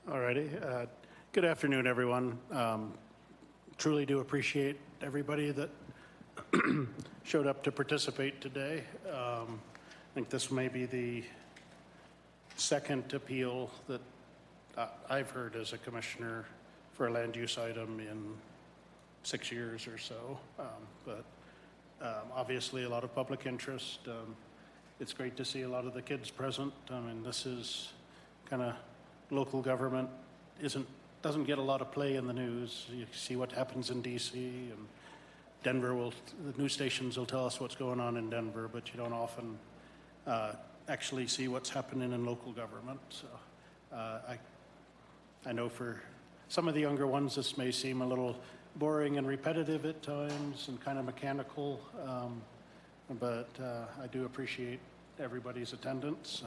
Alrighty. Good afternoon, everyone. Truly do appreciate everybody that showed up to participate today. I think this may be the second appeal that I've heard as a commissioner for a land use item in 6 years or so. But obviously a lot of public interest. It's great to see a lot of the kids present. I mean, this is kind of local government doesn't get a lot of play in the news. You see what happens in DC, and the news stations will tell us what's going on in Denver, but you don't often actually see what's happening in local government. So I know for some of the younger ones this may seem a little boring and repetitive at times and kind of mechanical, but I do appreciate everybody's attendance.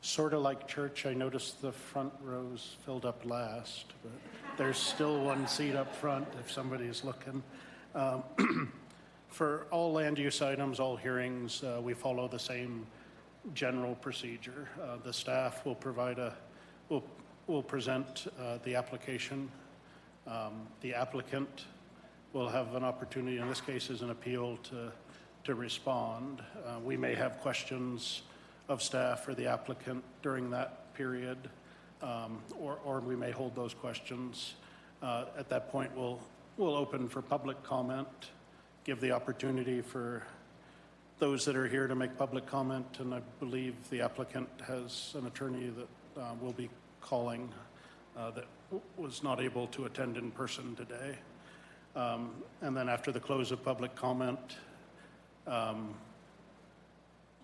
Sort of like church, I noticed the front rows filled up last, but there's still one seat up front if somebody's looking. For all land use items, all hearings, we follow the same general procedure. The staff will will present the application. The applicant will have an opportunity, in this case is an appeal, to respond. We may have questions of staff or the applicant during that period, or we may hold those questions. At that point, we'll open for public comment, give the opportunity for those that are here to make public comment, and I believe the applicant has an attorney that will be calling that was not able to attend in person today. And then after the close of public comment,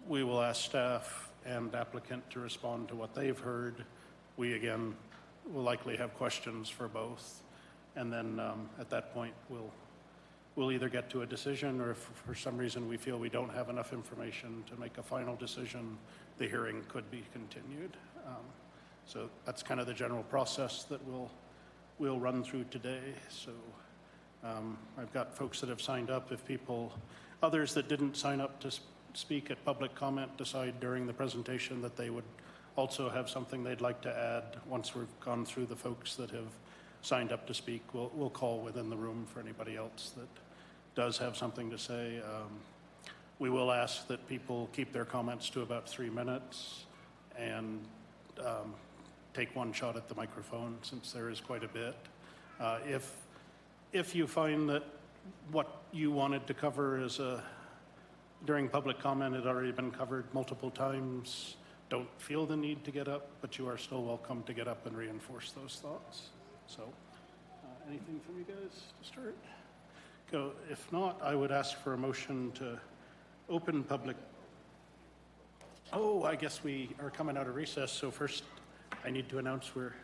we will ask staff and applicant to respond to what they've heard. We, again, will likely have questions for both. And then at that point, we'll either get to a decision, or if for some reason we feel we don't have enough information to make a final decision, the hearing could be continued. So that's kind of the general process that we'll run through today. So I've got folks that have signed up. If others that didn't sign up to speak at public comment decide during the presentation that they would also have something they'd like to add, once we've gone through the folks that have signed up to speak, we'll call within the room for anybody else that does have something to say. We will ask that people keep their comments to about 3 minutes and take one shot at the microphone, since there is quite a bit. If you find that what you wanted to cover during public comment had already been covered multiple times, don't feel the need to get up, but you are still welcome to get up and reinforce those thoughts. So anything from you guys to start? Go. If not, I would ask for a motion to open public. Oh, I guess we are coming out of recess. So first, I need to announce we're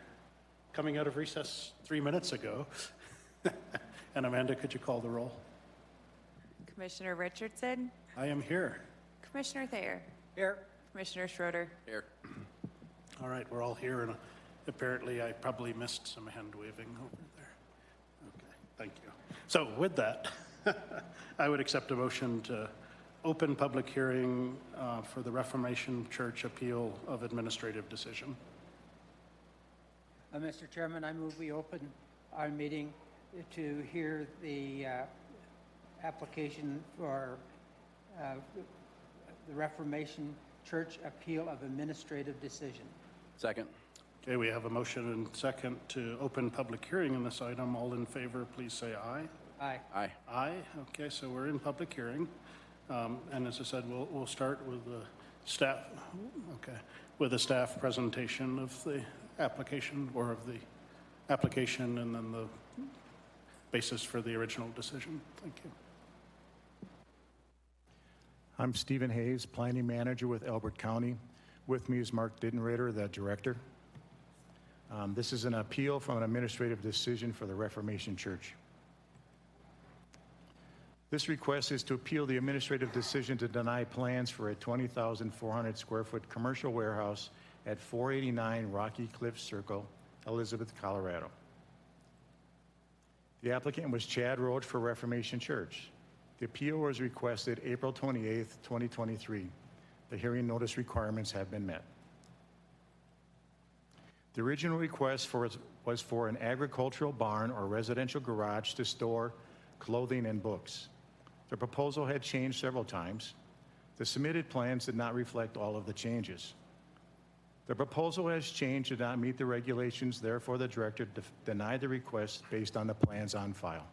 coming out of recess 3 minutes ago. And Amanda, could you call the roll? Commissioner Richardson? I am here. Commissioner Thayer? Here. Commissioner Schroeder? Here. All right, we're all here, and apparently I probably missed some hand waving over there. Okay, thank you. So with that, I would accept a motion to open public hearing for the Reformation Church appeal of administrative decision. Mr. Chairman, I move we open our meeting to hear the application for the Reformation Church appeal of administrative decision. Second. Okay, we have a motion and second to open public hearing in this item. All in favor, please say aye. Aye. Aye. Aye. Okay, so we're in public hearing. And as I said, we'll start with the staff, with the staff presentation of the application, or of the application, and then the basis for the original decision. Thank you. I'm Stephen Hayes, Planning Manager with Elbert County. With me is Mark Dittenrader, the Director. This is an appeal from an administrative decision for the Reformation Church. This request is to appeal the administrative decision to deny plans for a 20,400 square foot commercial warehouse at 489 Rocky Cliff Circle, Elizabeth, Colorado. The applicant was Chad Roach for Reformation Church. The appeal was requested April 28th, 2023. The hearing notice requirements have been met. The original request was for an agricultural barn or residential garage to store clothing and books. The proposal had changed several times. The submitted plans did not reflect all of the changes. The proposal has changed to not meet the regulations, therefore the director denied the request based on the plans on file.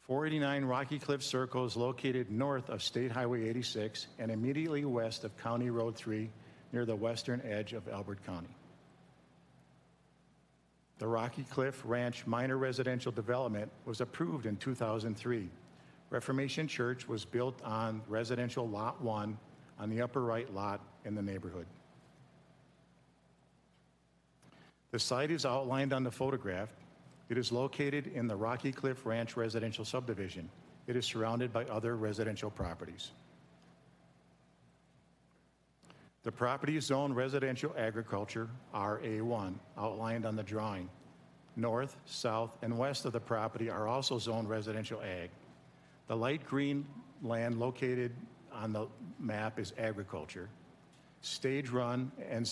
.489 Rocky Cliff Circle is located north of State Highway 86 and immediately west of County Road 3 near the western edge of Elbert County. The Rocky Cliff Ranch minor residential development was approved in 2003. Reformation Church was built on residential Lot 1 on the upper right lot in the neighborhood. The site is outlined on the photograph. It is located in the Rocky Cliff Ranch residential subdivision. It is surrounded by other residential properties. The property is zoned residential agriculture, RA1, outlined on the drawing. North, south, and west of the property are also zoned residential ag. The light green land located on the map is agriculture. Stage Run and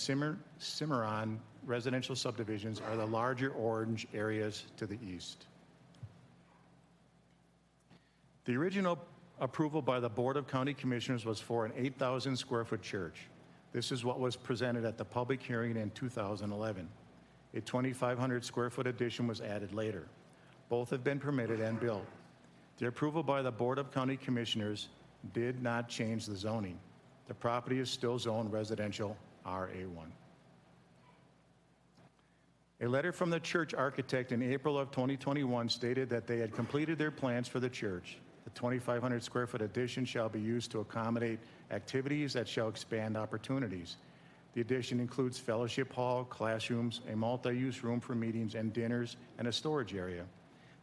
Cimarron residential subdivisions are the larger orange areas to the east. The original approval by the Board of County Commissioners was for an 8,000 square foot church. This is what was presented at the public hearing in 2011. A 2,500 square foot addition was added later. Both have been permitted and built. The approval by the Board of County Commissioners did not change the zoning. The property is still zoned residential RA1. A letter from the church architect in April of 2021 stated that they had completed their plans for the church. The 2,500 square foot addition shall be used to accommodate activities that shall expand opportunities. The addition includes fellowship hall, classrooms, a multi-use room for meetings and dinners, and a storage area.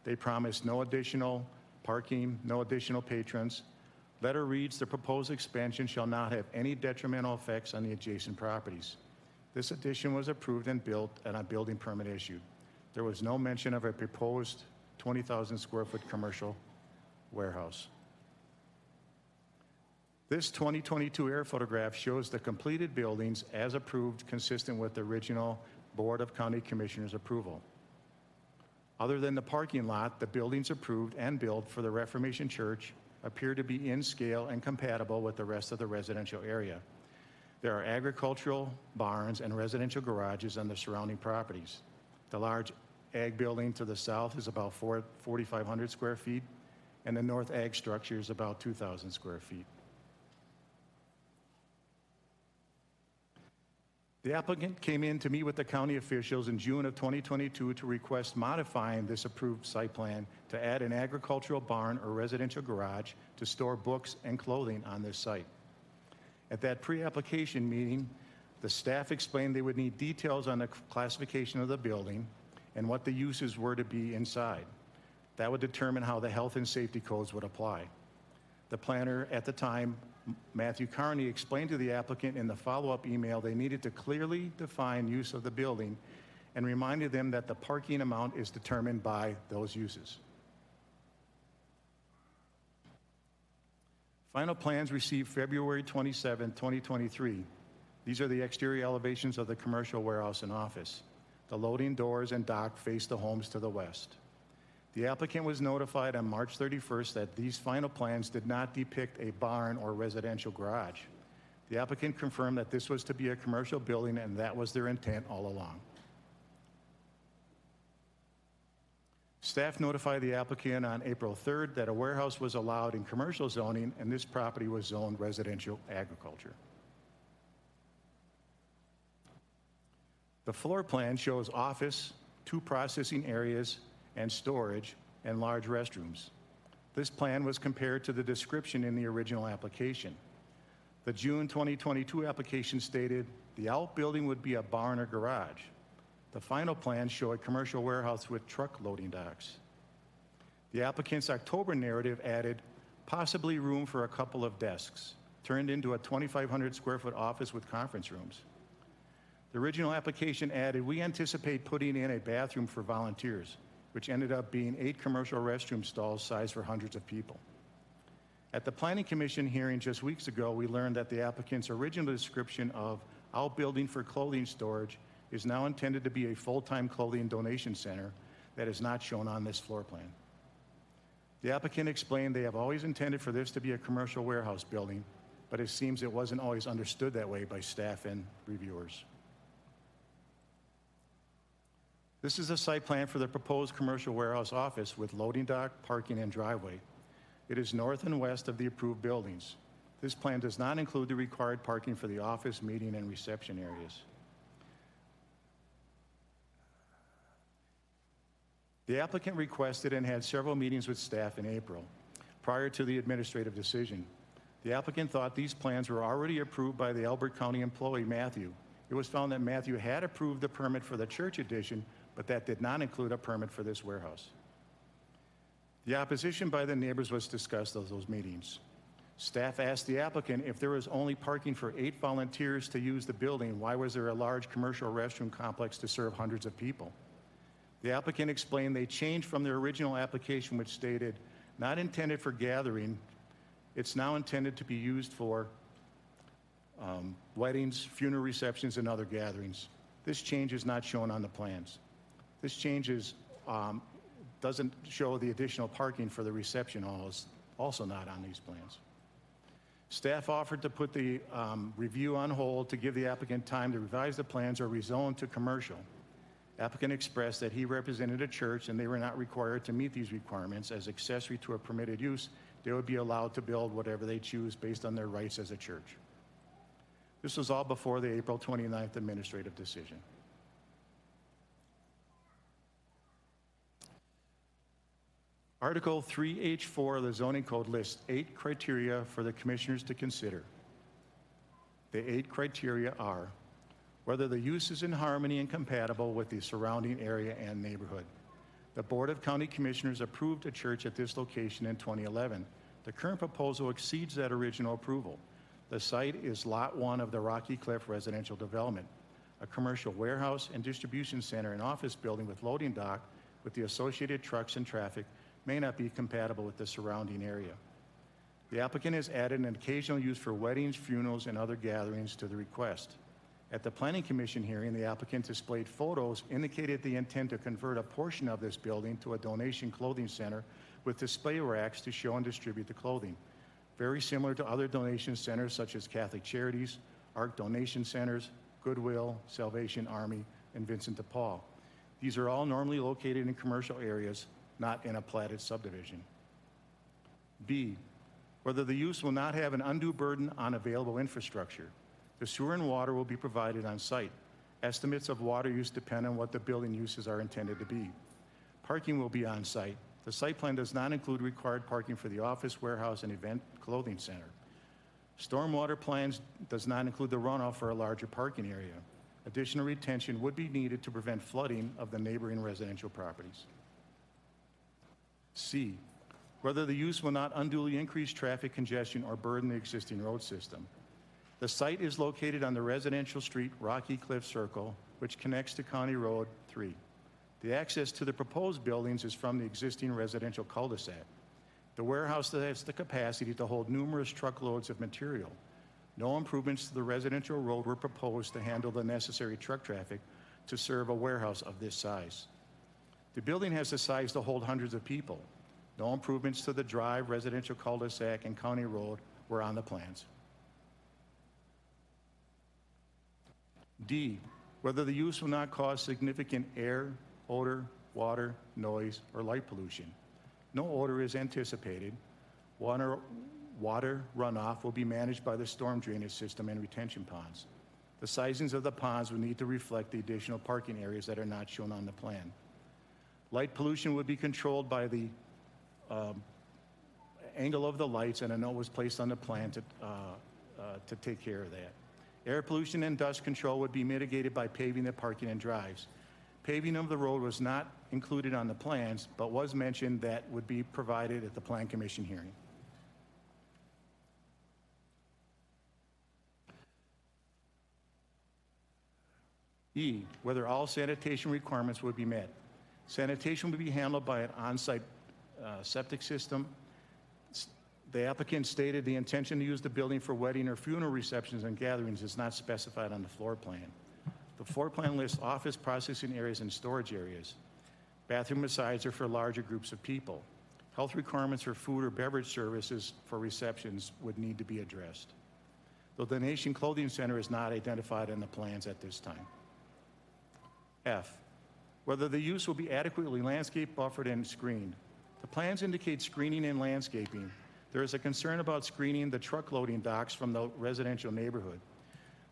They promise no additional parking, no additional patrons. Letter reads, the proposed expansion shall not have any detrimental effects on the adjacent properties. This addition was approved and built and a building permit issued. There was no mention of a proposed 20,000 square foot commercial warehouse. This 2022 air photograph shows the completed buildings as approved, consistent with the original Board of County Commissioners approval. Other than the parking lot, the buildings approved and built for the Reformation Church appear to be in scale and compatible with the rest of the residential area. There are agricultural barns and residential garages on the surrounding properties. The large ag building to the south is about 4,500 square feet, and the north ag structure is about 2,000 square feet. The applicant came in to meet with the county officials in June of 2022 to request modifying this approved site plan to add an agricultural barn or residential garage to store books and clothing on this site. At that pre-application meeting, the staff explained they would need details on the classification of the building and what the uses were to be inside. That would determine how the health and safety codes would apply. The planner at the time, Matthew Carney, explained to the applicant in the follow-up email they needed to clearly define use of the building and reminded them that the parking amount is determined by those uses. Final plans received February 27, 2023. These are the exterior elevations of the commercial warehouse and office. The loading doors and dock face the homes to the west. The applicant was notified on March 31st that these final plans did not depict a barn or residential garage. The applicant confirmed that this was to be a commercial building and that was their intent all along. Staff notified the applicant on April 3rd that a warehouse was allowed in commercial zoning and this property was zoned residential agriculture. The floor plan shows office, 2 processing areas, and storage, and large restrooms. This plan was compared to the description in the original application. The June 2022 application stated the outbuilding would be a barn or garage. The final plans show a commercial warehouse with truck loading docks. The applicant's October narrative added possibly room for a couple of desks, turned into a 2,500 square foot office with conference rooms. The original application added, we anticipate putting in a bathroom for volunteers, which ended up being 8 commercial restroom stalls sized for hundreds of people. At the Planning Commission hearing just weeks ago, we learned that the applicant's original description of outbuilding for clothing storage is now intended to be a full-time clothing donation center that is not shown on this floor plan. The applicant explained they have always intended for this to be a commercial warehouse building, but it seems it wasn't always understood that way by staff and reviewers. This is a site plan for the proposed commercial warehouse office with loading dock, parking, and driveway. It is north and west of the approved buildings. This plan does not include the required parking for the office, meeting, and reception areas. The applicant requested and had several meetings with staff in April, prior to the administrative decision. The applicant thought these plans were already approved by the Elbert County employee, Matthew. It was found that Matthew had approved the permit for the church addition, but that did not include a permit for this warehouse. The opposition by the neighbors was discussed at those meetings. Staff asked the applicant if there was only parking for 8 volunteers to use the building, why was there a large commercial restroom complex to serve hundreds of people? The applicant explained they changed from their original application, which stated, not intended for gathering, it's now intended to be used for weddings, funeral receptions, and other gatherings. This change is not shown on the plans. This change doesn't show the additional parking for the reception hall is also not on these plans. Staff offered to put the review on hold to give the applicant time to revise the plans or rezone to commercial. Applicant expressed that he represented a church and they were not required to meet these requirements. As accessory to a permitted use, they would be allowed to build whatever they choose based on their rights as a church. This was all before the April 29th administrative decision. Article 3H4 of the zoning code lists 8 criteria for the commissioners to consider. The 8 criteria are whether the use is in harmony and compatible with the surrounding area and neighborhood. The Board of County Commissioners approved a church at this location in 2011. The current proposal exceeds that original approval. The site is Lot 1 of the Rocky Cliff residential development. A commercial warehouse and distribution center and office building with loading dock with the associated trucks and traffic may not be compatible with the surrounding area. The applicant has added an occasional use for weddings, funerals, and other gatherings to the request. At the Planning Commission hearing, the applicant displayed photos indicated the intent to convert a portion of this building to a donation clothing center with display racks to show and distribute the clothing. Very similar to other donation centers such as Catholic Charities, ARC Donation Centers, Goodwill, Salvation Army, and Vincent de Paul. These are all normally located in commercial areas, not in a platted subdivision. B, whether the use will not have an undue burden on available infrastructure. The sewer and water will be provided on site. Estimates of water use depend on what the building uses are intended to be. Parking will be on site. The site plan does not include required parking for the office, warehouse, and event clothing center. Stormwater plans does not include the runoff for a larger parking area. Additional retention would be needed to prevent flooding of the neighboring residential properties. C, whether the use will not unduly increase traffic congestion or burden the existing road system. The site is located on the residential street Rocky Cliff Circle, which connects to County Road 3. The access to the proposed buildings is from the existing residential cul-de-sac. The warehouse has the capacity to hold numerous truckloads of material. No improvements to the residential road were proposed to handle the necessary truck traffic to serve a warehouse of this size. The building has the size to hold hundreds of people. No improvements to the drive, residential cul-de-sac, and County Road were on the plans. D, whether the use will not cause significant air, odor, water, noise, or light pollution. No odor is anticipated. Water runoff will be managed by the storm drainage system and retention ponds. The sizings of the ponds will need to reflect the additional parking areas that are not shown on the plan. Light pollution would be controlled by the angle of the lights, and a note was placed on the plan to take care of that. Air pollution and dust control would be mitigated by paving the parking and drives. Paving of the road was not included on the plans, but was mentioned that would be provided at the Plan Commission hearing. E, whether all sanitation requirements would be met. Sanitation would be handled by an on-site septic system. The applicant stated the intention to use the building for wedding or funeral receptions and gatherings is not specified on the floor plan. The floor plan lists office processing areas and storage areas. Bathroom asides are for larger groups of people. Health requirements for food or beverage services for receptions would need to be addressed. The donation clothing center is not identified in the plans at this time. F, whether the use will be adequately landscape buffered and screened. The plans indicate screening and landscaping. There is a concern about screening the truck loading docks from the residential neighborhood.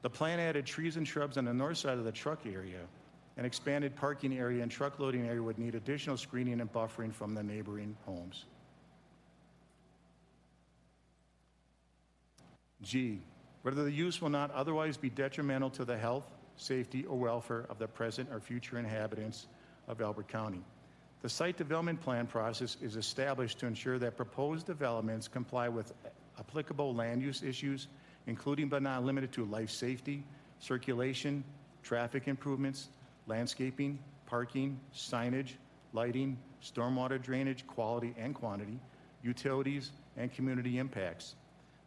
The plan added trees and shrubs on the north side of the truck area. An expanded parking area and truck loading area would need additional screening and buffering from the neighboring homes. G, whether the use will not otherwise be detrimental to the health, safety, or welfare of the present or future inhabitants of Elbert County. The site development plan process is established to ensure that proposed developments comply with applicable land use issues, including but not limited to life safety, circulation, traffic improvements, landscaping, parking, signage, lighting, stormwater drainage, quality and quantity, utilities, and community impacts.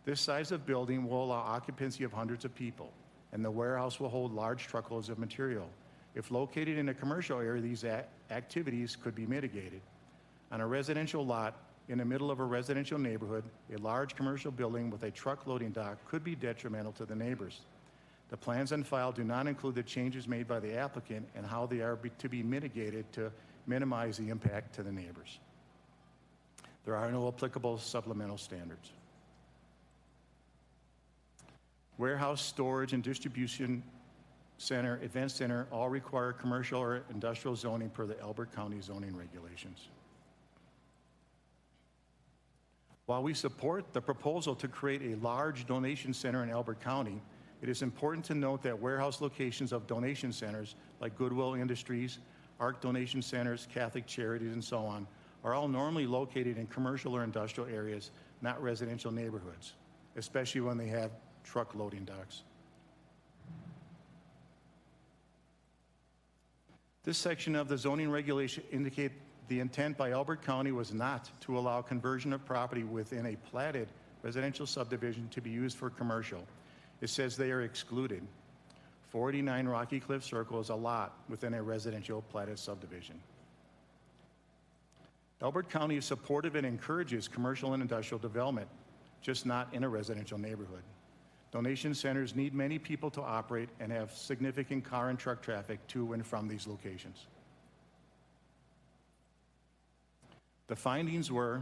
This size of building will allow occupancy of hundreds of people, and the warehouse will hold large truckloads of material. If located in a commercial area, these activities could be mitigated. On a residential lot in the middle of a residential neighborhood, a large commercial building with a truck loading dock could be detrimental to the neighbors. The plans on file do not include the changes made by the applicant and how they are to be mitigated to minimize the impact to the neighbors. There are no applicable supplemental standards. Warehouse, storage, and distribution center, event center all require commercial or industrial zoning per the Elbert County zoning regulations. While we support the proposal to create a large donation center in Elbert County, it is important to note that warehouse locations of donation centers like Goodwill Industries, ARC donation centers, Catholic Charities, and so on, are all normally located in commercial or industrial areas, not residential neighborhoods, especially when they have truck loading docks. This section of the zoning regulation indicates the intent by Elbert County was not to allow conversion of property within a platted residential subdivision to be used for commercial. It says they are excluded. 489 Rocky Cliff Circle is a lot within a residential platted subdivision. Elbert County is supportive and encourages commercial and industrial development, just not in a residential neighborhood. Donation centers need many people to operate and have significant car and truck traffic to and from these locations. The findings were,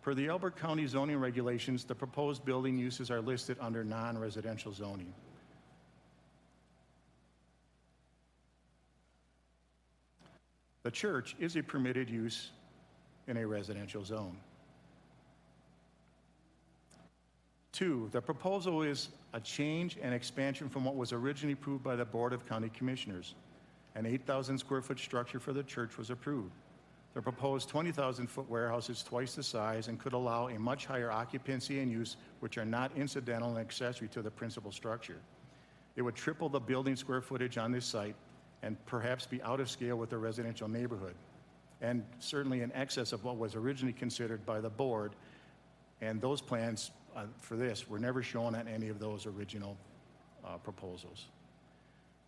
per the Elbert County zoning regulations, the proposed building uses are listed under non-residential zoning. The church is a permitted use in a residential zone. 2, the proposal is a change and expansion from what was originally approved by the Board of County Commissioners. An 8,000 square foot structure for the church was approved. The proposed 20,000 foot warehouse is twice the size and could allow a much higher occupancy and use, which are not incidental and accessory to the principal structure. It would triple the building square footage on this site and perhaps be out of scale with the residential neighborhood, and certainly in excess of what was originally considered by the board. And those plans for this were never shown on any of those original proposals.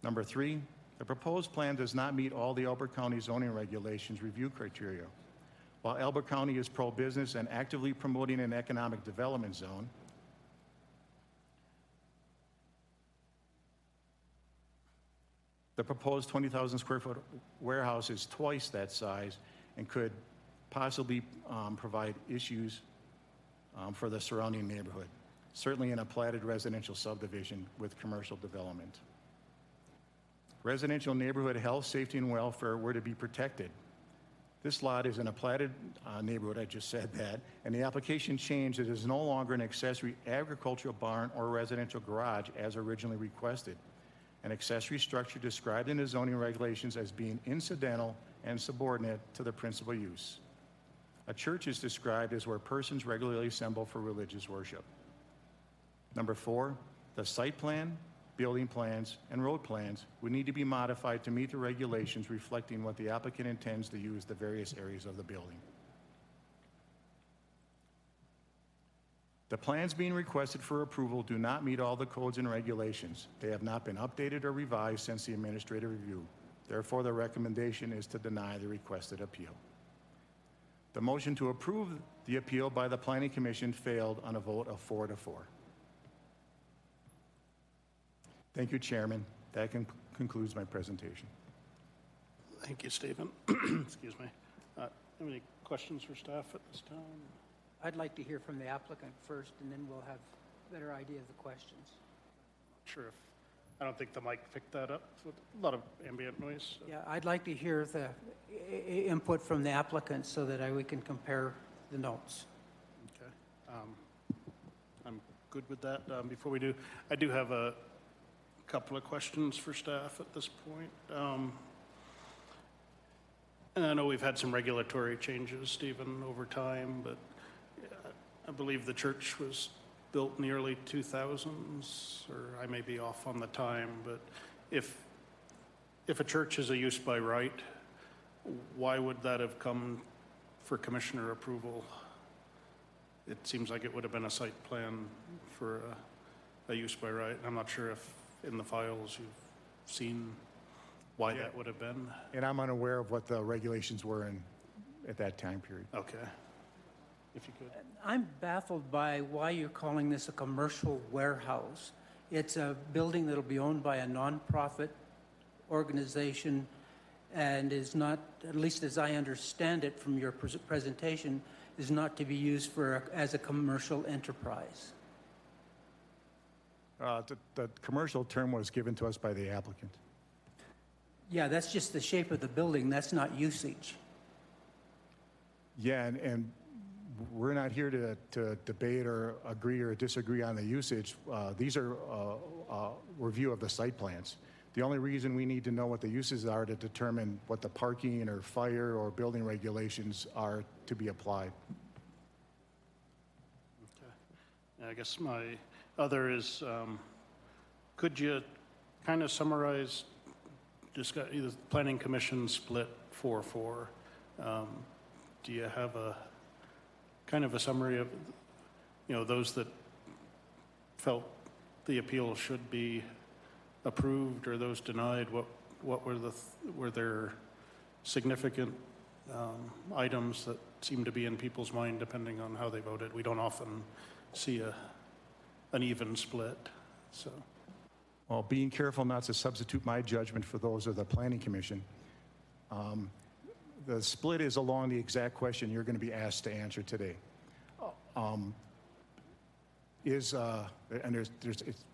Number 3, the proposed plan does not meet all the Elbert County zoning regulations review criteria. While Elbert County is pro-business and actively promoting an economic development zone, the proposed 20,000 square foot warehouse is twice that size and could possibly provide issues for the surrounding neighborhood, certainly in a platted residential subdivision with commercial development. Residential neighborhood health, safety, and welfare were to be protected. This lot is in a platted neighborhood, I just said that, and the application changed. It is no longer an accessory agricultural barn or residential garage as originally requested. An accessory structure described in the zoning regulations as being incidental and subordinate to the principal use. A church is described as where persons regularly assemble for religious worship. Number 4, the site plan, building plans, and road plans would need to be modified to meet the regulations reflecting what the applicant intends to use the various areas of the building. The plans being requested for approval do not meet all the codes and regulations. They have not been updated or revised since the administrative review. Therefore, the recommendation is to deny the requested appeal. The motion to approve the appeal by the Planning Commission failed on a vote of 4-4. Thank you, Chairman. That concludes my presentation. Thank you, Stephen. Excuse me. Have any questions for staff at this time? I'd like to hear from the applicant first, and then we'll have a better idea of the questions. Sure. I don't think the mic picked that up. With a lot of ambient noise. So. Yeah, I'd like to hear the input from the applicant so that we can compare the notes. Okay. I'm good with that. Before we do, I do have a couple of questions for staff at this point. And I know we've had some regulatory changes, Stephen, over time, but I believe the church was built in the early 2000s, or I may be off on the time, but if a church is a use by right, why would that have come for commissioner approval? It seems like it would have been a site plan for a use by right. I'm not sure if in the files you've seen why that would have been. And I'm unaware of what the regulations were at that time period. Okay. If you could. I'm baffled by why you're calling this a commercial warehouse. It's a building that'll be owned by a nonprofit organization and is not, at least as I understand it from your presentation, is not to be used as a commercial enterprise. The commercial term was given to us by the applicant. Yeah, that's just the shape of the building. That's not usage. Yeah, and we're not here to debate or agree or disagree on the usage. These are a review of the site plans. The only reason we need to know what the uses are to determine what the parking or fire or building regulations are to be applied. Okay. I guess my other is, could you kind of summarize, just got either Planning Commission split 4-4. Do you have a kind of a summary of, those that felt the appeal should be approved or those denied? What were there significant items that seem to be in people's mind depending on how they voted? We don't often see an even split, so. Well, being careful not to substitute my judgment for those of the Planning Commission, the split is along the exact question you're going to be asked to answer today.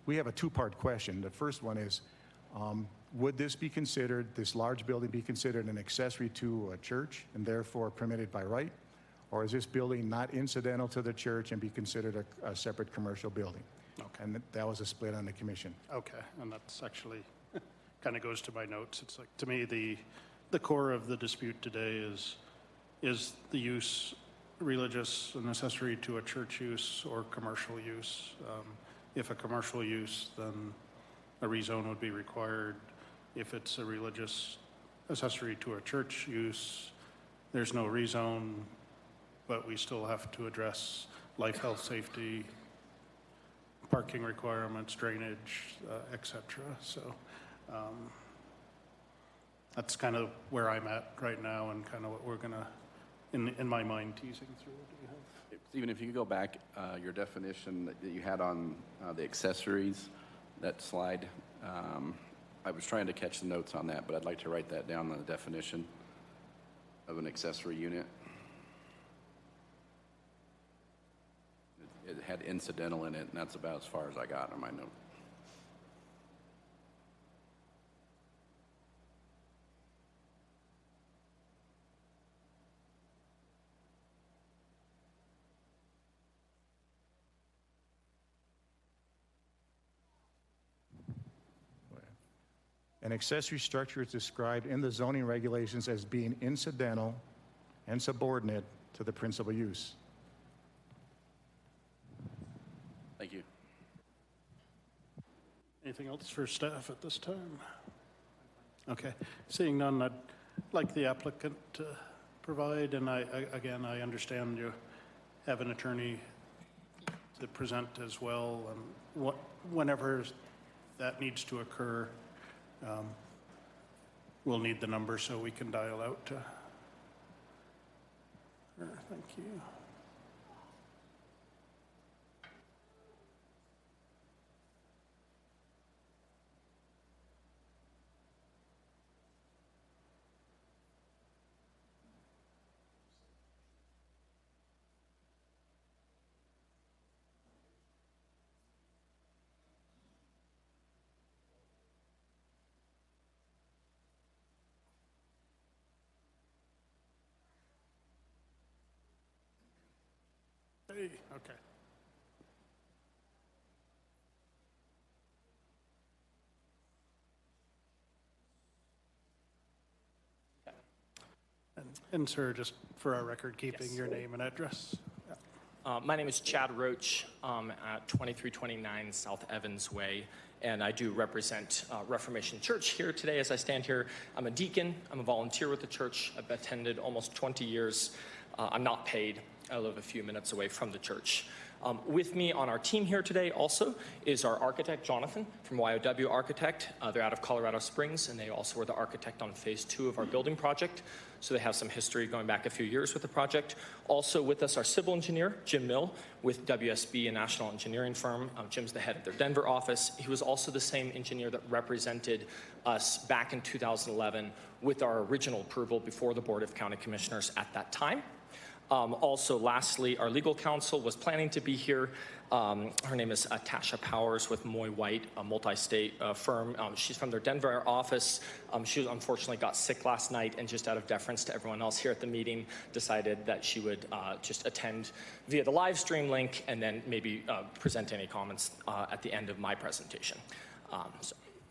We have a two-part question. The first one is, would this large building be considered an accessory to a church and therefore permitted by right? Or is this building not incidental to the church and be considered a separate commercial building? Okay. And that was a split on the commission. Okay, and that's actually kind of goes to my notes. It's like, to me, the core of the dispute today is the use religious and accessory to a church use or commercial use. If a commercial use, then a rezone would be required. If it's a religious accessory to a church use, there's no rezone, but we still have to address life, health, safety, parking requirements, drainage, et cetera. So that's kind of where I'm at right now and kind of what we're going to, in my mind, teasing through. Do you have? Stephen, if you could go back, your definition that you had on the accessories, that slide, I was trying to catch the notes on that, but I'd like to write that down on the definition of an accessory unit. It had incidental in it, and that's about as far as I got on my note. An accessory structure is described in the zoning regulations as being incidental and subordinate to the principal use. Thank you. Anything else for staff at this time? Okay, seeing none, I'd like the applicant to provide, and I understand you have an attorney present as well, and whenever that needs to occur, we'll need the number so we can dial out to her. Thank you. Hey, okay. And sir, just for our record keeping, Yes. your name and address. My name is Chad Roach at 2329 South Evans Way, and I do represent Reformation Church here today as I stand here. I'm a deacon. I'm a volunteer with the church. I've attended almost 20 years. I'm not paid. I live a few minutes away from the church. With me on our team here today also is our architect, Jonathan, from YOW Architect. They're out of Colorado Springs, and they also were the architect on phase 2 of our building project. So they have some history going back a few years with the project. Also with us, our civil engineer, Jim Mill, with WSB, a national engineering firm. Jim's the head of their Denver office. He was also the same engineer that represented us back in 2011 with our original approval before the Board of County Commissioners at that time. Also, lastly, our legal counsel was planning to be here. Her name is Tasha Powers with Moy White, a multi-state firm. She's from their Denver office. She unfortunately got sick last night, and just out of deference to everyone else here at the meeting, decided that she would just attend via the live stream link and then maybe present any comments at the end of my presentation.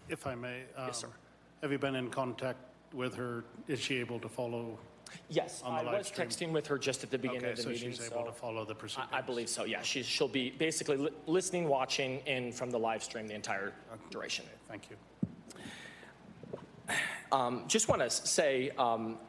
If I may, Yes, sir. have you been in contact with her? Is she able to follow? Yes, On the I live was stream? texting with her just at the beginning Okay, of the so meeting. she's able to follow the proceedings. I believe so, yeah. She'll be basically listening, watching in from the live stream the entire duration. Thank you. Just want to say,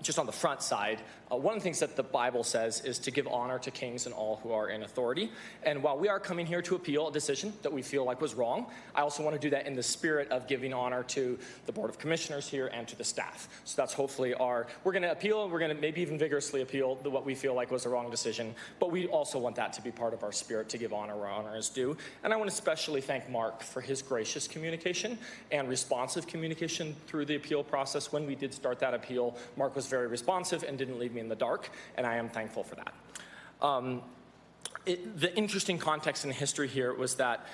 just on the front side, one of the things that the Bible says is to give honor to kings and all who are in authority. And while we are coming here to appeal a decision that we feel like was wrong, I also want to do that in the spirit of giving honor to the Board of Commissioners here and to the staff. So that's hopefully we're going to appeal, and we're going to maybe even vigorously appeal what we feel like was a wrong decision. But we also want that to be part of our spirit, to give honor where honor is due. And I want to especially thank Mark for his gracious communication and responsive communication through the appeal process. When we did start that appeal, Mark was very responsive and didn't leave me in the dark, and I am thankful for that. The interesting context in history here was that,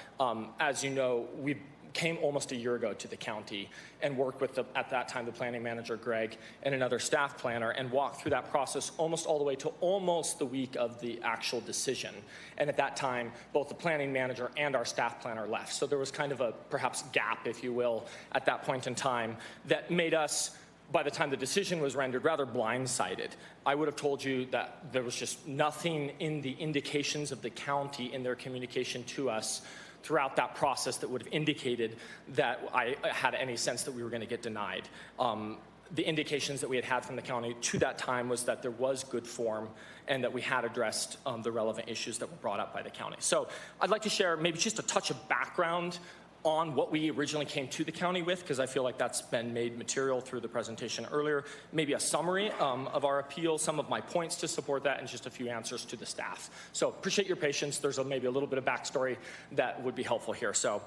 as you know, we came almost a year ago to the county and worked with, at that time, the planning manager, Greg, and another staff planner, and walked through that process almost all the way to almost the week of the actual decision. And at that time, both the planning manager and our staff planner left. So there was kind of a perhaps gap, if you will, at that point in time that made us, by the time the decision was rendered, rather blindsided. I would have told you that there was just nothing in the indications of the county in their communication to us throughout that process that would have indicated that I had any sense that we were going to get denied. The indications that we had had from the county to that time was that there was good form and that we had addressed the relevant issues that were brought up by the county. So I'd like to share maybe just a touch of background on what we originally came to the county with, because I feel like that's been made material through the presentation earlier. Maybe a summary of our appeal, some of my points to support that, and just a few answers to the staff. So appreciate your patience. There's maybe a little bit of backstory that would be helpful here. So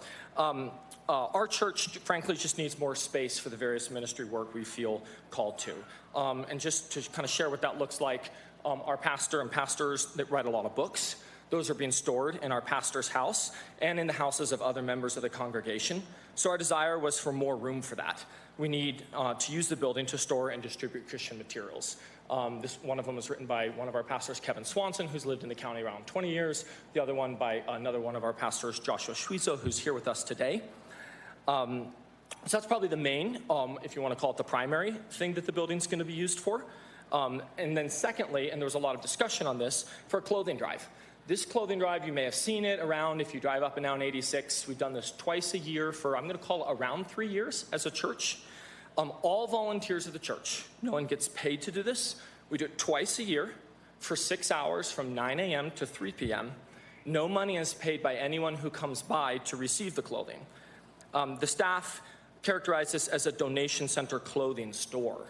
our church, frankly, just needs more space for the various ministry work we feel called to. And just to kind of share what that looks like, our pastor and pastors that write a lot of books, those are being stored in our pastor's house and in the houses of other members of the congregation. So our desire was for more room for that. We need to use the building to store and distribute Christian materials. One of them was written by one of our pastors, Kevin Swanson, who's lived in the county around 20 years. The other one by another one of our pastors, Joshua Schweizo, who's here with us today. So that's probably the main, if you want to call it the primary thing that the building's going to be used for. And then secondly, and there was a lot of discussion on this, for a clothing drive. This clothing drive, you may have seen it around if you drive up and down 86. We've done this twice a year for, I'm going to call it around 3 years as a church. All volunteers of the church. No one gets paid to do this. We do it twice a year for 6 hours from 9 a.m. to 3 p.m. No money is paid by anyone who comes by to receive the clothing. The staff characterize this as a donation center clothing store.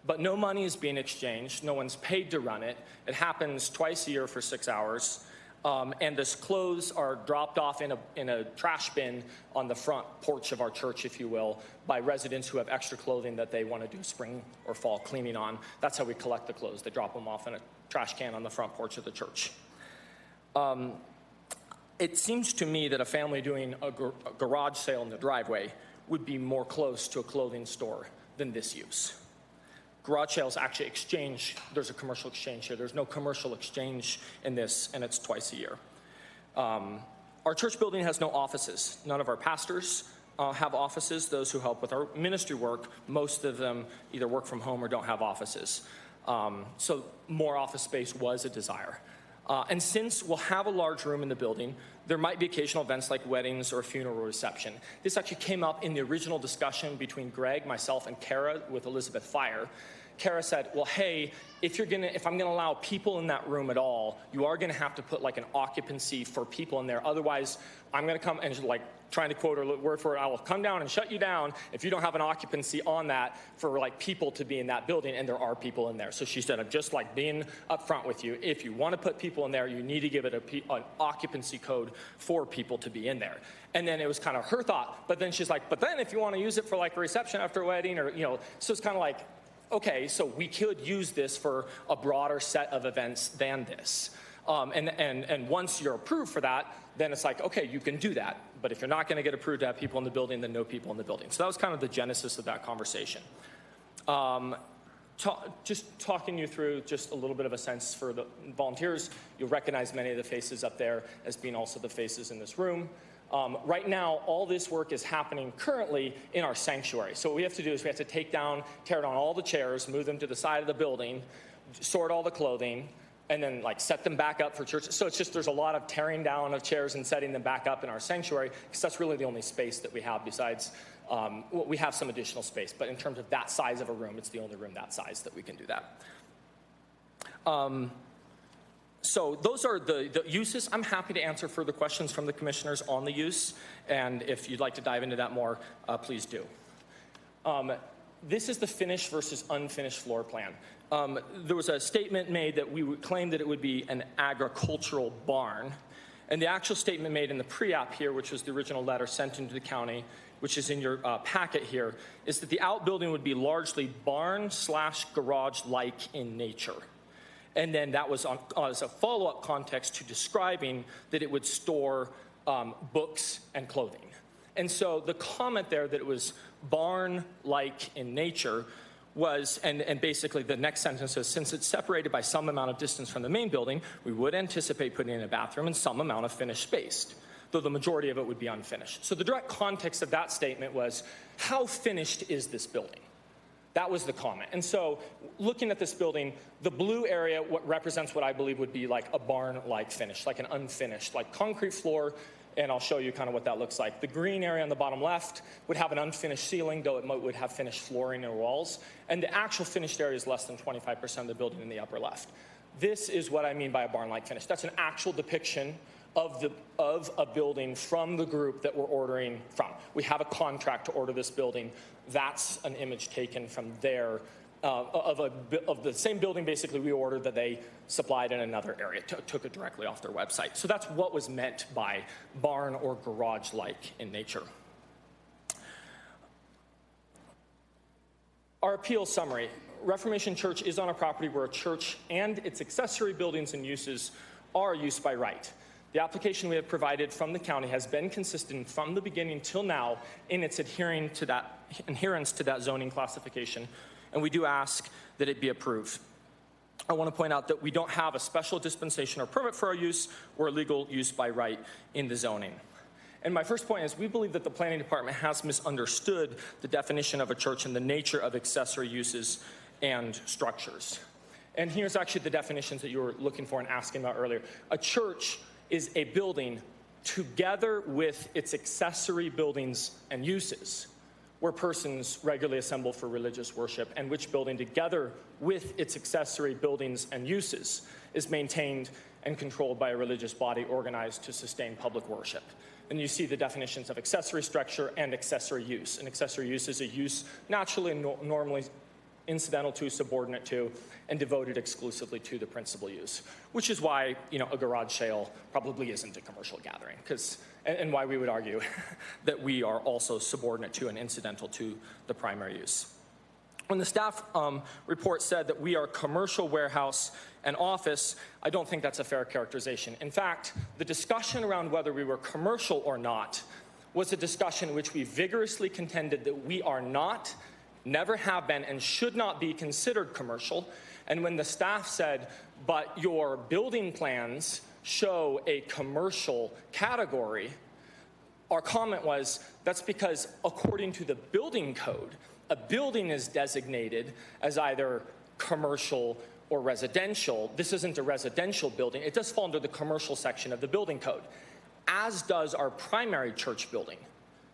But no money is being exchanged. No one's paid to run it. It happens twice a year for 6 hours. And this clothes are dropped off in a trash bin on the front porch of our church, if you will, by residents who have extra clothing that they want to do spring or fall cleaning on. That's how we collect the clothes. They drop them off in a trash can on the front porch of the church. It seems to me that a family doing a garage sale in the driveway would be more close to a clothing store than this use. Garage sales actually exchange. There's a commercial exchange here. There's no commercial exchange in this, and it's twice a year. Our church building has no offices. None of our pastors have offices. Those who help with our ministry work, most of them either work from home or don't have offices. So more office space was a desire. And since we'll have a large room in the building, there might be occasional events like weddings or a funeral reception. This actually came up in the original discussion between Greg, myself, and Kara with Elizabeth Fire. Kara said, well, hey, if I'm gonna allow people in that room at all, you are gonna have to put like an occupancy for people in there. Otherwise, I'm gonna come and like trying to quote her word for it, I will come down and shut you down if you don't have an occupancy on that for like people to be in that building, and there are people in there. So she said, I'm just like being upfront with you. If you wanna put people in there, you need to give it an occupancy code for people to be in there. And then it was kind of her thought, but then she's like, but then if you wanna use it for like a reception after a wedding or, so it's kind of like, okay, so we could use this for a broader set of events than this. And once you're approved for that, then it's like, okay, you can do that. But if you're not going to get approved to have people in the building, then no people in the building. So that was kind of the genesis of that conversation. Just talking you through just a little bit of a sense for the volunteers. You'll recognize many of the faces up there as being also the faces in this room. Right now, all this work is happening currently in our sanctuary. So what we have to do is we have to tear down all the chairs, move them to the side of the building, sort all the clothing, and then like set them back up for church. So it's just there's a lot of tearing down of chairs and setting them back up in our sanctuary, because that's really the only space that we have besides, we have some additional space, but in terms of that size of a room, it's the only room that size that we can do that. So those are the uses. I'm happy to answer further questions from the commissioners on the use, and if you'd like to dive into that more, please do. This is the finished versus unfinished floor plan. There was a statement made that we would claim that it would be an agricultural barn, and the actual statement made in the pre-app here, which was the original letter sent into the county, which is in your packet here, is that the outbuilding would be largely barn/garage-like in nature. And then that was as a follow-up context to describing that it would store books and clothing. And so the comment there that it was barn-like in nature was, and basically the next sentence says, since it's separated by some amount of distance from the main building, we would anticipate putting in a bathroom and some amount of finished space, though the majority of it would be unfinished. So the direct context of that statement was, how finished is this building? That was the comment. And so looking at this building, the blue area represents what I believe would be like a barn-like finish, like an unfinished, like concrete floor, and I'll show you kind of what that looks like. The green area on the bottom left would have an unfinished ceiling, though it would have finished flooring and walls, and the actual finished area is less than 25% of the building in the upper left. This is what I mean by a barn-like finish. That's an actual depiction of a building from the group that we're ordering from. We have a contract to order this building. That's an image taken from there of the same building basically we ordered that they supplied in another area, took it directly off their website. So that's what was meant by barn or garage-like in nature. Our appeal summary. Reformation Church is on a property where a church and its accessory buildings and uses are used by right. The application we have provided from the county has been consistent from the beginning till now in its adherence to that zoning classification, and we do ask that it be approved. I want to point out that we don't have a special dispensation or permit for our use or legal use by right in the zoning. And my first point is we believe that the planning department has misunderstood the definition of a church and the nature of accessory uses and structures. And here's actually the definitions that you were looking for and asking about earlier. A church is a building together with its accessory buildings and uses where persons regularly assemble for religious worship, and which building together with its accessory buildings and uses is maintained and controlled by a religious body organized to sustain public worship. And you see the definitions of accessory structure and accessory use. And accessory use is a use naturally and normally incidental to, subordinate to, and devoted exclusively to the principal use, which is why, a garage sale probably isn't a commercial gathering, and why we would argue that we are also subordinate to and incidental to the primary use. When the staff report said that we are commercial warehouse and office, I don't think that's a fair characterization. In fact, the discussion around whether we were commercial or not was a discussion in which we vigorously contended that we are not, never have been, and should not be considered commercial. And when the staff said, but your building plans show a commercial category, our comment was, that's because according to the building code, a building is designated as either commercial or residential. This isn't a residential building. It does fall under the commercial section of the building code, as does our primary church building,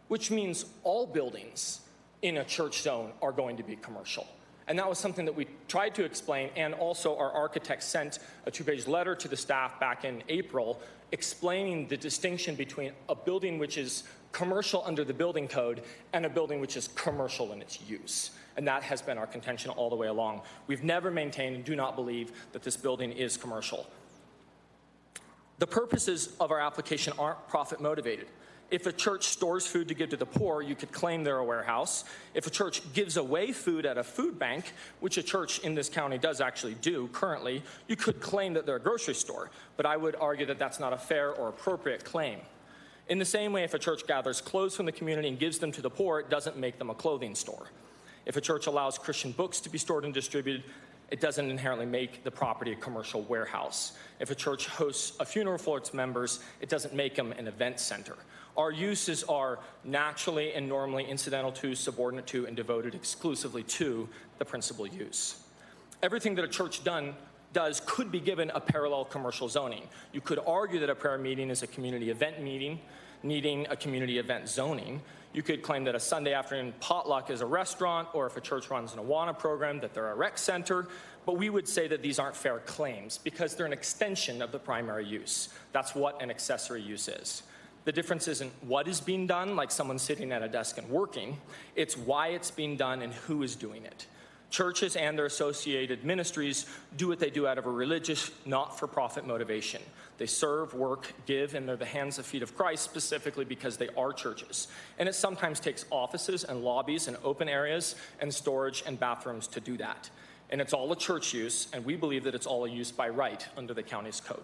which means all buildings in a church zone are going to be commercial. And that was something that we tried to explain, and also our architect sent a 2-page letter to the staff back in April explaining the distinction between a building which is commercial under the building code and a building which is commercial in its use. And that has been our contention all the way along. We've never maintained and do not believe that this building is commercial. The purposes of our application aren't profit motivated. If a church stores food to give to the poor, you could claim they're a warehouse. If a church gives away food at a food bank, which a church in this county does actually do currently, you could claim that they're a grocery store. But I would argue that that's not a fair or appropriate claim. In the same way, if a church gathers clothes from the community and gives them to the poor, it doesn't make them a clothing store. If a church allows Christian books to be stored and distributed, it doesn't inherently make the property a commercial warehouse. If a church hosts a funeral for its members, it doesn't make them an event center. Our uses are naturally and normally incidental to, subordinate to, and devoted exclusively to the principal use. Everything that a church does could be given a parallel commercial zoning. You could argue that a prayer meeting is a community event meeting, needing a community event zoning. You could claim that a Sunday afternoon potluck is a restaurant, or if a church runs an Awana program, that they're a rec center. But we would say that these aren't fair claims because they're an extension of the primary use. That's what an accessory use is. The difference isn't what is being done, like someone sitting at a desk and working. It's why it's being done and who is doing it. Churches and their associated ministries do what they do out of a religious, not-for-profit motivation. They serve, work, give, and they're the hands and feet of Christ specifically because they are churches. And it sometimes takes offices and lobbies and open areas and storage and bathrooms to do that. And it's all a church use, and we believe that it's all a use by right under the county's code.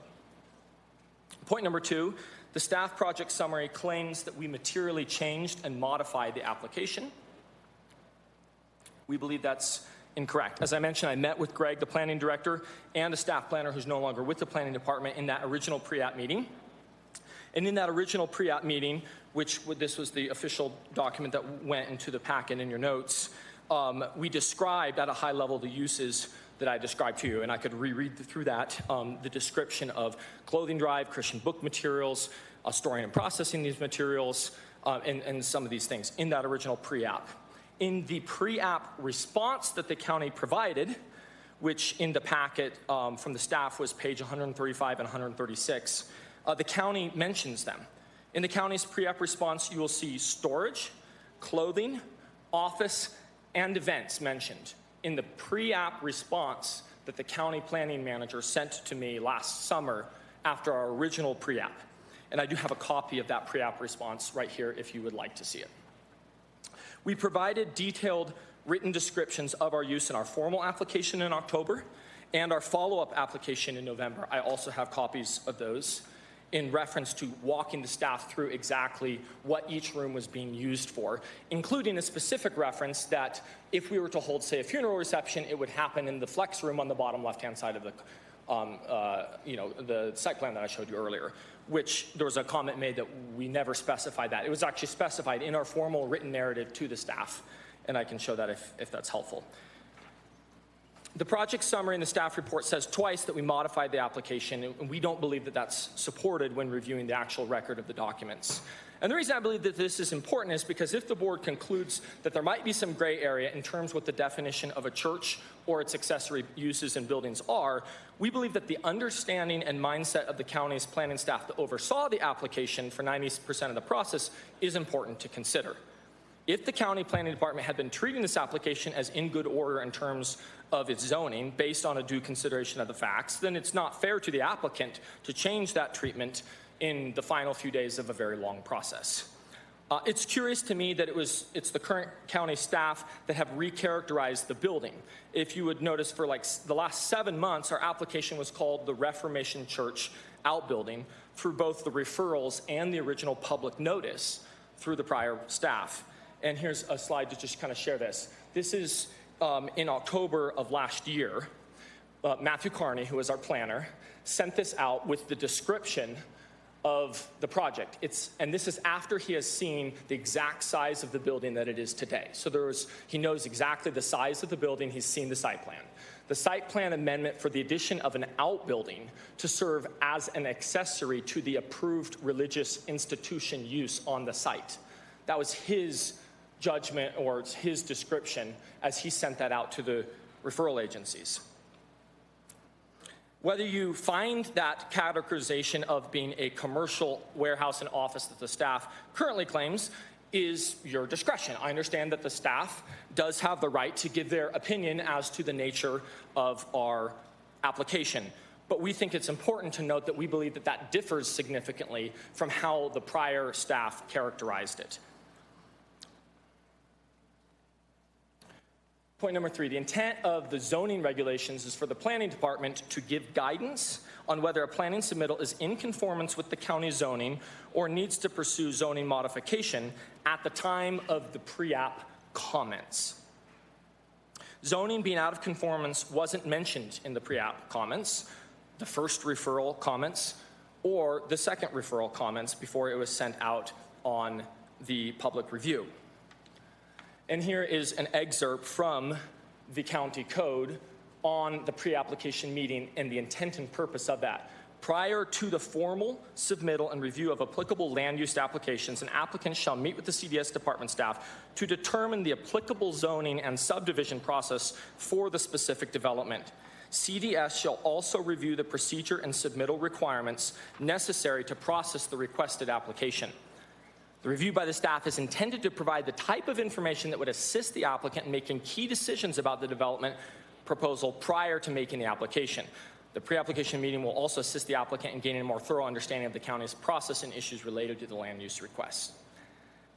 Point number 2, the staff project summary claims that we materially changed and modified the application. We believe that's incorrect. As I mentioned, I met with Greg, the planning director, and a staff planner who's no longer with the planning department in that original pre-app meeting. And in that original pre-app meeting, this was the official document that went into the packet in your notes, we described at a high level the uses that I described to you, and I could reread through that, the description of clothing drive, Christian book materials, storing and processing these materials, and some of these things in that original pre-app. In the pre-app response that the county provided, which in the packet from the staff was page 135 and 136, the county mentions them. In the county's pre-app response, you will see storage, clothing, office, and events mentioned in the pre-app response that the county planning manager sent to me last summer after our original pre-app. And I do have a copy of that pre-app response right here if you would like to see it. We provided detailed written descriptions of our use in our formal application in October and our follow-up application in November. I also have copies of those in reference to walking the staff through exactly what each room was being used for, including a specific reference that if we were to hold, say, a funeral reception, it would happen in the flex room on the bottom left-hand side of the the site plan that I showed you earlier, which there was a comment made that we never specified that. It was actually specified in our formal written narrative to the staff, and I can show that if that's helpful. The project summary in the staff report says twice that we modified the application, and we don't believe that that's supported when reviewing the actual record of the documents. And the reason I believe that this is important is because if the board concludes that there might be some gray area in terms of what the definition of a church or its accessory uses and buildings are, we believe that the understanding and mindset of the county's planning staff that oversaw the application for 90% of the process is important to consider. If the county planning department had been treating this application as in good order in terms of its zoning based on a due consideration of the facts, then it's not fair to the applicant to change that treatment in the final few days of a very long process. It's curious to me that it's the current county staff that have recharacterized the building. If you would notice, for like the last 7 months, our application was called the Reformation Church Outbuilding through both the referrals and the original public notice through the prior staff. And here's a slide to just kind of share this. This is in October of last year. Matthew Carney, who is our planner, sent this out with the description of the project. And this is after he has seen the exact size of the building that it is today. So he knows exactly the size of the building. He's seen the site plan. The site plan amendment for the addition of an outbuilding to serve as an accessory to the approved religious institution use on the site. That was his judgment or his description as he sent that out to the referral agencies. Whether you find that categorization of being a commercial warehouse and office that the staff currently claims is your discretion. I understand that the staff does have the right to give their opinion as to the nature of our application. But we think it's important to note that we believe that that differs significantly from how the prior staff characterized it. Point number 3, the intent of the zoning regulations is for the planning department to give guidance on whether a planning submittal is in conformance with the county zoning or needs to pursue zoning modification at the time of the pre-app comments. Zoning being out of conformance wasn't mentioned in the pre-app comments, the first referral comments, or the second referral comments before it was sent out on the public review. And here is an excerpt from the county code on the pre-application meeting and the intent and purpose of that. Prior to the formal submittal and review of applicable land use applications, an applicant shall meet with the CDS department staff to determine the applicable zoning and subdivision process for the specific development. CDS shall also review the procedure and submittal requirements necessary to process the requested application. The review by the staff is intended to provide the type of information that would assist the applicant in making key decisions about the development proposal prior to making the application. The pre-application meeting will also assist the applicant in gaining a more thorough understanding of the county's process and issues related to the land use request.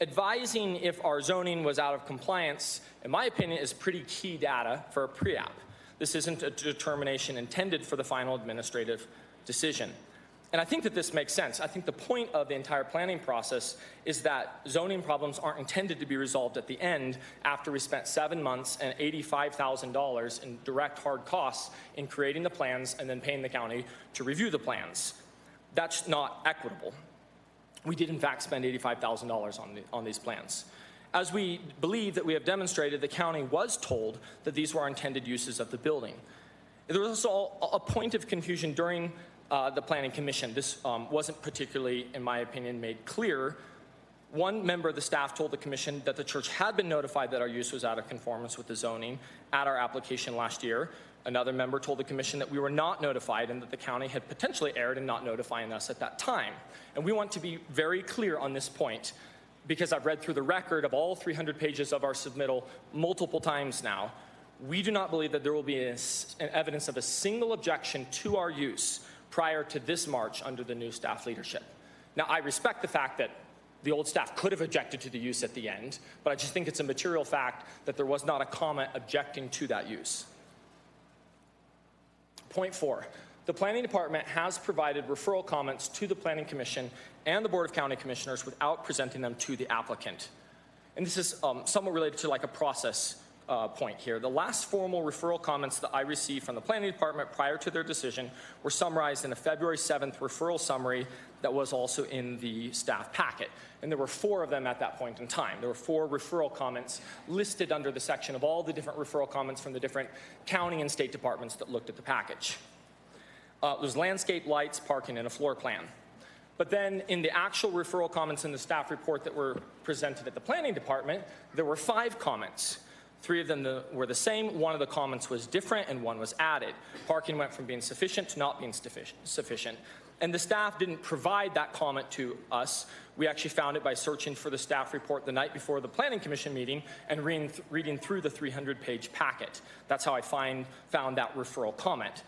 Advising if our zoning was out of compliance, in my opinion, is pretty key data for a pre-app. This isn't a determination intended for the final administrative decision. And I think that this makes sense. I think the point of the entire planning process is that zoning problems aren't intended to be resolved at the end after we spent 7 months and $85,000 in direct hard costs in creating the plans and then paying the county to review the plans. That's not equitable. We did in fact spend $85,000 on these plans. As we believe that we have demonstrated, the county was told that these were our intended uses of the building. There was also a point of confusion during the Planning Commission. This wasn't particularly, in my opinion, made clear. One member of the staff told the commission that the church had been notified that our use was out of conformance with the zoning at our application last year. Another member told the commission that we were not notified and that the county had potentially erred in not notifying us at that time. And we want to be very clear on this point because I've read through the record of all 300 pages of our submittal multiple times now. We do not believe that there will be an evidence of a single objection to our use prior to this March under the new staff leadership. Now, I respect the fact that the old staff could have objected to the use at the end, but I just think it's a material fact that there was not a comment objecting to that use. Point 4, the Planning Department has provided referral comments to the Planning Commission and the Board of County Commissioners without presenting them to the applicant. And this is somewhat related to like a process point here. The last formal referral comments that I received from the planning department prior to their decision were summarized in a February 7th referral summary that was also in the staff packet. And there were 4 of them at that point in time. There were 4 referral comments listed under the section of all the different referral comments from the different county and state departments that looked at the package. There's landscape, lights, parking, and a floor plan. But then in the actual referral comments in the staff report that were presented at the planning department, there were 5 comments. 3 of them were the same. 1 of the comments was different and 1 was added. Parking went from being sufficient to not being sufficient. And the staff didn't provide that comment to us. We actually found it by searching for the staff report the night before the Planning Commission meeting and reading through the 300-page packet. That's how I found that referral comment.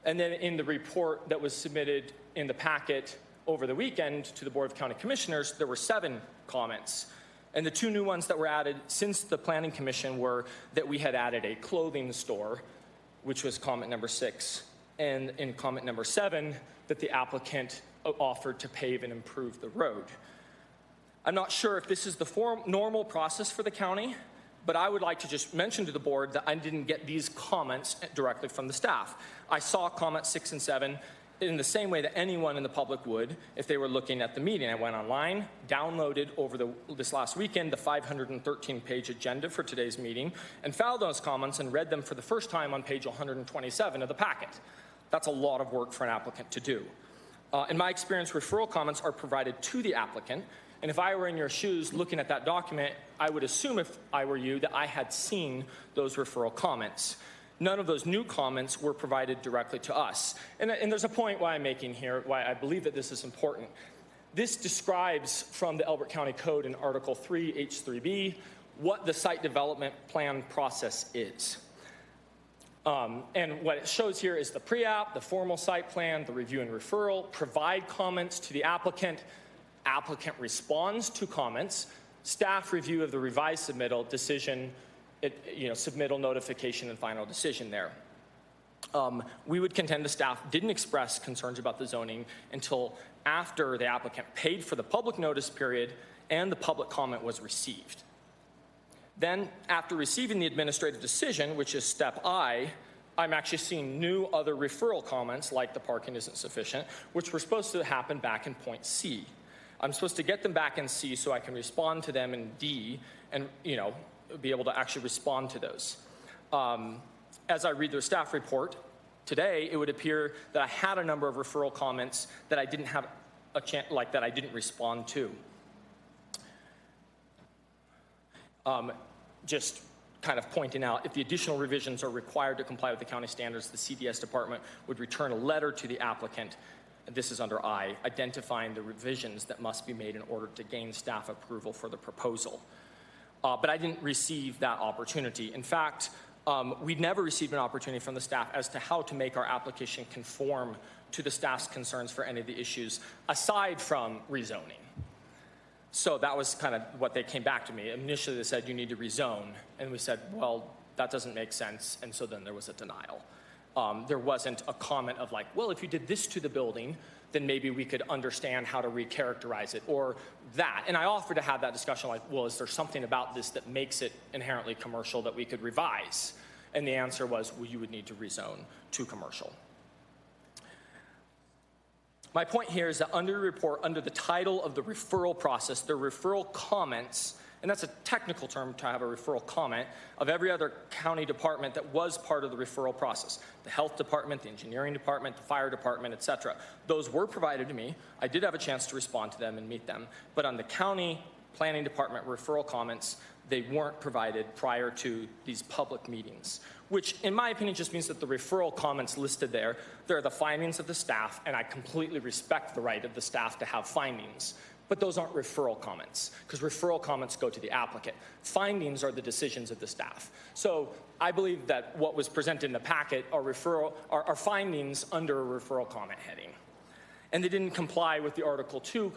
And then in the report that was submitted in the packet over the weekend to the Board of County Commissioners, there were 7 comments. And the 2 new ones that were added since the Planning Commission were that we had added a clothing store, which was comment number 6, and in comment number 7, that the applicant offered to pave and improve the road. I'm not sure if this is the normal process for the county, but I would like to just mention to the board that I didn't get these comments directly from the staff. I saw comments 6 and 7 in the same way that anyone in the public would if they were looking at the meeting. I went online, downloaded over this last weekend the 513-page agenda for today's meeting, and found those comments and read them for the first time on page 127 of the packet. That's a lot of work for an applicant to do. In my experience, referral comments are provided to the applicant, and if I were in your shoes looking at that document, I would assume if I were you that I had seen those referral comments. None of those new comments were provided directly to us. And there's a point why I'm making here, why I believe that this is important. This describes from the Elbert County Code in Article 3, H3B, what the site development plan process is. And what it shows here is the pre-app, the formal site plan, the review and referral, provide comments to the applicant, applicant responds to comments, staff review of the revised submittal, decision, submittal notification and final decision there. We would contend the staff didn't express concerns about the zoning until after the applicant paid for the public notice period and the public comment was received. Then, after receiving the administrative decision, which is step I, I'm actually seeing new other referral comments, like the parking isn't sufficient, which were supposed to happen back in point C. I'm supposed to get them back in C so I can respond to them in D and, be able to actually respond to those. As I read their staff report today, it would appear that I had a number of referral comments that I didn't have a chance, that I didn't respond to. Just kind of pointing out, if the additional revisions are required to comply with the county standards, the CDS department would return a letter to the applicant, and this is under I, identifying the revisions that must be made in order to gain staff approval for the proposal. But I didn't receive that opportunity. In fact, we never received an opportunity from the staff as to how to make our application conform to the staff's concerns for any of the issues, aside from rezoning. So that was kind of what they came back to me. Initially, they said, you need to rezone. And we said, well, that doesn't make sense. And so then there was a denial. There wasn't a comment of well, if you did this to the building, then maybe we could understand how to recharacterize it, or that. And I offered to have that discussion well, is there something about this that makes it inherently commercial that we could revise? And the answer was, well, you would need to rezone to commercial. My point here is that under the report, under the title of the referral process, the referral comments, and that's a technical term to have a referral comment, of every other county department that was part of the referral process. The health department, the engineering department, the fire department, et cetera. Those were provided to me. I did have a chance to respond to them and meet them. But on the county planning department referral comments, they weren't provided prior to these public meetings, which in my opinion just means that the referral comments listed there, they're the findings of the staff, and I completely respect the right of the staff to have findings. But those aren't referral comments, because referral comments go to the applicant. Findings are the decisions of the staff. So I believe that what was presented in the packet are findings under a referral comment heading. And they didn't comply with the Article 2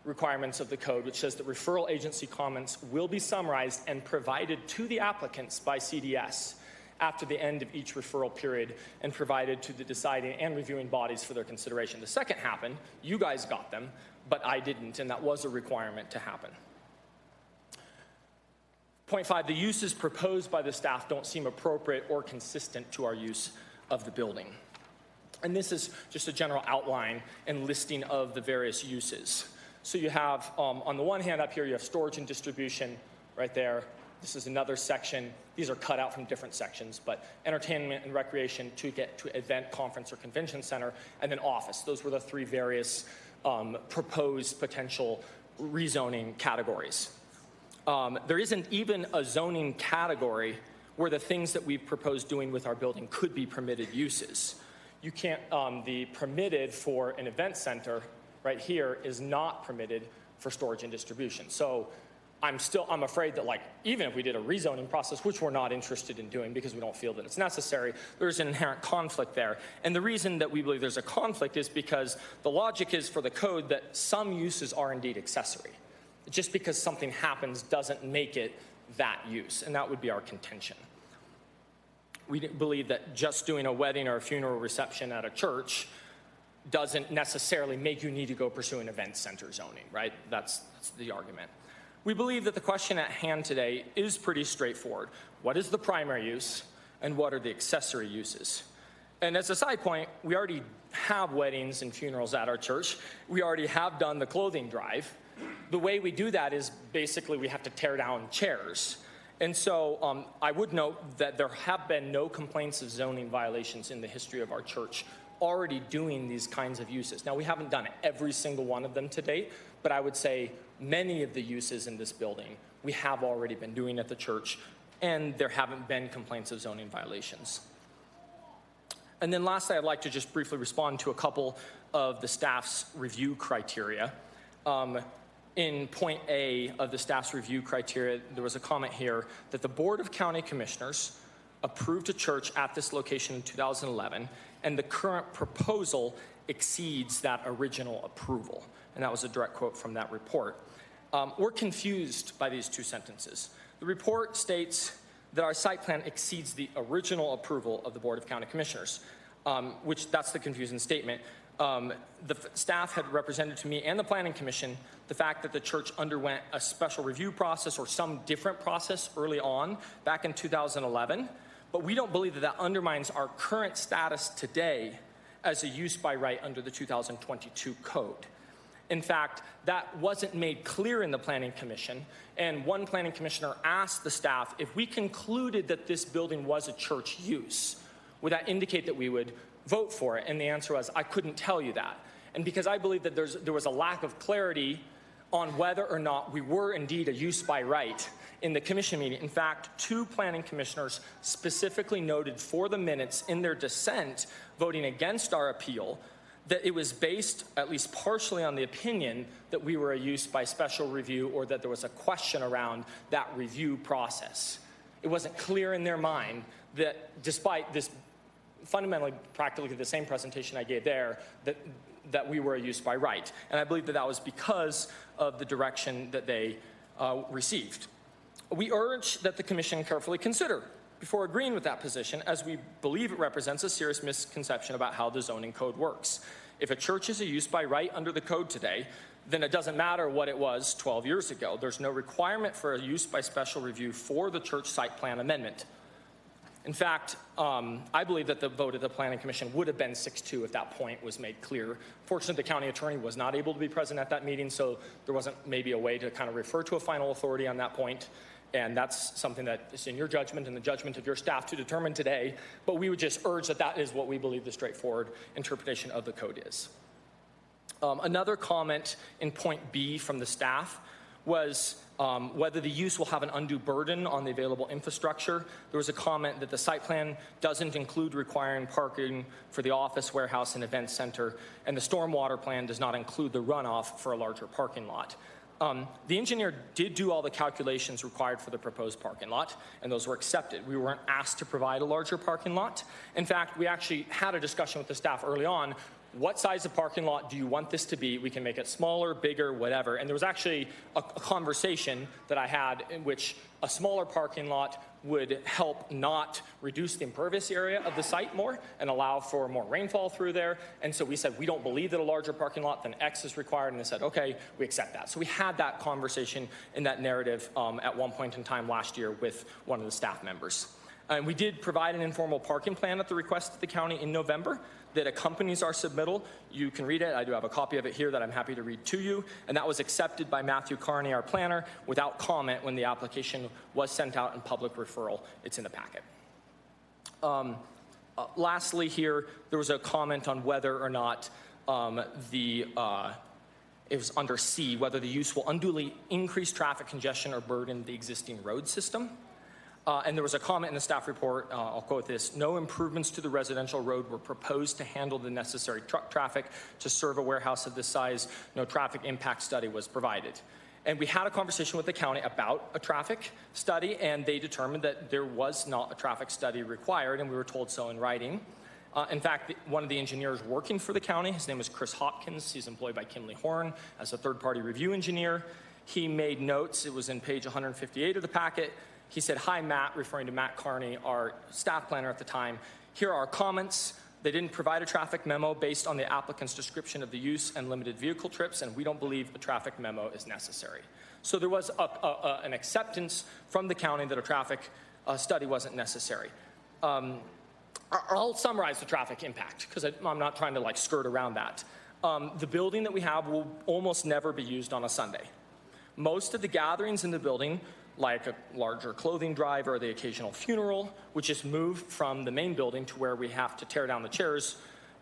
requirements of the code, which says that referral agency comments will be summarized and provided to the applicants by CDS after the end of each referral period and provided to the deciding and reviewing bodies for their consideration. The second happened, you guys got them, but I didn't, and that was a requirement to happen. Point 5, the uses proposed by the staff don't seem appropriate or consistent to our use of the building. And this is just a general outline and listing of the various uses. So you have, on the one hand up here, you have storage and distribution right there. This is another section. These are cut out from different sections, but entertainment and recreation to get to event, conference, or convention center, and then office. Those were the three various proposed potential rezoning categories. There isn't even a zoning category where the things that we've proposed doing with our building could be permitted uses. You can't, the permitted for an event center right here is not permitted for storage and distribution. So I'm afraid that, like, even if we did a rezoning process, which we're not interested in doing because we don't feel that it's necessary, there's an inherent conflict there. And the reason that we believe there's a conflict is because the logic is for the code that some uses are indeed accessory. Just because something happens doesn't make it that use, and that would be our contention. We believe that just doing a wedding or a funeral reception at a church doesn't necessarily make you need to go pursue an event center zoning, right? That's the argument. We believe that the question at hand today is pretty straightforward. What is the primary use, and what are the accessory uses? And as a side point, we already have weddings and funerals at our church. We already have done the clothing drive. The way we do that is basically we have to tear down chairs. And so I would note that there have been no complaints of zoning violations in the history of our church already doing these kinds of uses. Now, we haven't done every single one of them to date, but I would say many of the uses in this building we have already been doing at the church, and there haven't been complaints of zoning violations. And then lastly, I'd like to just briefly respond to a couple of the staff's review criteria. In point A of the staff's review criteria, there was a comment here that the Board of County Commissioners approved a church at this location in 2011, and the current proposal exceeds that original approval. And that was a direct quote from that report. We're confused by these two sentences. The report states that our site plan exceeds the original approval of the Board of County Commissioners, which that's the confusing statement. The staff had represented to me and the Planning Commission the fact that the church underwent a special review process or some different process early on back in 2011, but we don't believe that that undermines our current status today as a use by right under the 2022 code. In fact, that wasn't made clear in the Planning Commission, and one Planning Commissioner asked the staff if we concluded that this building was a church use, would that indicate that we would vote for it? And the answer was, I couldn't tell you that. And because I believe that there was a lack of clarity on whether or not we were indeed a use by right in the commission meeting. In fact, two planning commissioners specifically noted for the minutes in their dissent voting against our appeal that it was based at least partially on the opinion that we were a use by special review, or that there was a question around that review process. It wasn't clear in their mind that despite this fundamentally practically the same presentation I gave there, that we were a use by right. And I believe that that was because of the direction that they received. We urge that the commission carefully consider before agreeing with that position, as we believe it represents a serious misconception about how the zoning code works. If a church is a use by right under the code today, then it doesn't matter what it was 12 years ago. There's no requirement for a use by special review for the church site plan amendment. In fact, I believe that the vote of the Planning Commission would have been 6-2 if that point was made clear. Fortunately, the county attorney was not able to be present at that meeting, so there wasn't maybe a way to kind of refer to a final authority on that point. And that's something that is in your judgment and the judgment of your staff to determine today. But we would just urge that that is what we believe the straightforward interpretation of the code is. Another comment in point B from the staff was whether the use will have an undue burden on the available infrastructure. There was a comment that the site plan doesn't include requiring parking for the office, warehouse, and event center, and the stormwater plan does not include the runoff for a larger parking lot. The engineer did do all the calculations required for the proposed parking lot, and those were accepted. We weren't asked to provide a larger parking lot. In fact, we actually had a discussion with the staff early on. What size of parking lot do you want this to be? We can make it smaller, bigger, whatever. And there was actually a conversation that I had in which a smaller parking lot would help not reduce the impervious area of the site more and allow for more rainfall through there. And so we said, we don't believe that a larger parking lot than X is required. And they said, okay, we accept that. So we had that conversation in that narrative at one point in time last year with one of the staff members. And we did provide an informal parking plan at the request of the county in November that accompanies our submittal. You can read it. I do have a copy of it here that I'm happy to read to you. And that was accepted by Matthew Carney, our planner, without comment when the application was sent out in public referral. It's in the packet. Lastly here, there was a comment on whether or not it was under C, whether the use will unduly increase traffic congestion or burden the existing road system. And there was a comment in the staff report, I'll quote this: no improvements to the residential road were proposed to handle the necessary truck traffic to serve a warehouse of this size. No traffic impact study was provided. And we had a conversation with the county about a traffic study, and they determined that there was not a traffic study required, and we were told so in writing. In fact, one of the engineers working for the county, his name is Chris Hopkins. He's employed by Kimley Horn as a third-party review engineer. He made notes. It was in page 158 of the packet. He said, "Hi, Matt," referring to Matt Carney, our staff planner at the time. "Here are our comments. They didn't provide a traffic memo based on the applicant's description of the use and limited vehicle trips, and we don't believe a traffic memo is necessary." So there was an acceptance from the county that a traffic study wasn't necessary. I'll summarize the traffic impact because I'm not trying to skirt around that. The building that we have will almost never be used on a Sunday. Most of the gatherings in the building, like a larger clothing drive or the occasional funeral, would just move from the main building to where we have to tear down the chairs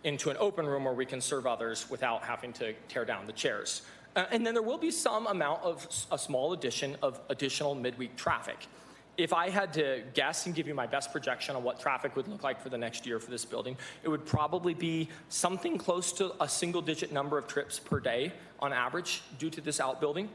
into an open room where we can serve others without having to tear down the chairs. And then there will be some amount of a small addition of additional midweek traffic. If I had to guess and give you my best projection on what traffic would look like for the next year for this building, it would probably be something close to a single-digit number of trips per day on average due to this outbuilding.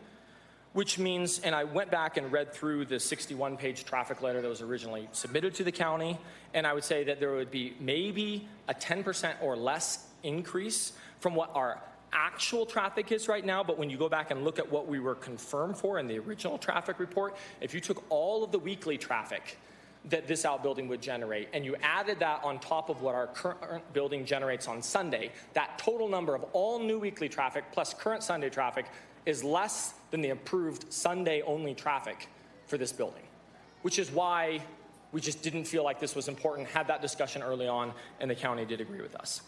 Which means, and I went back and read through the 61-page traffic letter that was originally submitted to the county, and I would say that there would be maybe a 10% or less increase from what our actual traffic is right now. But when you go back and look at what we were confirmed for in the original traffic report, if you took all of the weekly traffic that this outbuilding would generate, and you added that on top of what our current building generates on Sunday, that total number of all new weekly traffic plus current Sunday traffic is less than the approved Sunday-only traffic for this building, which is why we just didn't feel like this was important, had that discussion early on, and the county did agree with us.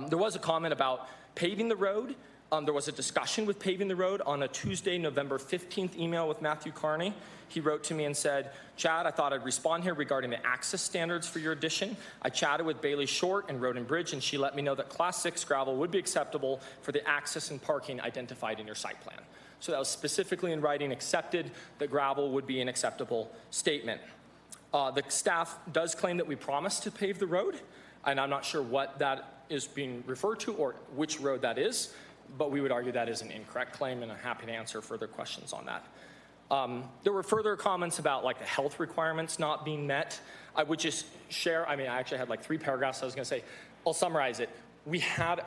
There was a comment about paving the road. There was a discussion with paving the road on a Tuesday, November 15th email with Matthew Carney. He wrote to me and said, "Chad, I thought I'd respond here regarding the access standards for your addition. I chatted with Bailey Short and Road and Bridge, and she let me know that Class 6 gravel would be acceptable for the access and parking identified in your site plan." So that was specifically in writing accepted that gravel would be an acceptable statement. The staff does claim that we promised to pave the road, and I'm not sure what that is being referred to or which road that is, but we would argue that is an incorrect claim, and I'm happy to answer further questions on that. There were further comments about the health requirements not being met. I would just share, I actually had 3 paragraphs I was going to say. I'll summarize it. We had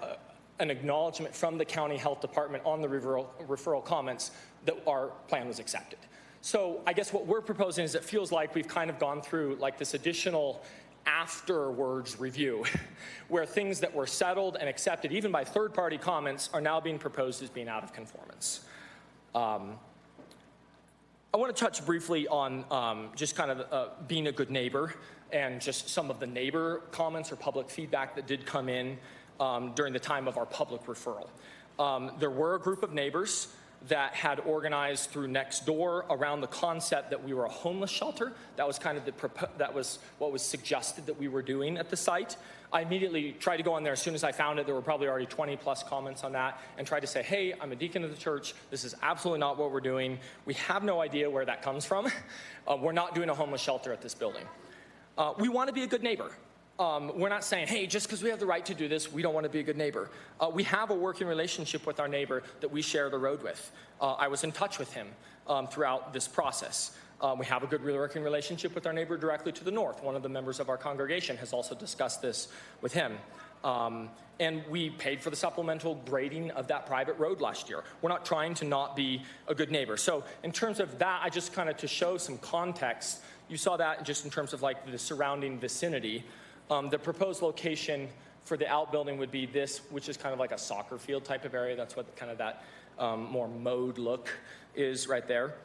an acknowledgement from the county health department on the referral comments that our plan was accepted. So I guess what we're proposing is it feels like we've kind of gone through this additional afterwards review where things that were settled and accepted even by third-party comments are now being proposed as being out of conformance. I want to touch briefly on just kind of being a good neighbor and just some of the neighbor comments or public feedback that did come in during the time of our public referral. There were a group of neighbors that had organized through Nextdoor around the concept that we were a homeless shelter. That was kind of that was what was suggested that we were doing at the site. I immediately tried to go on there as soon as I found it. There were probably already 20+ comments on that, and tried to say, "Hey, I'm a deacon of the church. This is absolutely not what we're doing. We have no idea where that comes from. We're not doing a homeless shelter at this building." We want to be a good neighbor. We're not saying, hey, just because we have the right to do this, we don't want to be a good neighbor. We have a working relationship with our neighbor that we share the road with. I was in touch with him throughout this process. We have a good working relationship with our neighbor directly to the north. One of the members of our congregation has also discussed this with him. And we paid for the supplemental grading of that private road last year. We're not trying to not be a good neighbor. So in terms of that, I just kind of to show some context You saw that just in terms of like the surrounding vicinity. The proposed location for the outbuilding would be this, which is kind of like a soccer field type of area. That's what kind of that more mowed look is right there.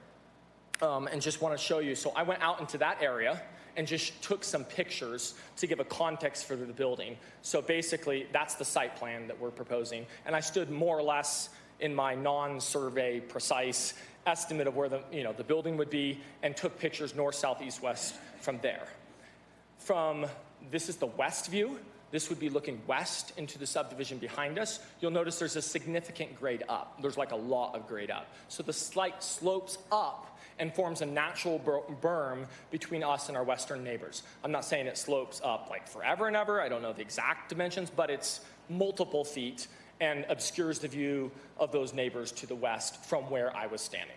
And just want to show you. So I went out into that area and just took some pictures to give a context for the building. So basically, that's the site plan that we're proposing. And I stood more or less in my non-survey precise estimate of where the building would be and took pictures north, south, east, west from there. This is the west view. This would be looking west into the subdivision behind us. You'll notice there's a significant grade up. There's like a lot of grade up. So the slight slopes up and forms a natural berm between us and our western neighbors. I'm not saying it slopes up like forever and ever. I don't know the exact dimensions, but it's multiple feet and obscures the view of those neighbors to the west from where I was standing.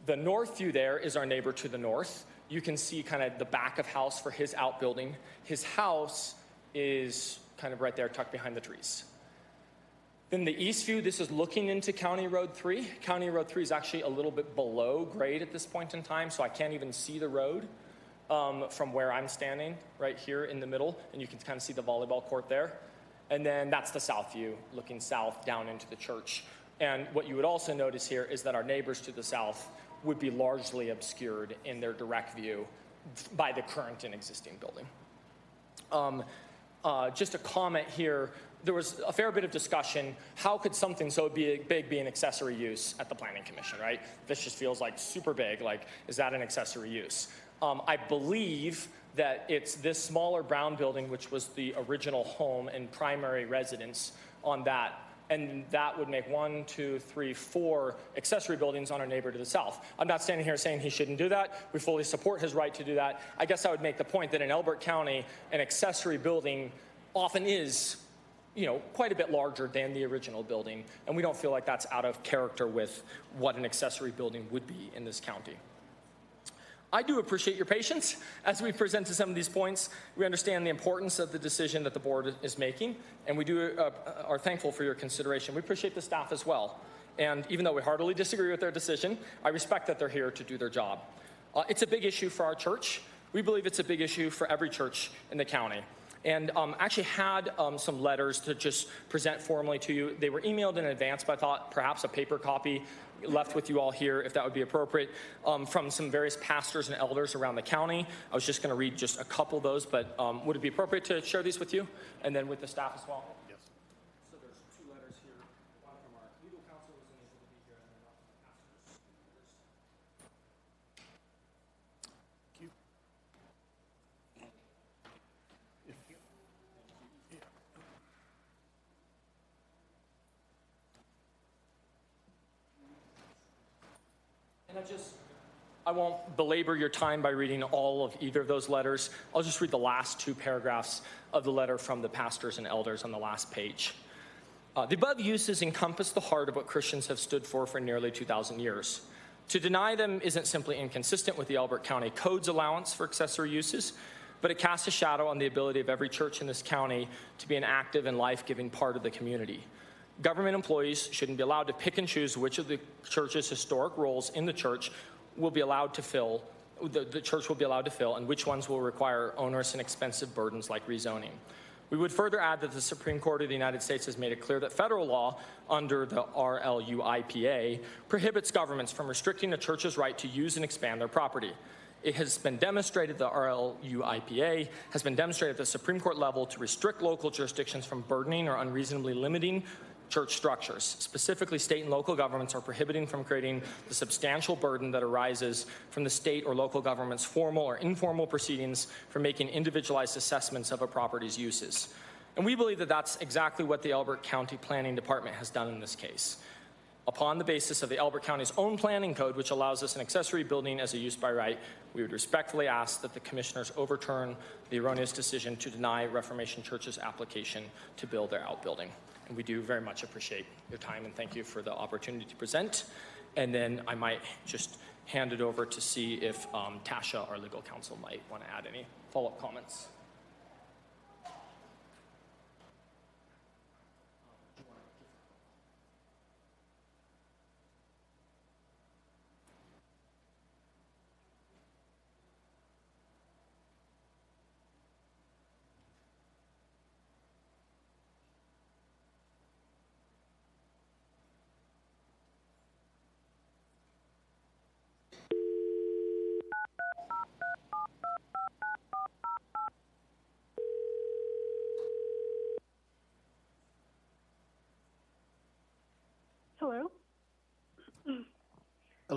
The north view there is our neighbor to the north. You can see kind of the back of house for his outbuilding. His house is kind of right there tucked behind the trees. Then the east view, this is looking into County Road 3. County Road 3 is actually a little bit below grade at this point in time, so I can't even see the road from where I'm standing right here in the middle, and you can kind of see the volleyball court there. And then that's the south view, looking south down into the church. And what you would also notice here is that our neighbors to the south would be largely obscured in their direct view by the current and existing building. Just a comment here. There was a fair bit of discussion. How could something so big be an accessory use at the Planning Commission, right? This just feels like super big. Like, is that an accessory use? I believe that it's this smaller brown building, which was the original home and primary residence on that. And that would make 1, 2, 3, 4 accessory buildings on our neighbor to the south. I'm not standing here saying he shouldn't do that. We fully support his right to do that. I guess I would make the point that in Elbert County, an accessory building often is, quite a bit larger than the original building. And we don't feel like that's out of character with what an accessory building would be in this county. I do appreciate your patience as we present to some of these points. We understand the importance of the decision that the board is making, and we are thankful for your consideration. We appreciate the staff as well. And even though we heartily disagree with their decision, I respect that they're here to do their job. It's a big issue for our church. We believe it's a big issue for every church in the county. And actually had some letters to just present formally to you. They were emailed in advance, but I thought perhaps a paper copy left with you all here, if that would be appropriate, from some various pastors and elders around the county. I was just going to read just a couple of those, but would it be appropriate to share these with you and then with the staff as well? Yes. So there's 2 letters here, one from our legal counsel who's unable to be here, and then one from the pastors. Thank you. And I won't belabor your time by reading all of either of those letters. I'll just read the last 2 paragraphs of the letter from the pastors and elders on the last page. The above uses encompass the heart of what Christians have stood for nearly 2,000 years. To deny them isn't simply inconsistent with the Elbert County Code's allowance for accessory uses, but it casts a shadow on the ability of every church in this county to be an active and life-giving part of the community. Government employees shouldn't be allowed to pick and choose which of the church's historic roles in the church will be allowed to fill, the church will be allowed to fill, and which ones will require onerous and expensive burdens like rezoning. We would further add that the Supreme Court of the United States has made it clear that federal law under the RLUIPA prohibits governments from restricting a church's right to use and expand their property. It has been demonstrated, the RLUIPA has been demonstrated at the Supreme Court level to restrict local jurisdictions from burdening or unreasonably limiting church structures. Specifically, state and local governments are prohibiting from creating the substantial burden that arises from the state or local government's formal or informal proceedings for making individualized assessments of a property's uses. And we believe that that's exactly what the Elbert County Planning Department has done in this case. Upon the basis of the Elbert County's own planning code, which allows us an accessory building as a use by right, we would respectfully ask that the commissioners overturn the erroneous decision to deny Reformation Church's application to build their outbuilding. And we do very much appreciate your time, and thank you for the opportunity to present. And then I might just hand it over to see if Tasha, our legal counsel, might want to add any follow-up comments.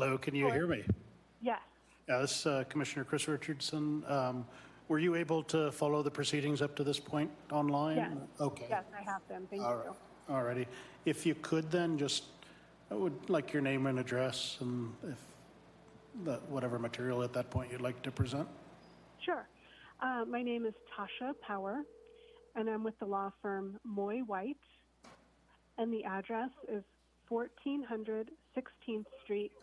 Hello, can you hear me? Yes. Yeah, this is Commissioner Chris Richardson. Were you able to follow the proceedings up to this point online? Yes. Okay. Yes, I have them. Thank All you. right. All righty. If you could then just, I would like your name and address and if whatever material at that point you'd like to present. Sure. My name is Tasha Power, and I'm with the law firm Moy White, and the address is 1400 16th Street.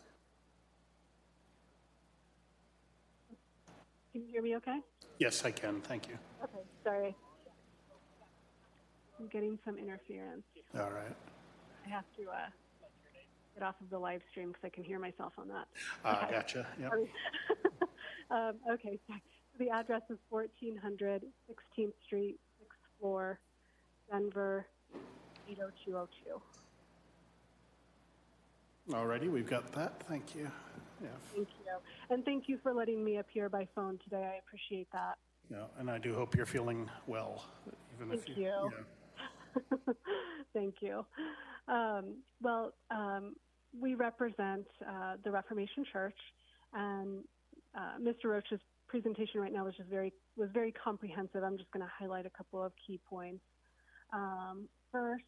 Can you hear me okay? Yes, I can. Thank you. Okay, sorry. I'm getting some interference. All right. I have to get off of the live stream because I can hear myself on that. Gotcha. Yep. Sorry. Okay, so the address is 1400 16th Street, 6th floor, Denver, 80202. All righty. We've got that. Thank you. Yeah. Thank you. And thank you for letting me appear by phone today. I appreciate that. Yeah, and I do hope you're feeling well, even if Thank you. you. Yeah. Thank you. We represent the Reformation Church, and Mr. Roach's presentation right now was very comprehensive. I'm just going to highlight a couple of key points. First,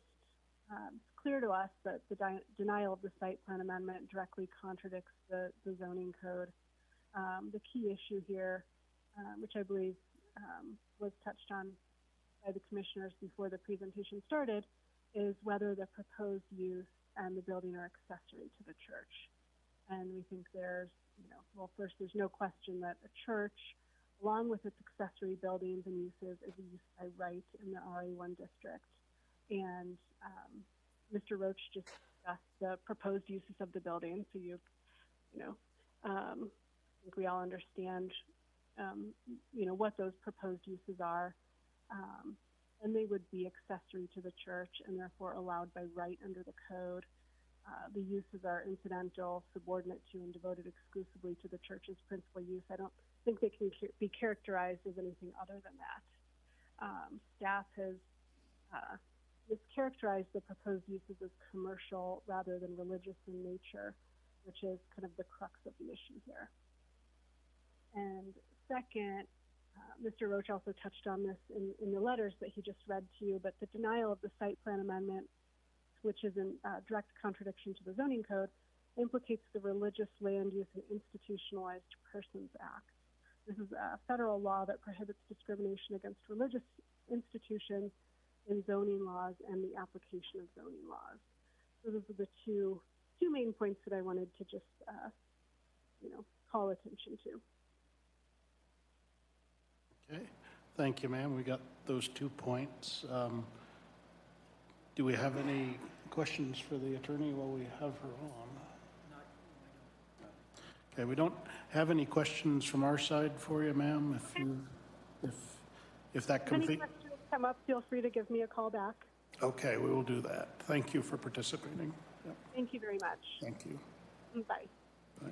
it's clear to us that the denial of the site plan amendment directly contradicts the zoning code. The key issue here, which I believe was touched on by the commissioners before the presentation started, is whether the proposed use and the building are accessory to the church. And we think there's, first, there's no question that a church, along with its accessory buildings and uses, is a use by right in the RA1 district. And Mr. Roach just discussed the proposed uses of the building, so I think we all understand, what those proposed uses are. And they would be accessory to the church and therefore allowed by right under the code. The uses are incidental, subordinate to, and devoted exclusively to the church's principal use. I don't think they can be characterized as anything other than that. Staff has mischaracterized the proposed uses as commercial rather than religious in nature, which is kind of the crux of the issue here. And second, Mr. Roach also touched on this in the letters that he just read to you, but the denial of the site plan amendment, which is in direct contradiction to the zoning code, implicates the Religious Land Use and Institutionalized Persons Act. This is a federal law that prohibits discrimination against religious institutions in zoning laws and the application of zoning laws. So those are the two main points that I wanted to just, call attention to. Okay. Thank you, ma'am. We got those 2 points. Do we have any questions for the attorney while we have her on? Okay, we don't have any questions from our side for you, ma'am. If that If any complete. questions come up, feel free to give me a call back. Okay, we will do that. Thank you for participating. Yep. Thank you very much. Thank you. Bye. Bye.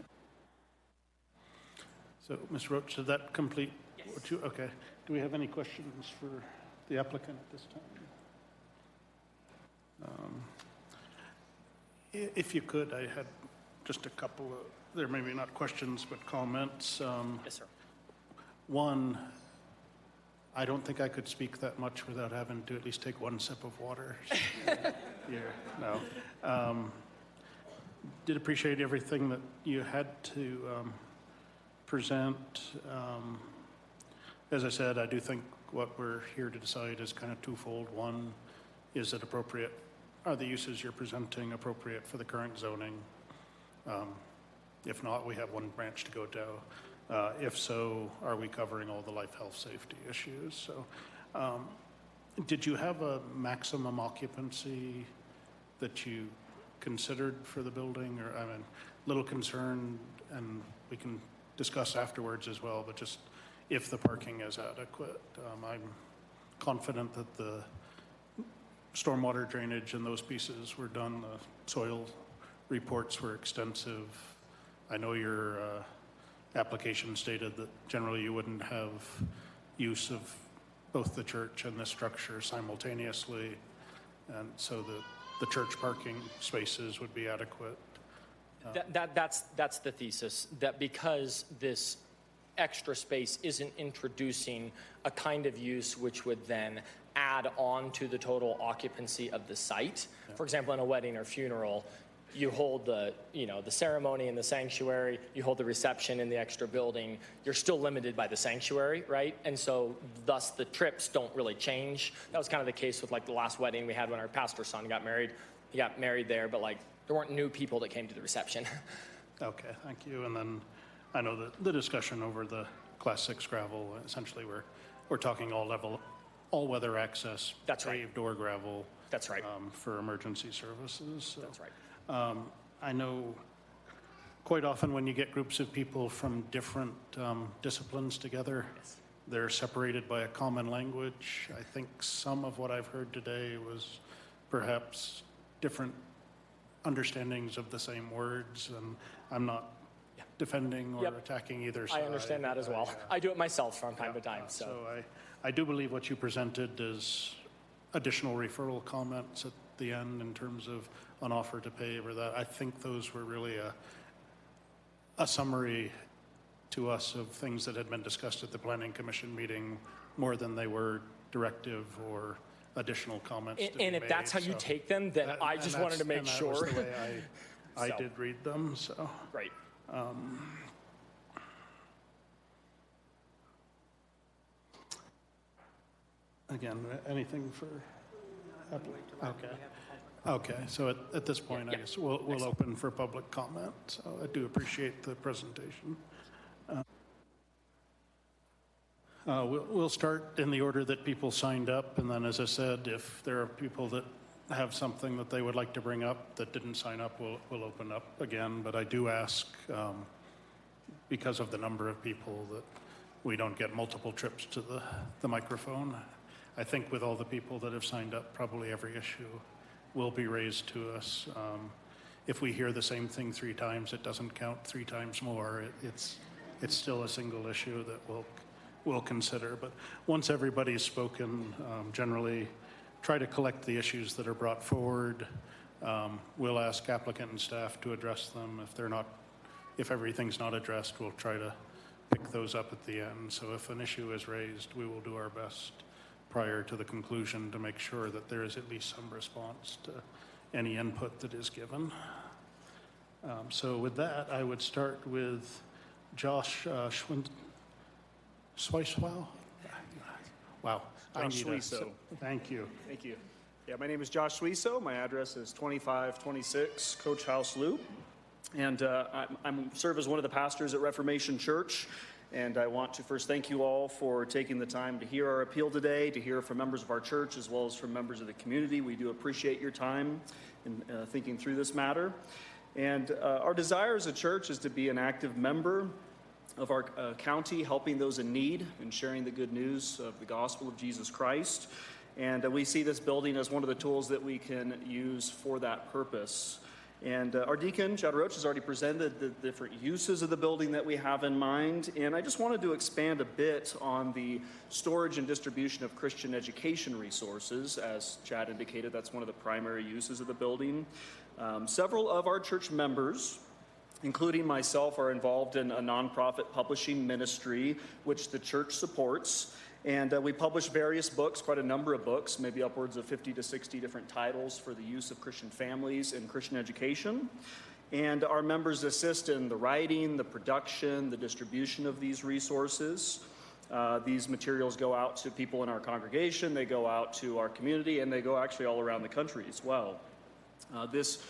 So, Ms. Roach, did that complete? Yes. Okay. Do we have any questions for the applicant at this time? If you could, I had just a couple of, they're maybe not questions, but comments. Yes, sir. One, I don't think I could speak that much without having to at least take one sip of water. Did appreciate everything that you had to present. As I said, I do think what we're here to decide is kind of twofold. One, is it appropriate? Are the uses you're presenting appropriate for the current zoning? If not, we have one branch to go down. If so, are we covering all the life, health, safety issues? So, did you have a maximum occupancy that you considered for the building? Or I'm a little concerned, and we can discuss afterwards as well, but just if the parking is adequate. I'm confident that the stormwater drainage and those pieces were done. The soil reports were extensive. I know your application stated that generally you wouldn't have use of both the church and the structure simultaneously, and so the church parking spaces would be adequate. That's the thesis, that because this extra space isn't introducing a kind of use which would then add on to the total occupancy of the site. For example, in a wedding or funeral, you hold the ceremony in the sanctuary, you hold the reception in the extra building, you're still limited by the sanctuary, right? And so thus the trips don't really change. That was kind of the case with like the last wedding we had when our pastor's son got married. He got married there, but like there weren't new people that came to the reception. Okay, thank you. And then I know that the discussion over the Class 6 gravel, essentially we're talking all-weather access. That's right. Paved or gravel. That's right. For emergency services. So, That's right. I know quite often when you get groups of people from different disciplines together, they're separated by a common language. I think some of what I've heard today was perhaps different understandings of the same words, and I'm not defending or attacking either side. I understand that as well. I do it myself from time to time. So I do believe what you presented is additional referral comments at the end in terms of an offer to pay or that. I think those were really a summary to us of things that had been discussed at the Planning Commission meeting more than they were directive or additional comments to be and if made. that's how you take them, then I just wanted to make sure. That was the way I did read them, so. Great. Again, anything for? Okay. Okay, so at this point, I guess we'll open for public comment. So I do appreciate the presentation. We'll start in the order that people signed up, and then, as I said, if there are people that have something that they would like to bring up that didn't sign up, we'll open up again. But I do ask, because of the number of people, that we don't get multiple trips to the microphone. I think with all the people that have signed up, probably every issue will be raised to us. If we hear the same thing 3 times, it doesn't count 3 times more. It's still a single issue that we'll consider. But once everybody's spoken, generally try to collect the issues that are brought forward. We'll ask applicant and staff to address them. If everything's not addressed, we'll try to pick those up at the end. So if an issue is raised, we will do our best prior to the conclusion to make sure that there is at least some response to any input that is given. So with that, I would start with Josh Schweiswell. Wow. Josh Suiso. Thank you. Thank you. Yeah, my name is Josh Suiso. My address is 2526 Coach House Loop. And I serve as one of the pastors at Reformation Church. And I want to first thank you all for taking the time to hear our appeal today, to hear from members of our church as well as from members of the community. We do appreciate your time in thinking through this matter. And our desire as a church is to be an active member of our county, helping those in need and sharing the good news of the gospel of Jesus Christ. And we see this building as one of the tools that we can use for that purpose. And our deacon, Chad Roach, has already presented the different uses of the building that we have in mind. And I just wanted to expand a bit on the storage and distribution of Christian education resources. As Chad indicated, that's one of the primary uses of the building. Several of our church members, including myself, are involved in a nonprofit publishing ministry, which the church supports. And we publish various books, quite a number of books, maybe upwards of 50 to 60 different titles for the use of Christian families and Christian education. And our members assist in the writing, the production, the distribution of these resources. These materials go out to people in our congregation, they go out to our community, and they go actually all around the country as well. This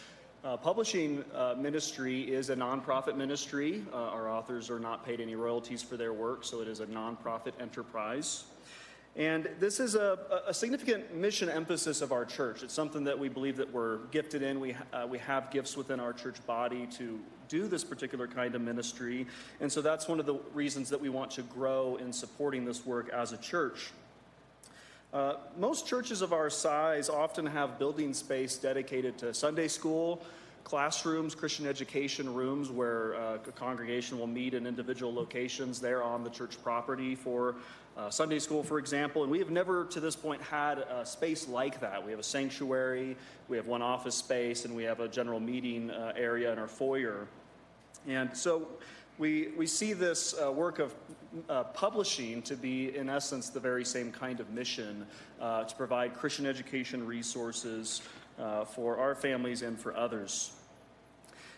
publishing ministry is a nonprofit ministry. Our authors are not paid any royalties for their work, so it is a nonprofit enterprise. And this is a significant mission emphasis of our church. It's something that we believe that we're gifted in. We have gifts within our church body to do this particular kind of ministry. And so that's one of the reasons that we want to grow in supporting this work as a church. Most churches of our size often have building space dedicated to Sunday school, classrooms, Christian education rooms where a congregation will meet in individual locations there on the church property for Sunday school, for example. And we have never to this point had a space like that. We have a sanctuary, we have one office space, and we have a general meeting area in our foyer. And so we see this work of publishing to be, in essence, the very same kind of mission to provide Christian education resources for our families and for others.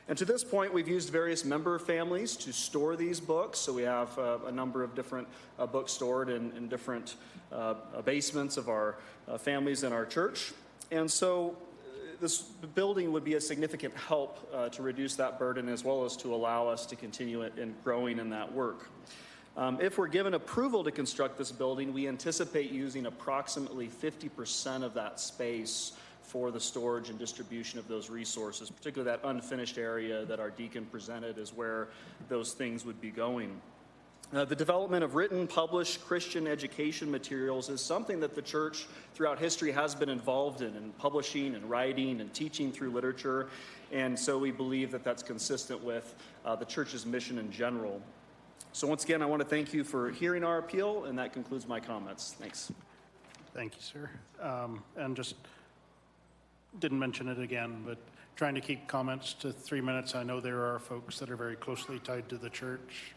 And to this point, we've used various member families to store these books. So we have a number of different books stored in different basements of our families in our church. And so this building would be a significant help to reduce that burden, as well as to allow us to continue in growing in that work. If we're given approval to construct this building, we anticipate using approximately 50% of that space for the storage and distribution of those resources, particularly that unfinished area that our deacon presented is where those things would be going. The development of written, published Christian education materials is something that the church throughout history has been involved in publishing and writing and teaching through literature. And so we believe that that's consistent with the church's mission in general. So once again, I want to thank you for hearing our appeal, and that concludes my comments. Thanks. Thank you, sir. And just didn't mention it again, but trying to keep comments to 3 minutes. I know there are folks that are very closely tied to the church.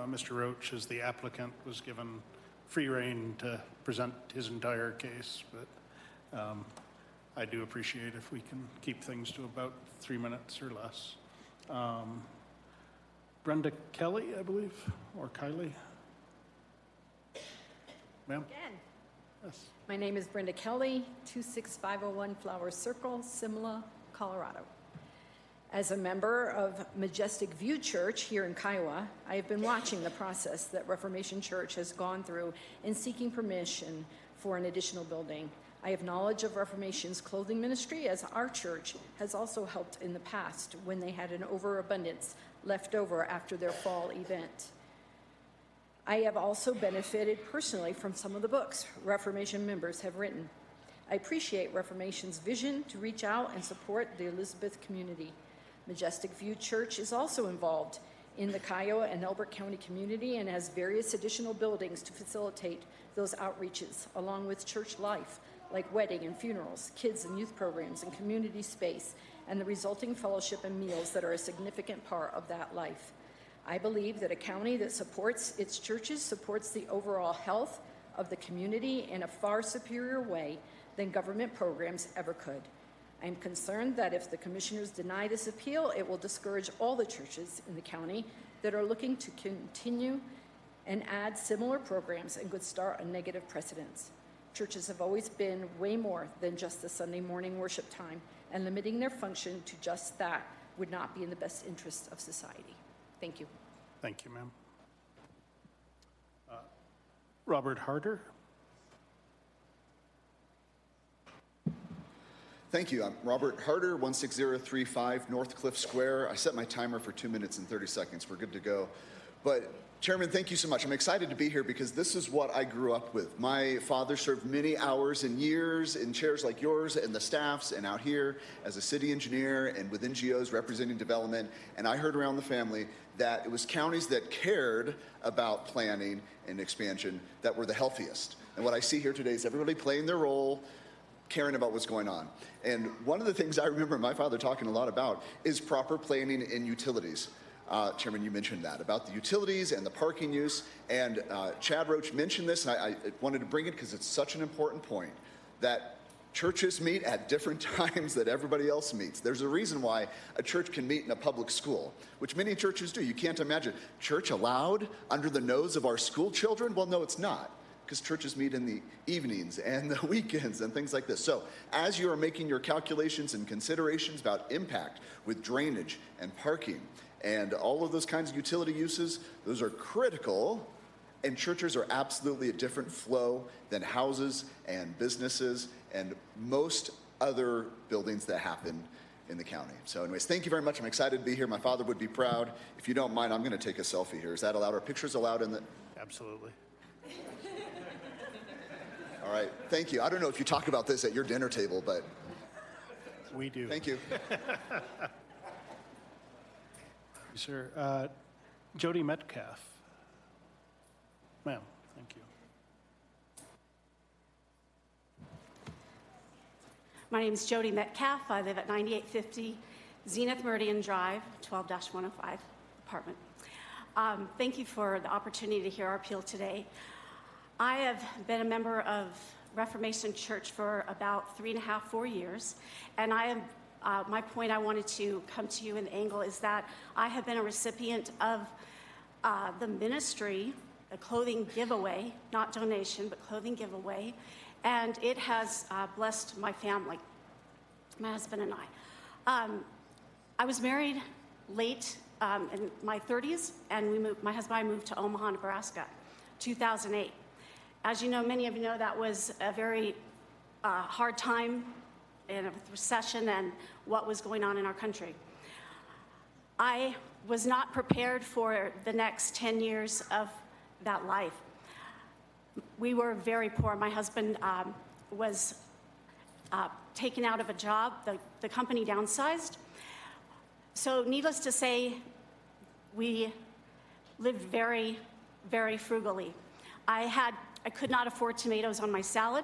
Mr. Roach, as the applicant, was given free rein to present his entire case, but I do appreciate if we can keep things to about 3 minutes or less. Brenda Kelly, I believe, or Kylie? Ma'am? Again. Yes. My name is Brenda Kelly, 26501 Flowers Circle, Simla, Colorado. As a member of Majestic View Church here in Kiowa, I have been watching the process that Reformation Church has gone through in seeking permission for an additional building. I have knowledge of Reformation's clothing ministry, as our church has also helped in the past when they had an overabundance left over after their fall event. I have also benefited personally from some of the books Reformation members have written. I appreciate Reformation's vision to reach out and support the Elizabeth community. Majestic View Church is also involved in the Kiowa and Elbert County community and has various additional buildings to facilitate those outreaches, along with church life, like wedding and funerals, kids and youth programs, and community space, and the resulting fellowship and meals that are a significant part of that life. I believe that a county that supports its churches supports the overall health of the community in a far superior way than government programs ever could. I am concerned that if the commissioners deny this appeal, it will discourage all the churches in the county that are looking to continue and add similar programs and could start a negative precedence. Churches have always been way more than just the Sunday morning worship time, and limiting their function to just that would not be in the best interest of society. Thank you. Thank you, ma'am. Robert Harder. Thank you. I'm Robert Harder, 16035 North Cliff Square. I set my timer for 2 minutes and 30 seconds. We're good to go. But Chairman, thank you so much. I'm excited to be here because this is what I grew up with. My father served many hours and years in chairs like yours and the staffs and out here as a city engineer and with NGOs representing development. And I heard around the family that it was counties that cared about planning and expansion that were the healthiest. And what I see here today is everybody playing their role, caring about what's going on. And one of the things I remember my father talking a lot about is proper planning in utilities. Chairman, you mentioned that, about the utilities and the parking use, and Chad Roach mentioned this, and I wanted to bring it because it's such an important point, that churches meet at different times that everybody else meets. There's a reason why a church can meet in a public school, which many churches do. You can't imagine. Church allowed under the nose of our school children? Well, no, it's not, because churches meet in the evenings and the weekends and things like this. So as you are making your calculations and considerations about impact with drainage and parking, and all of those kinds of utility uses, those are critical, and churches are absolutely a different flow than houses and businesses and most other buildings that happen in the county. So anyways, thank you very much. I'm excited to be here. My father would be proud. If you don't mind, I'm going to take a selfie here. Is that allowed? Are pictures allowed in the... Absolutely. All right, thank you. I don't know if you talk about this at your dinner table, but We do. Thank you. Sir. Jody Metcalf. Ma'am, thank you. My name is Jody Metcalf. I live at 9850 Zenith Meridian Drive, 12-105 apartment. Thank you for the opportunity to hear our appeal today. I have been a member of Reformation Church for about 3.5, 4 years, and I am my point I wanted to come to you in the angle is that I have been a recipient of the ministry, a clothing giveaway, not donation, but clothing giveaway, and it has blessed my family, my husband and I. I was married late in my 30s, and my husband and I moved to Omaha, Nebraska, 2008. As you know, many of you know, that was a very hard time in a recession and what was going on in our country. I was not prepared for the next 10 years of that life. We were very poor. My husband was taken out of a job. The company downsized. So needless to say, we lived very, very frugally. I could not afford tomatoes on my salad.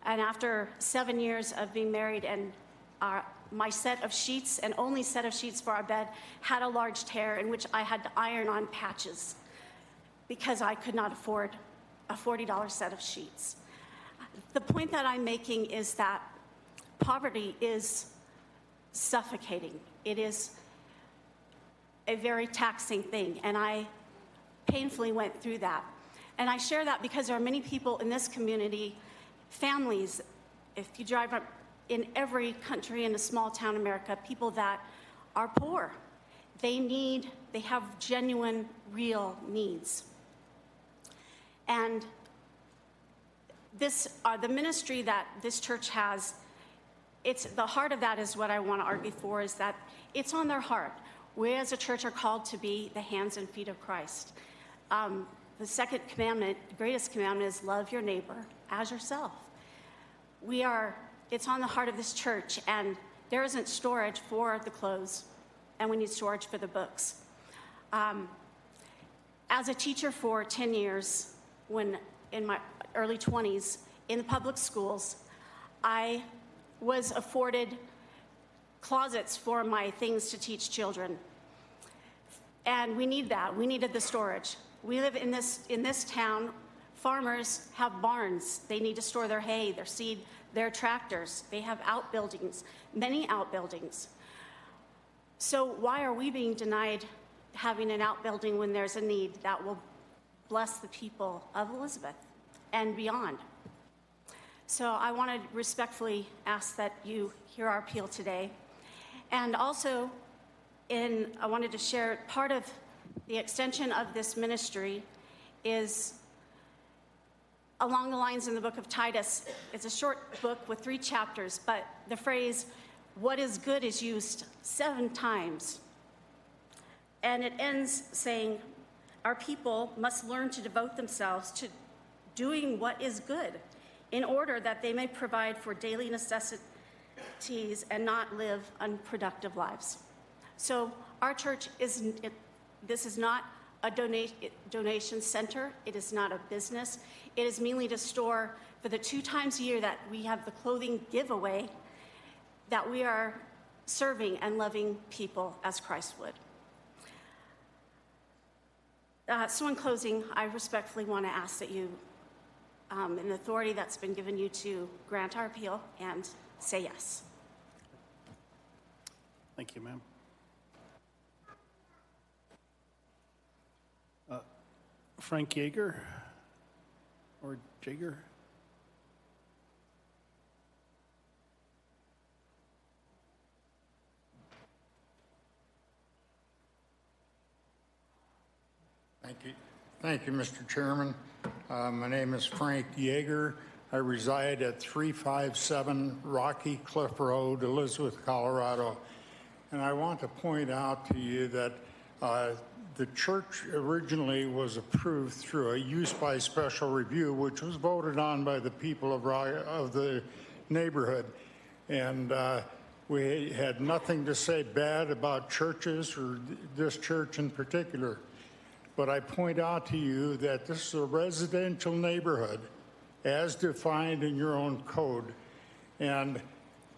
And after 7 years of being married, and my set of sheets, and only set of sheets for our bed, had a large tear in which I had to iron on patches because I could not afford a $40 set of sheets. The point that I'm making is that poverty is suffocating. It is a very taxing thing, and I painfully went through that. And I share that because there are many people in this community, families, if you drive up in every country in a small town America, people that are poor. They have genuine, real needs. And the ministry that this church has, the heart of that is what I want to argue for, is that it's on their heart. We as a church are called to be the hands and feet of Christ. The second commandment, the greatest commandment, is love your neighbor as yourself. It's on the heart of this church, and there isn't storage for the clothes, and we need storage for the books. As a teacher for 10 years, when in my early 20s, in the public schools, I was afforded closets for my things to teach children. And we need that. We needed the storage. We live in this town. Farmers have barns. They need to store their hay, their seed, their tractors. They have outbuildings, many outbuildings. So why are we being denied having an outbuilding when there's a need that will bless the people of Elizabeth and beyond? So I want to respectfully ask that you hear our appeal today. And also, I wanted to share part of the extension of this ministry is along the lines in the book of Titus. It's a short book with 3 chapters, but the phrase, "what is good," is used 7 times. And it ends saying, our people must learn to devote themselves to doing what is good in order that they may provide for daily necessities and not live unproductive lives. So our church this is not a donation center. It is not a business. It is mainly to store for the 2 times a year that we have the clothing giveaway, that we are serving and loving people as Christ would. So in closing, I respectfully want to ask that you, in the authority that's been given you, to grant our appeal and say yes. Thank you, ma'am. Frank Yeager, or Jager? Thank you, Mr. Chairman. My name is Frank Yeager. I reside at 357 Rocky Cliff Road, Elizabeth, Colorado. And I want to point out to you that the church originally was approved through a use by special review, which was voted on by the people of the neighborhood. And We had nothing to say bad about churches or this church in particular. But I point out to you that this is a residential neighborhood as defined in your own code. And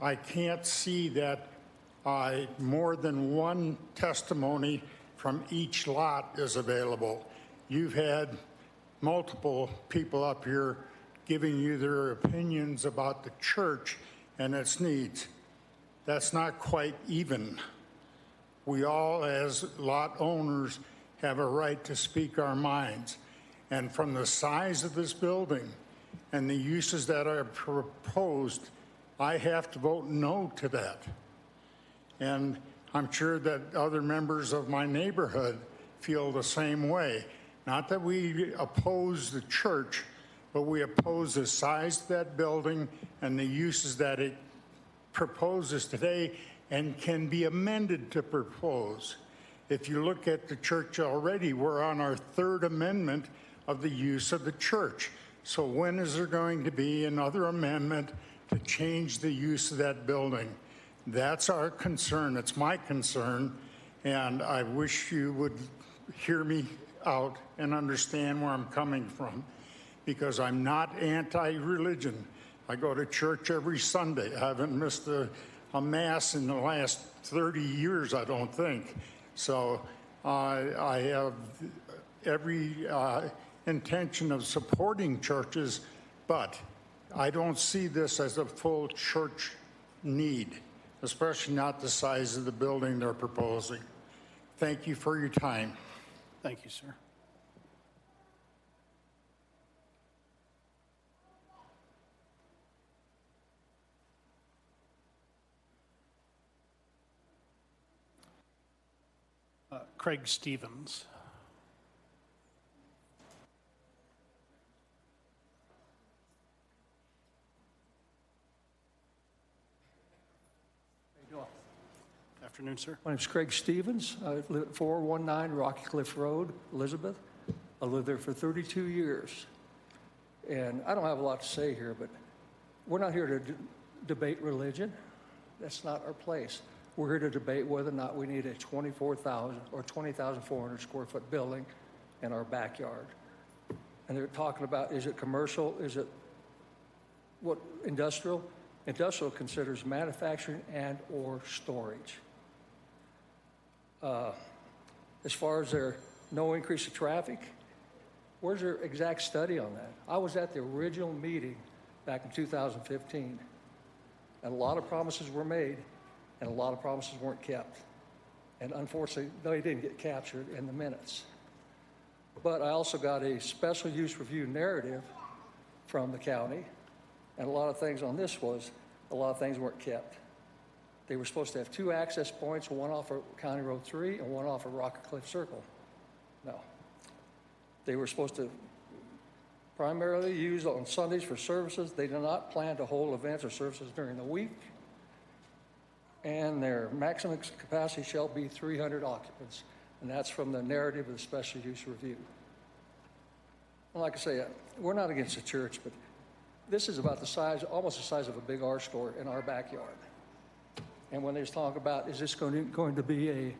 I can't see that more than one testimony from each lot is available. You've had multiple people up here giving you their opinions about the church and its needs. That's not quite even. We all, as lot owners, have a right to speak our minds. And from the size of this building and the uses that are proposed, I have to vote no to that. And I'm sure that other members of my neighborhood feel the same way. Not that we oppose the church, but we oppose the size of that building and the uses that it proposes today and can be amended to propose. If you look at the church already, we're on our third amendment of the use of the church. So when is there going to be another amendment to change the use of that building? That's our concern. It's my concern. And I wish you would hear me out and understand where I'm coming from, because I'm not anti-religion. I go to church every Sunday. I haven't missed a mass in the last 30 years, I don't think. So I have every intention of supporting churches, but I don't see this as a full church need, especially not the size of the building they're proposing. Thank you for your time. Thank you, sir. Craig Stevens. Afternoon, sir. My name's Craig Stevens. I live at 419 Rocky Cliff Road, Elizabeth. I lived there for 32 years. And I don't have a lot to say here, but we're not here to debate religion. That's not our place. We're here to debate whether or not we need a 24,000 or 20,400 square foot building in our backyard. And they're talking about, is it commercial? Is it what, industrial? Industrial considers manufacturing and or storage. As far as their no increase of traffic, where's their exact study on that? I was at the original meeting back in 2015, and a lot of promises were made, and a lot of promises weren't kept. And unfortunately, they didn't get captured in the minutes. But I also got a special use review narrative from the county, and a lot of things on this was, a lot of things weren't kept. They were supposed to have 2 access points, one off of County Road 3 and one off of Rocky Cliff Circle. No. They were supposed to primarily use on Sundays for services. They do not plan to hold events or services during the week. And their maximum capacity shall be 300 occupants. And that's from the narrative of the special use review. And like I say, we're not against the church, but this is about the size, almost the size of a big R store in our backyard. And when they was talking about, is this going to be a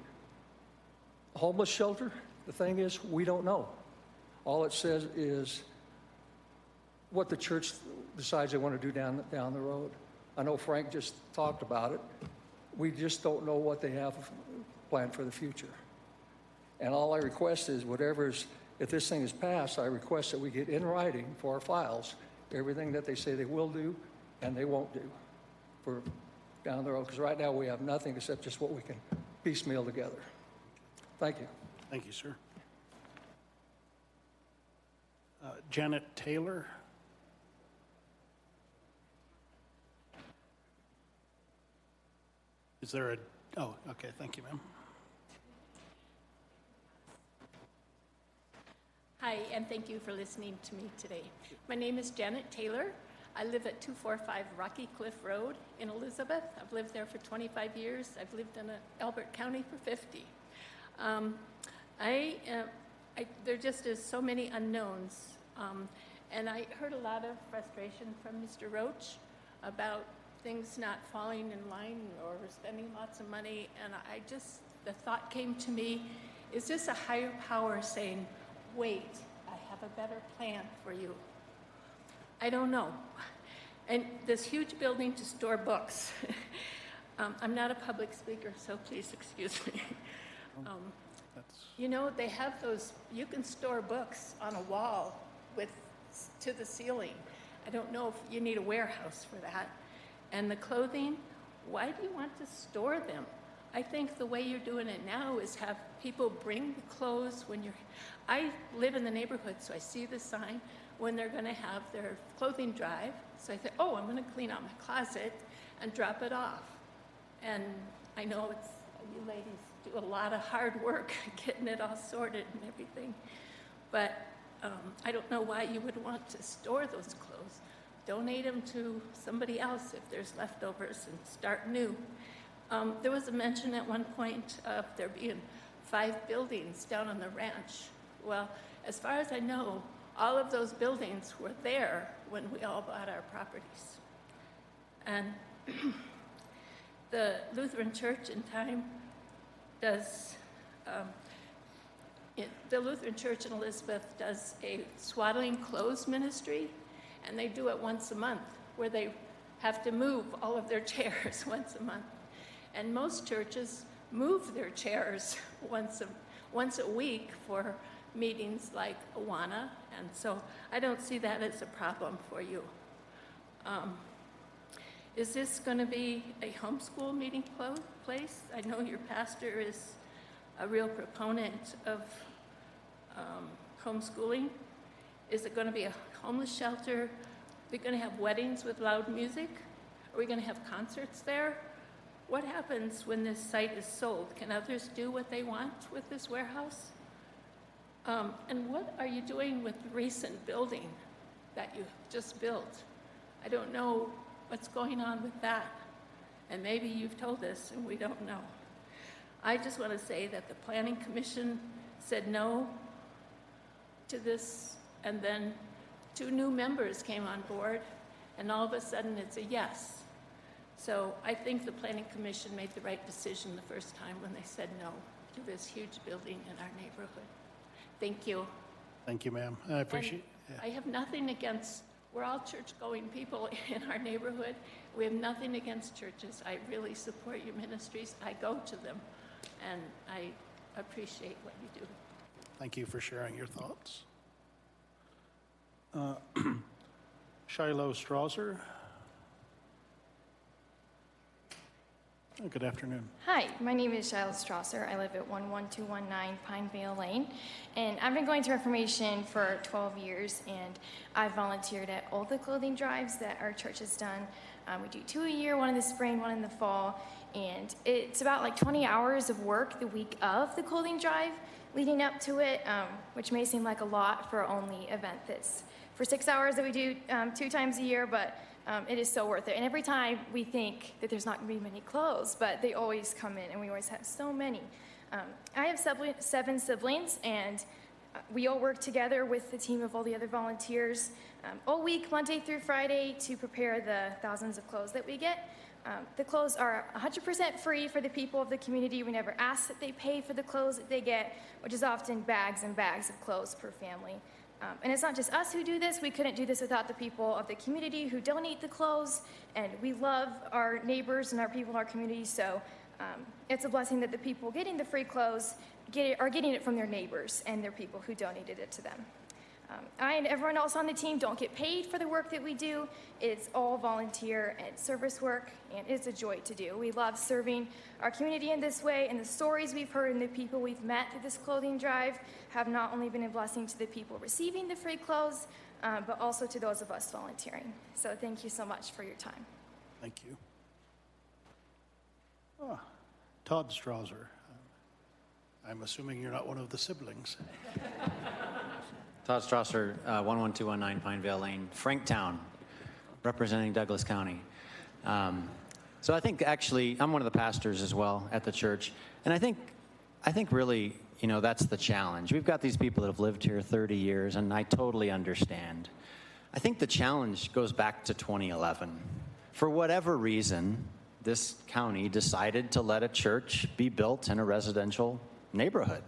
homeless shelter? The thing is, we don't know. All it says is what the church decides they want to do down the road. I know Frank just talked about it. We just don't know what they have planned for the future. And all I request is if this thing is passed, I request that we get in writing for our files everything that they say they will do and they won't do for down the road. Because right now we have nothing except just what we can piecemeal together. Thank you. Thank you, sir. Janet Taylor. Is there oh, okay, thank you, ma'am. Hi, and thank you for listening to me today. My name is Janet Taylor. I live at 245 Rocky Cliff Road in Elizabeth. I've lived there for 25 years. I've lived in Elbert County for 50. There just is so many unknowns. And I heard a lot of frustration from Mr. Roach about things not falling in line or spending lots of money. And the thought came to me, is this a higher power saying, wait, I have a better plan for you? I don't know. And this huge building to store books. I'm not a public speaker, so please excuse me. You know, they have those, you can store books on a wall to the ceiling. I don't know if you need a warehouse for that. And the clothing, why do you want to store them? I think the way you're doing it now is have people bring the clothes I live in the neighborhood, so I see the sign when they're going to have their clothing drive. So I think, oh, I'm going to clean out my closet and drop it off. And I know you ladies do a lot of hard work getting it all sorted and everything. But I don't know why you would want to store those clothes. Donate them to somebody else if there's leftovers and start new. There was a mention at one point of there being 5 buildings down on the ranch. Well, as far as I know, all of those buildings were there when we all bought our properties. And the Lutheran Church in time does, the Lutheran Church in Elizabeth does a swaddling clothes ministry, and they do it once a month, where they have to move all of their chairs once a month. And most churches move their chairs once a week for meetings like Awana, and so I don't see that as a problem for you. Is this going to be a homeschool meeting place? I know your pastor is a real proponent of homeschooling. Is it going to be a homeless shelter? Are we going to have weddings with loud music? Are we going to have concerts there? What happens when this site is sold? Can others do what they want with this warehouse? And what are you doing with the recent building that you just built? I don't know what's going on with that. And maybe you've told us and we don't know. I just want to say that the Planning Commission said no to this, and then 2 new members came on board, and all of a sudden it's a yes. So I think the Planning Commission made the right decision the first time when they said no to this huge building in our neighborhood. Thank you. Thank you, ma'am. I appreciate it. I have nothing against, we're all church-going people in our neighborhood. We have nothing against churches. I really support your ministries. I go to them, and I appreciate what you do. Thank you for sharing your thoughts. Shiloh Strasser. Good afternoon. Hi, my name is Shiloh Strasser. I live at 11219 Pinevale Lane, and I've been going to Reformation for 12 years, and I've volunteered at all the clothing drives that our church has done. We do 2 a year, one in the spring, one in the fall, and it's about like 20 hours of work the week of the clothing drive leading up to it, which may seem like a lot for only event that's for 6 hours that we do 2 times a year, but it is so worth it. And every time we think that there's not going to be many clothes, but they always come in, and we always have so many. I have 7 siblings, and we all work together with the team of all the other volunteers all week, Monday through Friday, to prepare the thousands of clothes that we get. The clothes are 100% free for the people of the community. We never ask that they pay for the clothes that they get, which is often bags and bags of clothes per family. And it's not just us who do this. We couldn't do this without the people of the community who donate the clothes. And we love our neighbors and our people in our community. So it's a blessing that the people getting the free clothes are getting it from their neighbors and their people who donated it to them. I and everyone else on the team don't get paid for the work that we do. It's all volunteer and service work, and it's a joy to do. We love serving our community in this way, and the stories we've heard and the people we've met through this clothing drive have not only been a blessing to the people receiving the free clothes, but also to those of us volunteering. So thank you so much for your time. Thank you. Todd Strasser. I'm assuming you're not one of the siblings. Todd Strasser, 11219 Pinevale Lane, Franktown, representing Douglas County. So I think actually I'm one of the pastors as well at the church, and I think really, you know, that's the challenge. We've got these people that have lived here 30 years, and I totally understand. I think the challenge goes back to 2011 for whatever reason, this county decided to let a church be built in a residential neighborhood.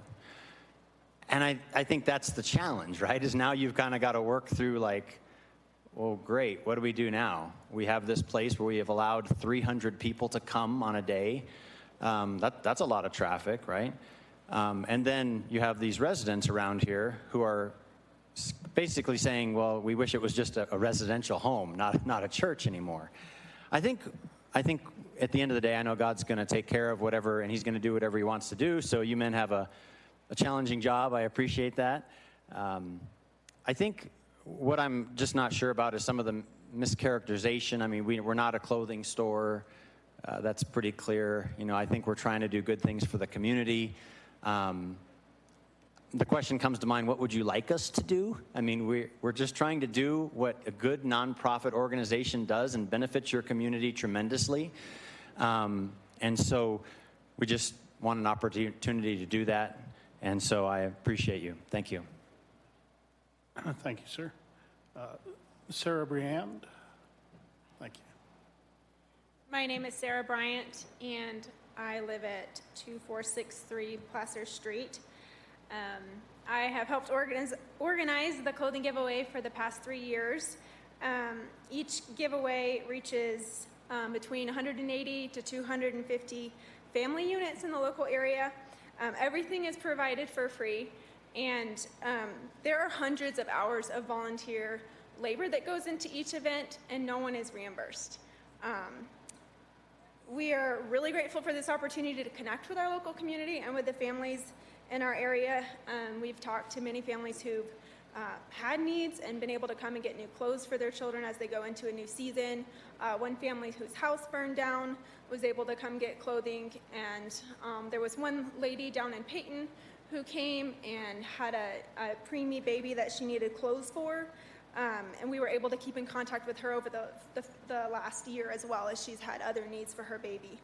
And I think that's the challenge, right? Is now you've kind of got to work through like, well, great, what do we do now? We have this place where we have allowed 300 people to come on a day. That's a lot of traffic, right? And then you have these residents around here who are basically saying, well, we wish it was just a residential home, not a church anymore. I think at the end of the day, I know God's going to take care of whatever, and he's going to do whatever he wants to do. So you men have a challenging job. I appreciate that. I think what I'm just not sure about is some of the mischaracterization. I mean, we're not a clothing store. That's pretty clear. You know, I think we're trying to do good things for the community. The question comes to mind, what would you like us to do? I mean, we're just trying to do what a good nonprofit organization does and benefits your community tremendously. And so we just want an opportunity to do that. And so I appreciate you. Thank you. Thank you, sir. Sarah Briand. Thank you. My name is Sarah Bryant, and I live at 2463 Placer Street. I have helped organize the clothing giveaway for the past 3 years. Each giveaway reaches between 180 to 250 family units in the local area. Everything is provided for free, and there are hundreds of hours of volunteer labor that goes into each event, and no one is reimbursed. We are really grateful for this opportunity to connect with our local community and with the families in our area. We've talked to many families who've had needs and been able to come and get new clothes for their children as they go into a new season. One family whose house burned down was able to come get clothing, and there was one lady down in Peyton who came and had a preemie baby that she needed clothes for. And we were able to keep in contact with her over the last year, as well as she's had other needs for her baby.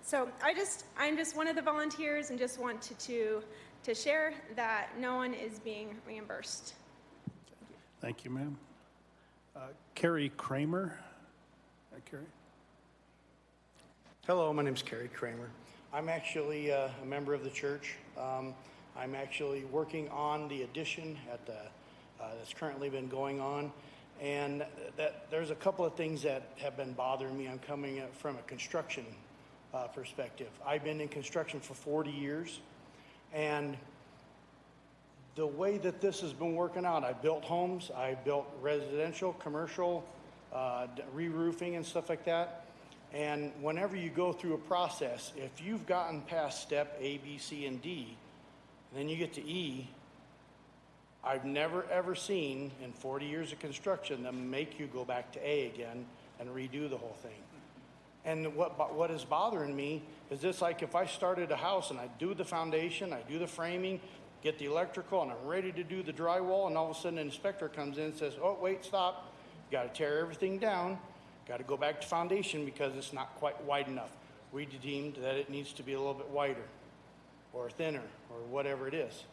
So I'm just one of the volunteers, and just wanted to share that no one is being reimbursed. Thank you, ma'am. Carrie Kramer. Carrie. Hello, my name is Kerry Kramer. I'm actually a member of the church. I'm actually working on the addition at the that's currently been going on, and there's a couple of things that have been bothering me. I'm coming from a construction perspective. I've been in construction for 40 years, and the way that this has been working out, I built homes, I built residential, commercial, re-roofing and stuff like that. And whenever you go through a process, if you've gotten past step A, B, C, and D, and then you get to E, I've never ever seen in 40 years of construction them make you go back to A again and redo the whole thing. And what is bothering me is this, like if I started a house and I do the foundation, I do the framing, get the electrical, and I'm ready to do the drywall, and all of a sudden an inspector comes in and says, oh, wait, stop. You got to tear everything down. Got to go back to foundation because it's not quite wide enough. We deemed that it needs to be a little bit wider or thinner or whatever it is.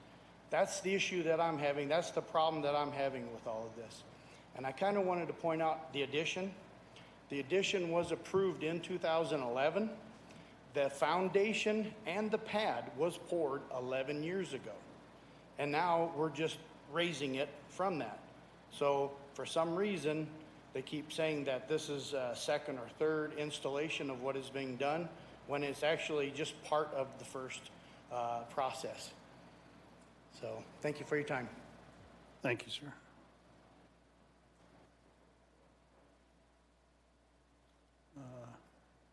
That's the issue that I'm having. That's the problem that I'm having with all of this. And I kind of wanted to point out the addition. The addition was approved in 2011. The foundation and the pad was poured 11 years ago. And now we're just raising it from that. So for some reason, they keep saying that this is a second or third installation of what is being done, when it's actually just part of the first process. So thank you for your time. Thank you, sir.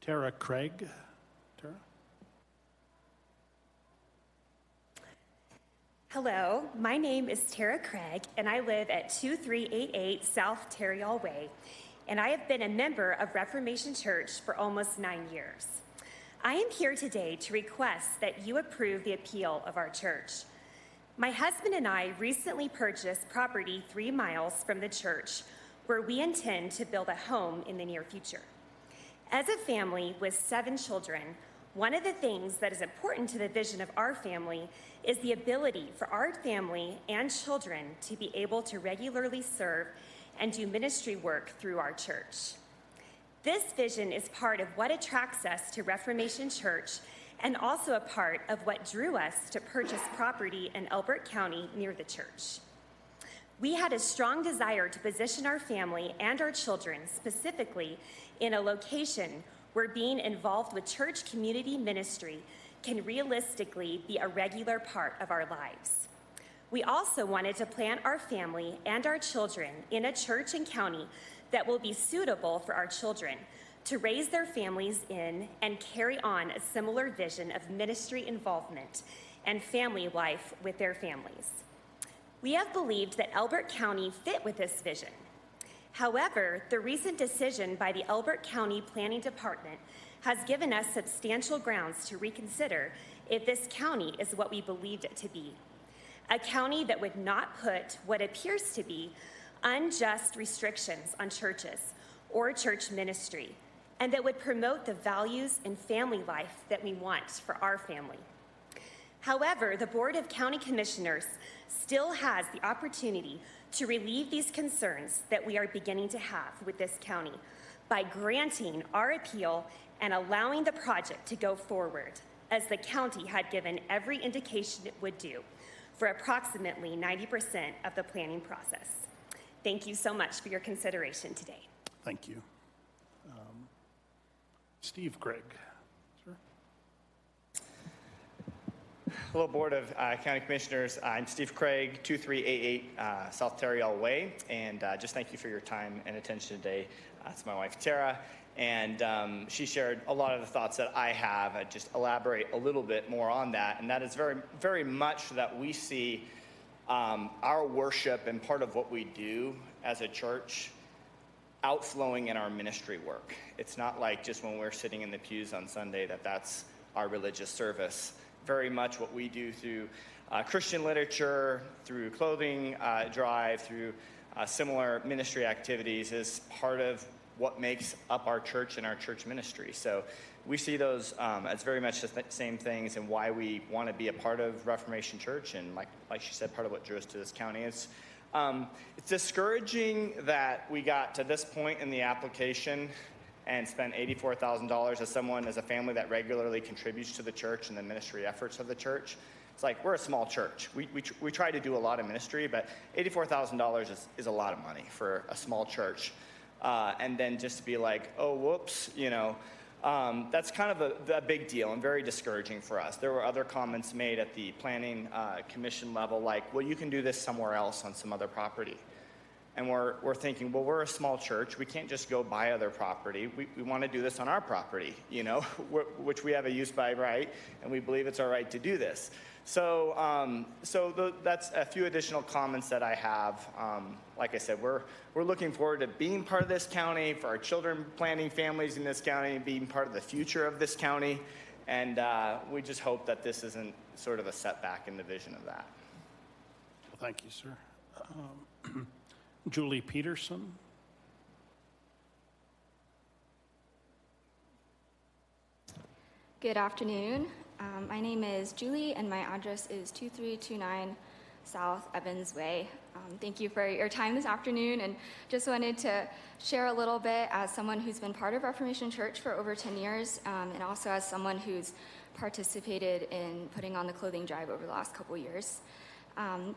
Tara Craig. Tara? Hello, my name is Tara Craig, and I live at 2388 South Terriall Way, and I have been a member of Reformation Church for almost 9 years. I am here today to request that you approve the appeal of our church. My husband and I recently purchased property 3 miles from the church, where we intend to build a home in the near future. As a family with 7 children, one of the things that is important to the vision of our family is the ability for our family and children to be able to regularly serve and do ministry work through our church. This vision is part of what attracts us to Reformation Church and also a part of what drew us to purchase property in Elbert County near the church. We had a strong desire to position our family and our children specifically in a location where being involved with church community ministry can realistically be a regular part of our lives. We also wanted to plant our family and our children in a church and county that will be suitable for our children to raise their families in and carry on a similar vision of ministry involvement and family life with their families. We have believed that Elbert County fit with this vision. However, the recent decision by the Elbert County Planning Department has given us substantial grounds to reconsider if this county is what we believed it to be. A county that would not put what appears to be unjust restrictions on churches or church ministry, and that would promote the values and family life that we want for our family. However, the Board of County Commissioners still has the opportunity to relieve these concerns that we are beginning to have with this county by granting our appeal and allowing the project to go forward, as the county had given every indication it would do for approximately 90% of the planning process. Thank you so much for your consideration today. Thank you. Steve Craig. Sir. Hello, Board of County Commissioners. I'm Steve Craig, 2388 South Tarryall Way, and just thank you for your time and attention today. It's my wife, Tara, and she shared a lot of the thoughts that I have. I'd just elaborate a little bit more on that, and that is very, very much that we see our worship and part of what we do as a church outflowing in our ministry work. It's not like just when we're sitting in the pews on Sunday that's our religious service. Very much what we do through Christian literature, through clothing drive, through similar ministry activities is part of what makes up our church and our church ministry. So we see those as very much the same things, and why we want to be a part of Reformation Church, and like she said, part of what drew us to this county. It's discouraging that we got to this point in the application and spent $84,000 as a family that regularly contributes to the church and the ministry efforts of the church. It's like, we're a small church. We try to do a lot of ministry, but $84,000 is a lot of money for a small church. And then just to be like, oh, whoops, that's kind of a big deal and very discouraging for us. There were other comments made at the planning commission level, like, well, you can do this somewhere else on some other property. And we're thinking, well, we're a small church. We can't just go buy other property. We want to do this on our property, which we have a use by right, and we believe it's our right to do this. So, that's a few additional comments that I have. Like I said, we're looking forward to being part of this county, for our children planting families in this county, being part of the future of this county, and we just hope that this isn't sort of a setback in the vision of that. Well, thank you, sir. Julie Peterson. Good afternoon. My name is Julie, and my address is 2329 South Evans Way. Thank you for your time this afternoon, and just wanted to share a little bit as someone who's been part of Reformation Church for over 10 years, and also as someone who's participated in putting on the clothing drive over the last couple years.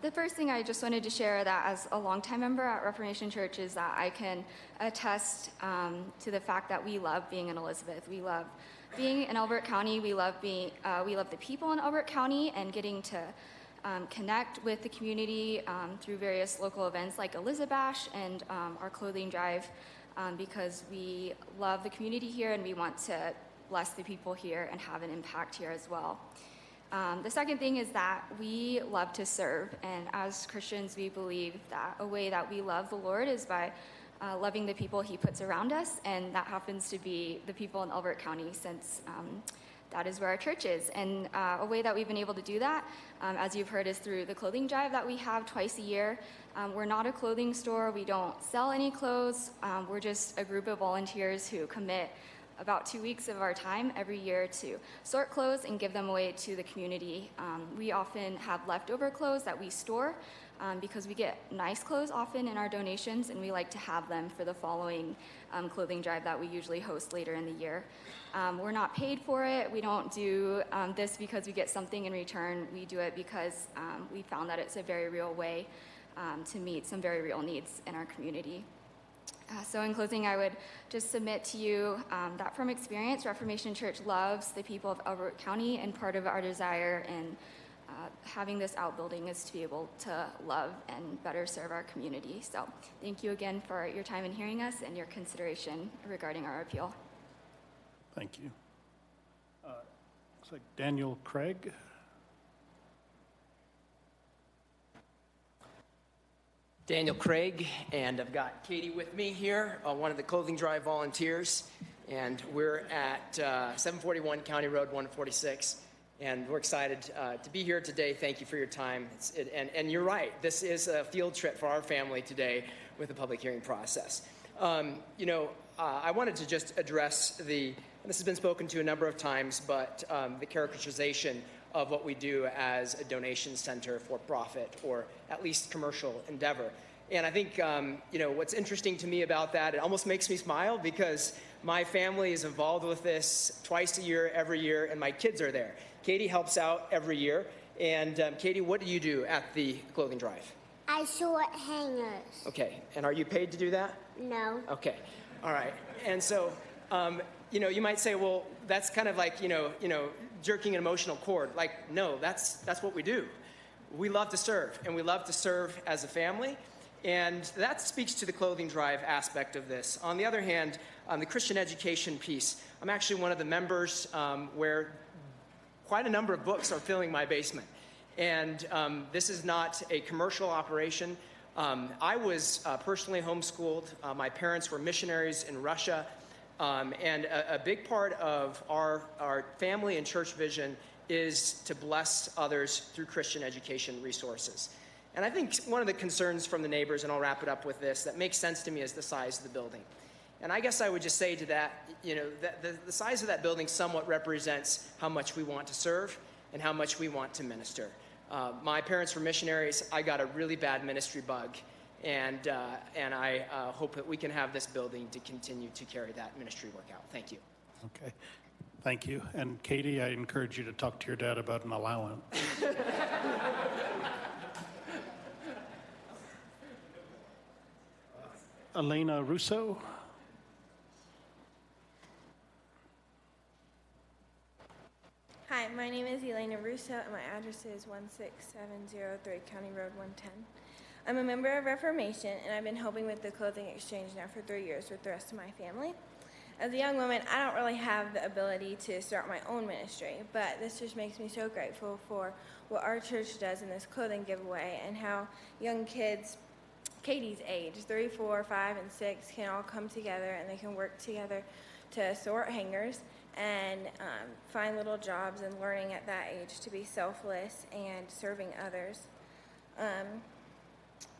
The first thing I just wanted to share, that as a longtime member at Reformation Church, is that I can attest to the fact that we love being in Elizabeth. We love being in Elbert County. We love the people in Elbert County, and getting to connect with the community through various local events like Elizabash and our clothing drive, because we love the community here and we want to bless the people here and have an impact here as well. The second thing is that we love to serve, and as Christians, we believe that a way that we love the Lord is by loving the people he puts around us, and that happens to be the people in Elbert County, since that is where our church is. And a way that we've been able to do that, as you've heard, is through the clothing drive that we have twice a year. We're not a clothing store. We don't sell any clothes. We're just a group of volunteers who commit about 2 weeks of our time every year to sort clothes and give them away to the community. We often have leftover clothes that we store because we get nice clothes often in our donations, and we like to have them for the following clothing drive that we usually host later in the year. We're not paid for it. We don't do this because we get something in return. We do it because we found that it's a very real way to meet some very real needs in our community. So in closing, I would just submit to you that from experience, Reformation Church loves the people of Elbert County, and part of our desire in having this outbuilding is to be able to love and better serve our community. So thank you again for your time in hearing us and your consideration regarding our appeal. Thank you. Looks like Daniel Craig. Daniel Craig, and I've got Katie with me here, one of the Clothing Drive volunteers, and we're at 741 County Road 146, and we're excited to be here today. Thank you for your time. And you're right, this is a field trip for our family today with the public hearing process. I wanted to just address this has been spoken to a number of times, but the characterization of what we do as a donation center for profit or at least commercial endeavor. And I think, what's interesting to me about that, it almost makes me smile because my family is involved with this twice a year, every year, and my kids are there. Katie helps out every year. And Katie, what do you do at the clothing drive? I sort hangers. Okay, and are you paid to do that? No. Okay, all right. And so, you might say, well, that's kind of like, jerking an emotional cord. Like, no, that's what we do. We love to serve, and we love to serve as a family, and that speaks to the clothing drive aspect of this. On the other hand, the Christian education piece, I'm actually one of the members where quite a number of books are filling my basement, and this is not a commercial operation. I was personally homeschooled. My parents were missionaries in Russia. And a big part of our family and church vision is to bless others through Christian education resources. And I think one of the concerns from the neighbors, and I'll wrap it up with this, that makes sense to me is the size of the building. And I guess I would just say to that, the size of that building somewhat represents how much we want to serve and how much we want to minister. My parents were missionaries. I got a really bad ministry bug. And I hope that we can have this building to continue to carry that ministry work out. Thank you. Okay, thank you. And Katie, I encourage you to talk to your dad about an allowance. Elena Russo. Hi, my name is Elena Russo, and my address is 16703 County Road 110. I'm a member of Reformation, and I've been helping with the clothing exchange now for 3 years with the rest of my family. As a young woman, I don't really have the ability to start my own ministry, but this just makes me so grateful for what our church does in this clothing giveaway and how young kids, Katie's age, 3, 4, 5, and 6, can all come together and they can work together to sort hangers and find little jobs and learning at that age to be selfless and serving others.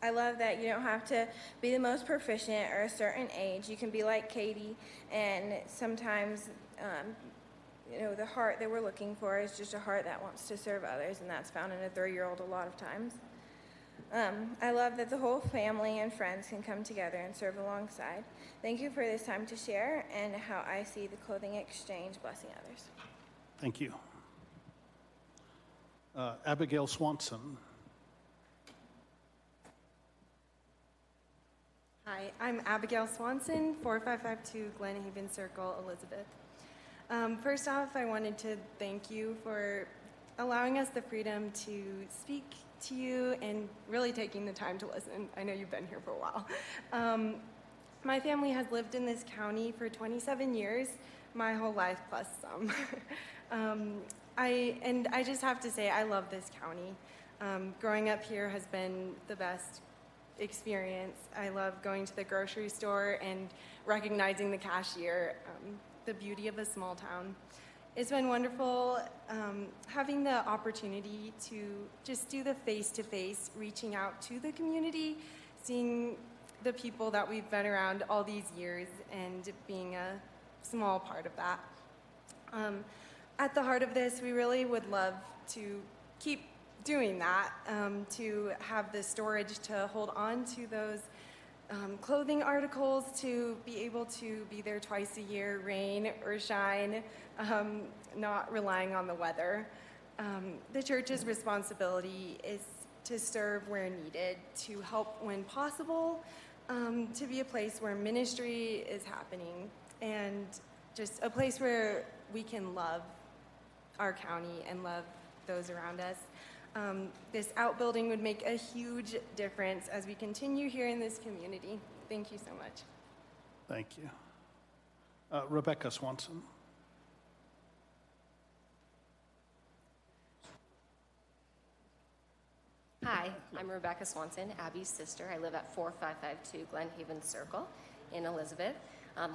I love that you don't have to be the most proficient or a certain age. You can be like Katie, and sometimes, the heart that we're looking for is just a heart that wants to serve others, and that's found in a 3-year-old a lot of times. I love that the whole family and friends can come together and serve alongside. Thank you for this time to share and how I see the clothing exchange blessing others. Thank you. Abigail Swanson. Hi, I'm Abigail Swanson, 4552 Glen Haven Circle, Elizabeth. First off, I wanted to thank you for allowing us the freedom to speak to you and really taking the time to listen. I know you've been here for a while. My family has lived in this county for 27 years, my whole life plus some. I just have to say I love this county. Growing up here has been the best experience. I love going to the grocery store and recognizing the cashier, the beauty of a small town. It's been wonderful having the opportunity to just do the face-to-face, reaching out to the community, seeing the people that we've been around all these years and being a small part of that. At the heart of this, we really would love to keep doing that, to have the storage to hold on to those clothing articles, to be able to be there twice a year, rain or shine, not relying on the weather. The church's responsibility is to serve where needed, to help when possible, to be a place where ministry is happening, and just a place where we can love our county and love those around us. This outbuilding would make a huge difference as we continue here in this community. Thank you so much. Thank you. Rebecca Swanson. Hi, I'm Rebecca Swanson, Abby's sister. I live at 4552 Glen Haven Circle in Elizabeth.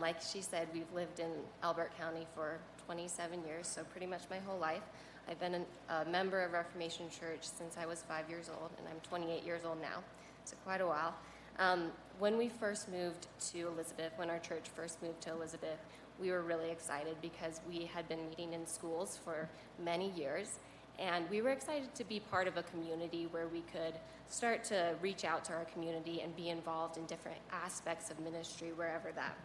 Like she said, we've lived in Elbert County for 27 years, so pretty much my whole life. I've been a member of Reformation Church since I was 5 years old, and I'm 28 years old now, so quite a while. When we first moved to Elizabeth, when our church first moved to Elizabeth, we were really excited because we had been meeting in schools for many years, and we were excited to be part of a community where we could start to reach out to our community and be involved in different aspects of ministry wherever that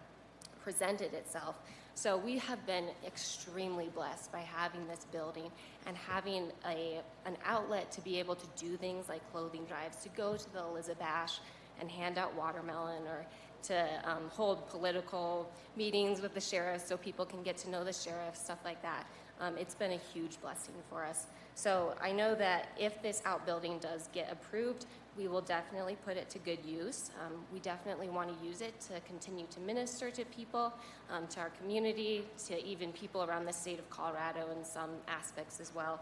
presented itself. So we have been extremely blessed by having this building and having an outlet to be able to do things like clothing drives, to go to the Elizabeth and hand out watermelon, or to hold political meetings with the sheriff so people can get to know the sheriff, stuff like that. It's been a huge blessing for us. So I know that if this outbuilding does get approved, we will definitely put it to good use. We definitely want to use it to continue to minister to people, to our community, to even people around the state of Colorado in some aspects as well.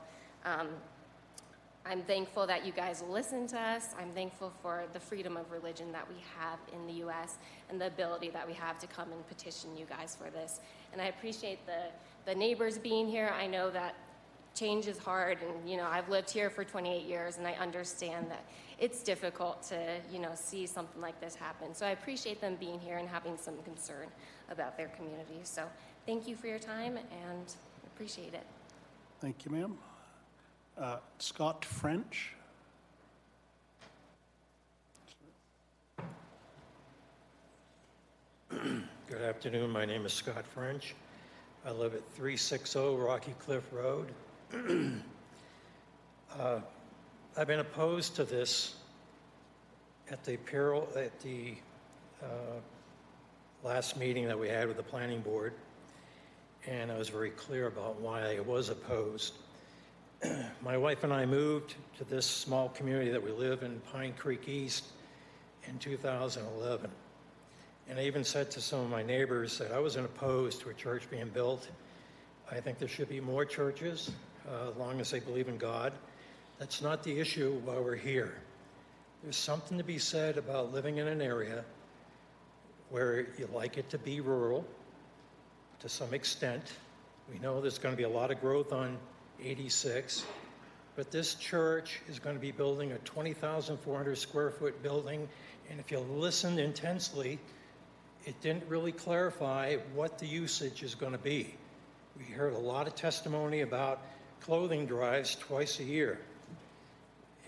I'm thankful that you guys listen to us. I'm thankful for the freedom of religion that we have in the U.S. and the ability that we have to come and petition you guys for this. And I appreciate the neighbors being here. I know that change is hard, and I've lived here for 28 years, and I understand that it's difficult to see something like this happen. So I appreciate them being here and having some concern about their community. So thank you for your time, and appreciate it. Thank you, ma'am. Scott French. Good afternoon. My name is Scott French. I live at 360 Rocky Cliff Road. I've been opposed to this at the last meeting that we had with the planning board, and I was very clear about why I was opposed. My wife and I moved to this small community that we live in, Pine Creek East, in 2011. And I even said to some of my neighbors that I wasn't opposed to a church being built. I think there should be more churches, as long as they believe in God. That's not the issue while we're here. There's something to be said about living in an area where you like it to be rural to some extent. We know there's going to be a lot of growth on 86, but this church is going to be building a 20,400 square foot building, and if you listen intensely, it didn't really clarify what the usage is going to be. We heard a lot of testimony about clothing drives twice a year.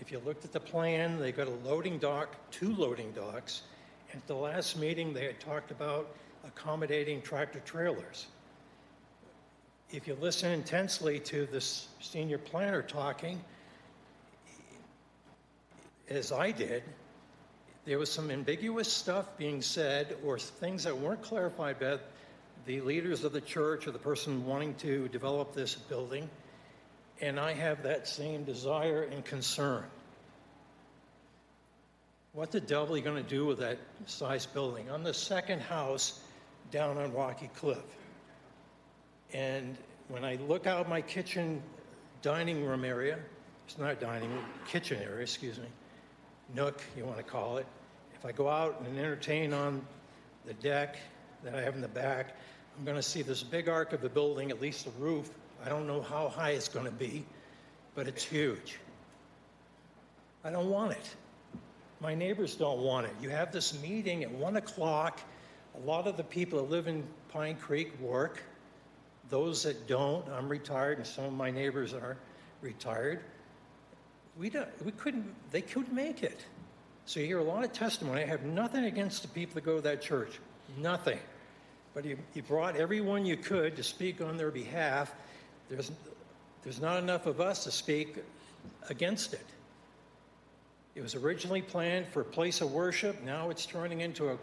If you looked at the plan, they got a loading dock, 2 loading docks, and at the last meeting they had talked about accommodating tractor trailers. If you listen intensely to this senior planner talking, as I did, there was some ambiguous stuff being said or things that weren't clarified by the leaders of the church or the person wanting to develop this building, and I have that same desire and concern. What the devil are you going to do with that size building? I'm the second house down on Rocky Cliff. And when I look out my kitchen dining room area, it's not dining room, kitchen area, excuse me, nook, you want to call it. If I go out and entertain on the deck that I have in the back, I'm going to see this big arc of the building, at least the roof. I don't know how high it's going to be, but it's huge. I don't want it. My neighbors don't want it. You have this meeting at 1 o'clock. A lot of the people that live in Pine Creek work. Those that don't, I'm retired, and some of my neighbors are retired. they couldn't make it. So you hear a lot of testimony. I have nothing against the people that go to that church, nothing. But you brought everyone you could to speak on their behalf. There's not enough of us to speak against it. It was originally planned for a place of worship. Now it's turning into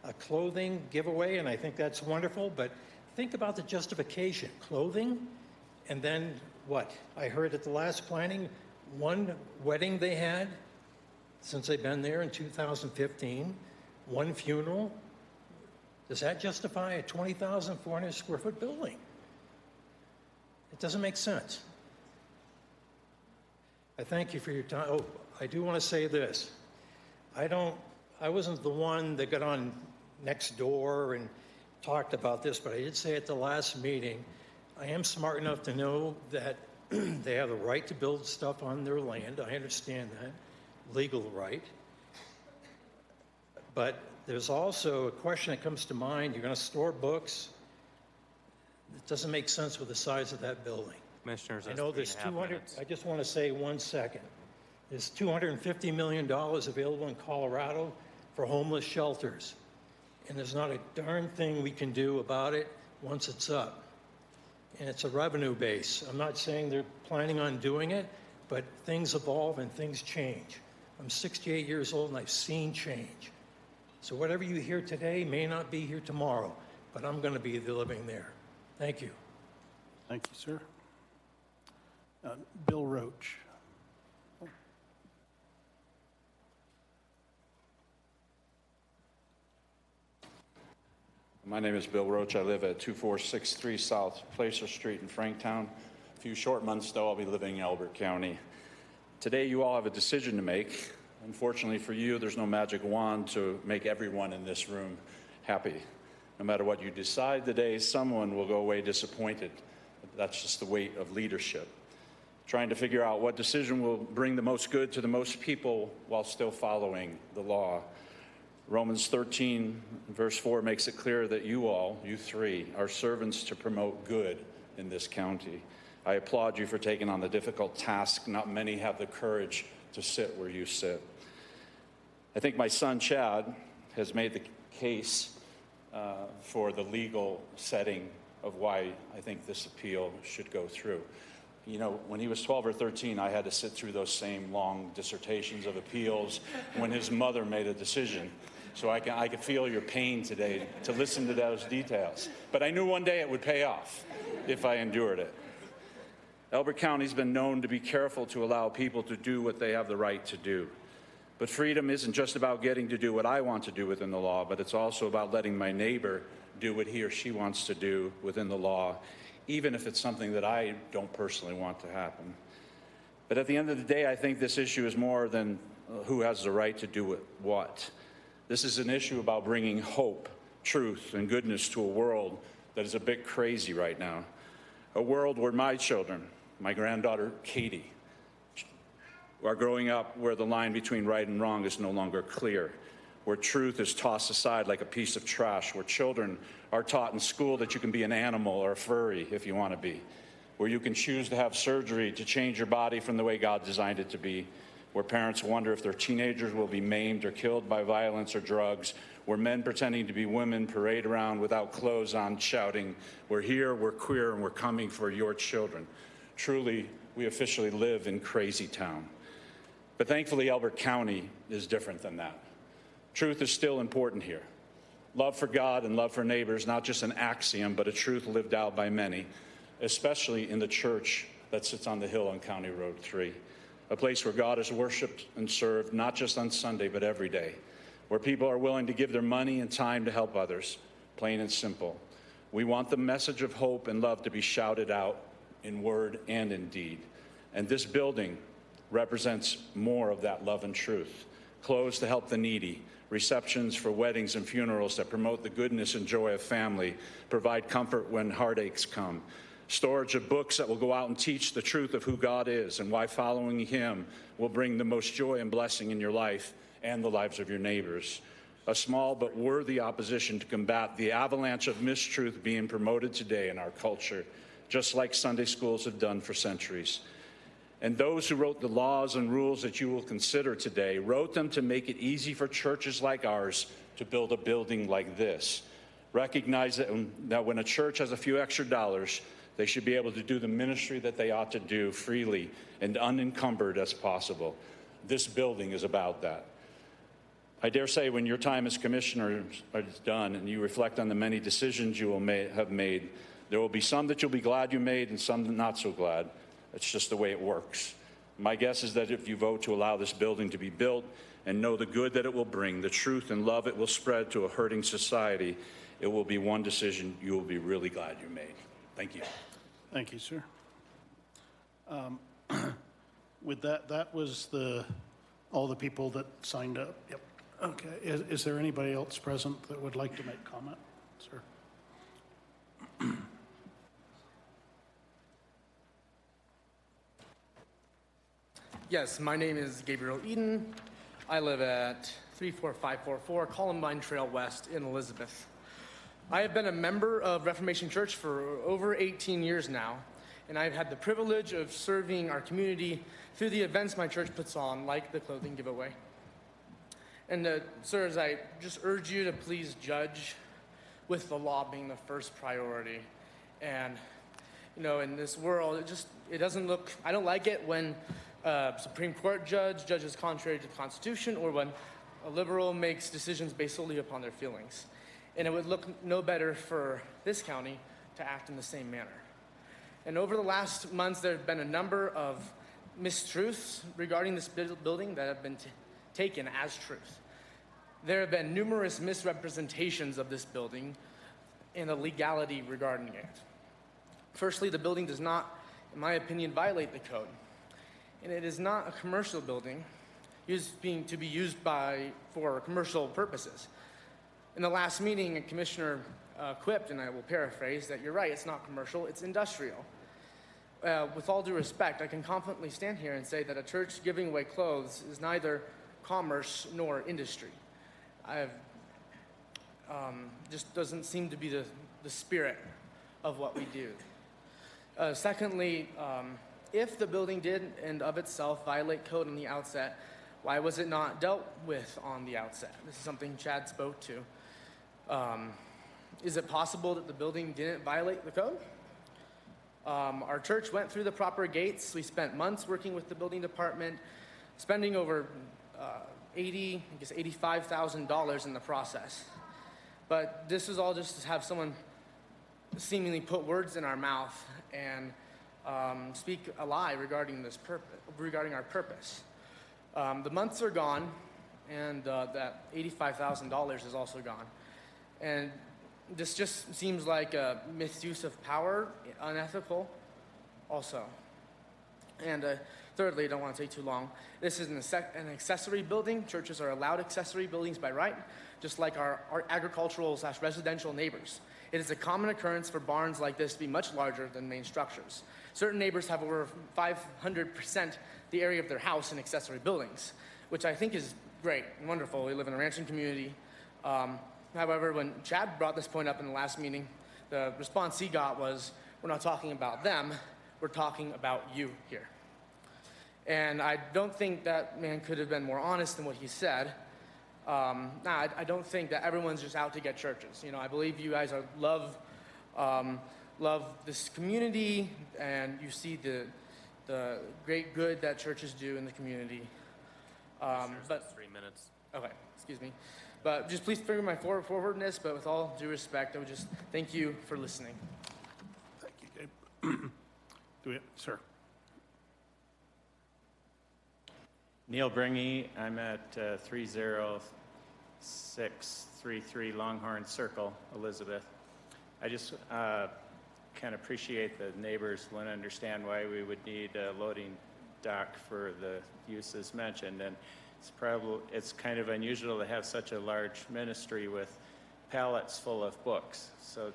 a clothing giveaway, and I think that's wonderful. But think about the justification. Clothing, and then what? I heard at the last planning, one wedding they had since they've been there in 2015, one funeral. Does that justify a 20,400 square foot building? It doesn't make sense. I thank you for your time. Oh, I do want to say this. I wasn't the one that got on next door and talked about this, but I did say at the last meeting, I am smart enough to know that they have the right to build stuff on their land. I understand that, legal right. But there's also a question that comes to mind. You're going to store books. It doesn't make sense with the size of that building. Commissioners, I know there's 200, I just want to say 1 second. There's $250 million available in Colorado for homeless shelters. And there's not a darn thing we can do about it once it's up. And it's a revenue base. I'm not saying they're planning on doing it, but things evolve and things change. I'm 68 years old and I've seen change. So whatever you hear today may not be here tomorrow, but I'm going to be living there. Thank you. Thank you, sir. Bill Roach. My name is Bill Roach. I live at 2463 South Placer Street in Franktown. A few short months, though, I'll be living in Elbert County. Today, you all have a decision to make. Unfortunately for you, there's no magic wand to make everyone in this room happy. No matter what you decide today, someone will go away disappointed. That's just the weight of leadership. Trying to figure out what decision will bring the most good to the most people while still following the law. Romans 13, verse 4 makes it clear that you all, you three, are servants to promote good in this county. I applaud you for taking on the difficult task. Not many have the courage to sit where you sit. I think my son, Chad, has made the case for the legal setting of why I think this appeal should go through. You know, when he was 12 or 13, I had to sit through those same long dissertations of appeals when his mother made a decision. So I could feel your pain today to listen to those details. But I knew one day it would pay off if I endured it. Elbert County's been known to be careful to allow people to do what they have the right to do. But freedom isn't just about getting to do what I want to do within the law, but it's also about letting my neighbor do what he or she wants to do within the law, even if it's something that I don't personally want to happen. But at the end of the day, I think this issue is more than who has the right to do what. This is an issue about bringing hope, truth, and goodness to a world that is a bit crazy right now. A world where my children, my granddaughter Katie, are growing up where the line between right and wrong is no longer clear, where truth is tossed aside like a piece of trash, where children are taught in school that you can be an animal or a furry if you want to be, where you can choose to have surgery to change your body from the way God designed it to be, where parents wonder if their teenagers will be maimed or killed by violence or drugs, where men pretending to be women parade around without clothes on shouting, "We're here, we're queer, and we're coming for your children." Truly, we officially live in crazy town. But thankfully, Elbert County is different than that. Truth is still important here. Love for God and love for neighbors, not just an axiom, but a truth lived out by many, especially in the church that sits on the hill on County Road 3, a place where God is worshiped and served, not just on Sunday, but every day, where people are willing to give their money and time to help others, plain and simple. We want the message of hope and love to be shouted out in word and in deed. And this building represents more of that love and truth. Clothes to help the needy, receptions for weddings and funerals that promote the goodness and joy of family, provide comfort when heartaches come, storage of books that will go out and teach the truth of who God is and why following him will bring the most joy and blessing in your life and the lives of your neighbors. A small but worthy opposition to combat the avalanche of mistruth being promoted today in our culture, just like Sunday schools have done for centuries. And those who wrote the laws and rules that you will consider today wrote them to make it easy for churches like ours to build a building like this. Recognize that when a church has a few extra dollars, they should be able to do the ministry that they ought to do freely and unencumbered as possible. This building is about that. I dare say when your time as commissioner is done and you reflect on the many decisions you will have made, there will be some that you'll be glad you made and some not so glad. It's just the way it works. My guess is that if you vote to allow this building to be built and know the good that it will bring, the truth and love it will spread to a hurting society, it will be one decision you will be really glad you made. Thank you. Thank you, sir. With that was all the people that signed up. Yep. Okay. Is there anybody else present that would like to make comment, sir? Yes, my name is Gabriel Eden. I live at 34544 Columbine Trail West in Elizabeth. I have been a member of Reformation Church for over 18 years now, and I've had the privilege of serving our community through the events my church puts on, like the clothing giveaway. And sirs, I just urge you to please judge with the law being the first priority. And, you know, in this world, it doesn't look, I don't like it when a Supreme Court judge judges contrary to the Constitution, or when a liberal makes decisions based solely upon their feelings. And it would look no better for this county to act in the same manner. And over the last months, there have been a number of mistruths regarding this building that have been taken as truth. There have been numerous misrepresentations of this building and the legality regarding it. Firstly, the building does not, in my opinion, violate the code. And it is not a commercial building to be used for commercial purposes. In the last meeting, Commissioner quipped, and I will paraphrase, that you're right, it's not commercial, it's industrial. With all due respect, I can confidently stand here and say that a church giving away clothes is neither commerce nor industry. Just doesn't seem to be the spirit of what we do. Secondly, if the building did and of itself violate code on the outset, why was it not dealt with on the outset? This is something Chad spoke to. Is it possible that the building didn't violate the code? Our church went through the proper gates. We spent months working with the building department, spending over $85,000 in the process. But this is all just to have someone seemingly put words in our mouth and speak a lie regarding our purpose. The months are gone, and that $85,000 is also gone. And this just seems like a misuse of power, unethical also. And thirdly, I don't want to take too long, this is an accessory building. Churches are allowed accessory buildings by right, just like our agricultural/residential neighbors. It is a common occurrence for barns like this to be much larger than main structures. Certain neighbors have over 500% the area of their house in accessory buildings, which I think is great and wonderful. We live in a ranching community. However, when Chad brought this point up in the last meeting, the response he got was, we're not talking about them, we're talking about you here. And I don't think that man could have been more honest than what he said. I don't think that everyone's just out to get churches. You know, I believe you guys love this community, and you see the great good that churches do in the community. But 3 minutes. Okay, excuse me. But just please forgive my forwardness, but with all due respect, I would just thank you for listening. Thank you, Gabe. Sir. Neil Bringy, I'm at 30633 Longhorn Circle, Elizabeth. I just can appreciate the neighbors want to understand why we would need a loading dock for the uses mentioned. And it's kind of unusual to have such a large ministry with pallets full of books. So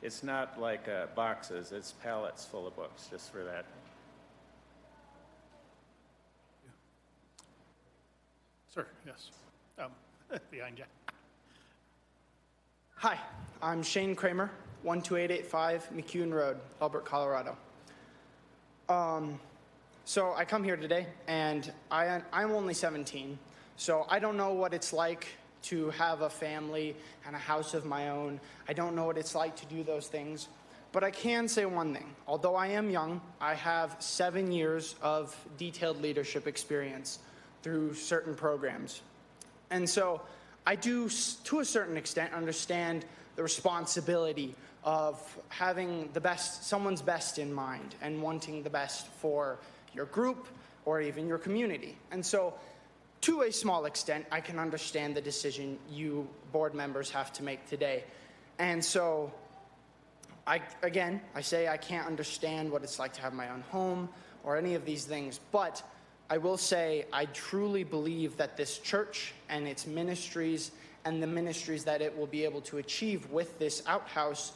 it's not like boxes, it's pallets full of books, just for that. Sir, yes. Behind you. Hi, I'm Shane Kramer, 12885 McCune Road, Elbert, Colorado. So I come here today, and I'm only 17, so I don't know what it's like to have a family and a house of my own. I don't know what it's like to do those things. But I can say one thing. Although I am young, I have 7 years of detailed leadership experience through certain programs. And so I do, to a certain extent, understand the responsibility of having the best, someone's best in mind and wanting the best for your group or even your community. And so, to a small extent, I can understand the decision you board members have to make today. And so, I say I can't understand what it's like to have my own home or any of these things, but I will say I truly believe that this church and its ministries and the ministries that it will be able to achieve with this outhouse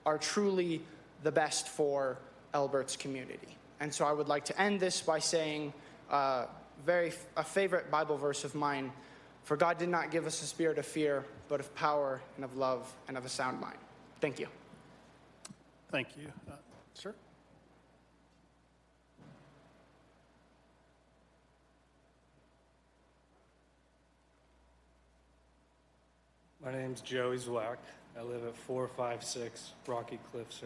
are truly the best for Elbert's community. And so I would like to end this by saying a favorite Bible verse of mine, "For God did not give us a spirit of fear, but of power and of love and of a sound mind." Thank you. Thank you. Sir? My name's Joey Zwack. I live at 456 Rocky Cliff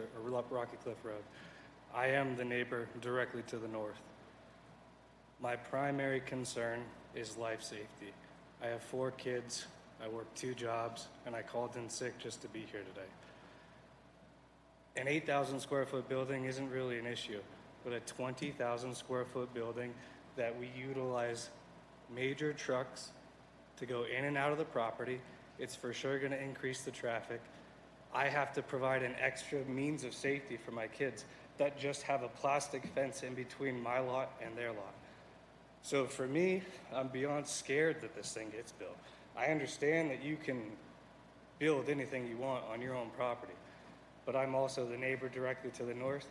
Road. I am the neighbor directly to the north. My primary concern is life safety. I have 4 kids, I work 2 jobs, and I called in sick just to be here today. An 8,000 square foot building isn't really an issue, but a 20,000 square foot building that we utilize major trucks to go in and out of the property, it's for sure going to increase the traffic. I have to provide an extra means of safety for my kids that just have a plastic fence in between my lot and their lot. So for me, I'm beyond scared that this thing gets built. I understand that you can build anything you want on your own property, but I'm also the neighbor directly to the north,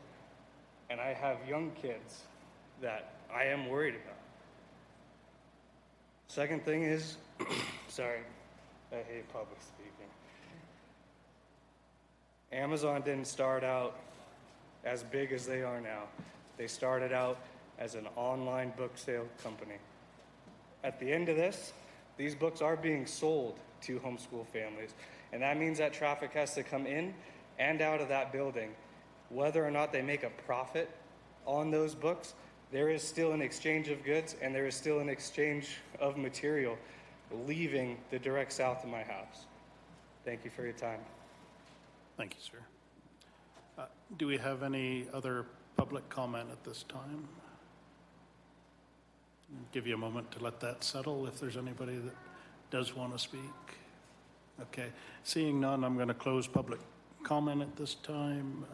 and I have young kids that I am worried about. Second thing is, sorry, I hate public speaking. Amazon didn't start out as big as they are now. They started out as an online book sale company. At the end of this, these books are being sold to homeschool families, and that means that traffic has to come in and out of that building. Whether or not they make a profit on those books, there is still an exchange of goods and there is still an exchange of material leaving the direct south of my house. Thank you for your time. Thank you, sir. Do we have any other public comment at this time? Give you a moment to let that settle if there's anybody that does want to speak. Okay, seeing none, I'm going to close public comment at this time.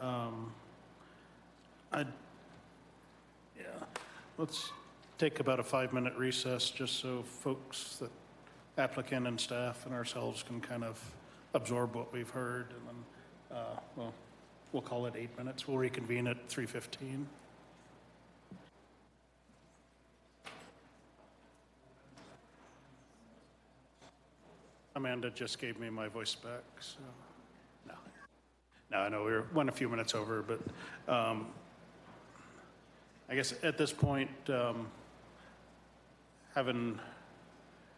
Let's take about a 5-minute recess just so folks, that applicant and staff and ourselves can kind of absorb what we've heard, and then we'll call it 8 minutes. We'll reconvene at 3:15. Amanda just gave me my voice back, so no, I know we went a few minutes over, but I guess at this point, having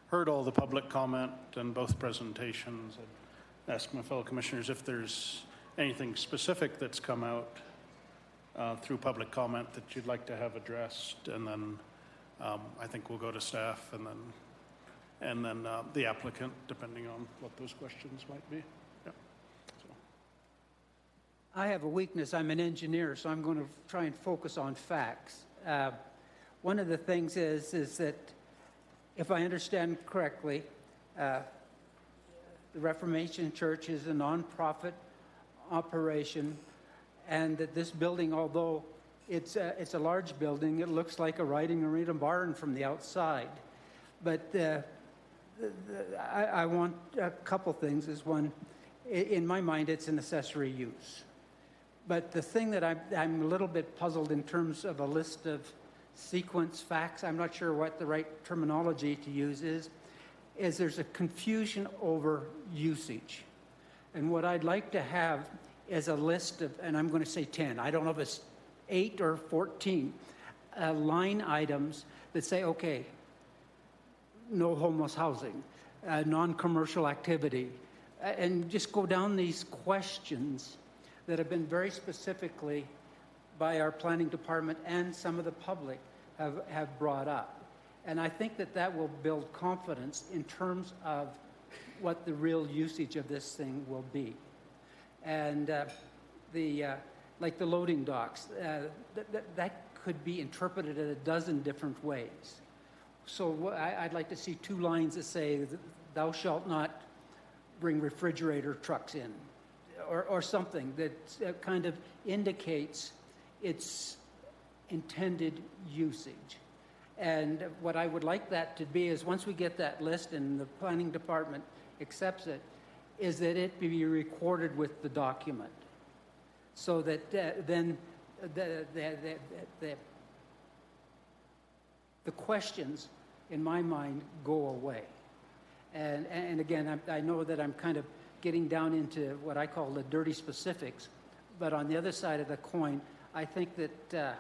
heard all the public comment and both presentations, I'd ask my fellow commissioners if there's anything specific that's come out through public comment that you'd like to have addressed, and then I think we'll go to staff and then the applicant, depending on what those questions might be. Yeah. So. I have a weakness. I'm an engineer, so I'm going to try and focus on facts. One of the things is that, if I understand correctly, the Reformation Church is a nonprofit operation, and that this building, although it's a large building, it looks like a riding arena barn from the outside. But I want a couple things. Is one, in my mind, it's an accessory use. But the thing that I'm a little bit puzzled in terms of a list of sequence facts, I'm not sure what the right terminology to use is there's a confusion over usage. And what I'd like to have is a list of, and I'm going to say 10, I don't know if it's 8 or 14, line items that say, okay, no homeless housing, non-commercial activity, and just go down these questions that have been very specifically by our planning department and some of the public have brought up. And I think that that will build confidence in terms of what the real usage of this thing will be. And like the loading docks, that could be interpreted in a dozen different ways. So I'd like to see 2 lines that say, thou shalt not bring refrigerator trucks in, or something that kind of indicates its intended usage. And what I would like that to be is, once we get that list and the planning department accepts it, is that it be recorded with the document, so that then the questions, in my mind, go away. And again, I know that I'm kind of getting down into what I call the dirty specifics, but on the other side of the coin, I think that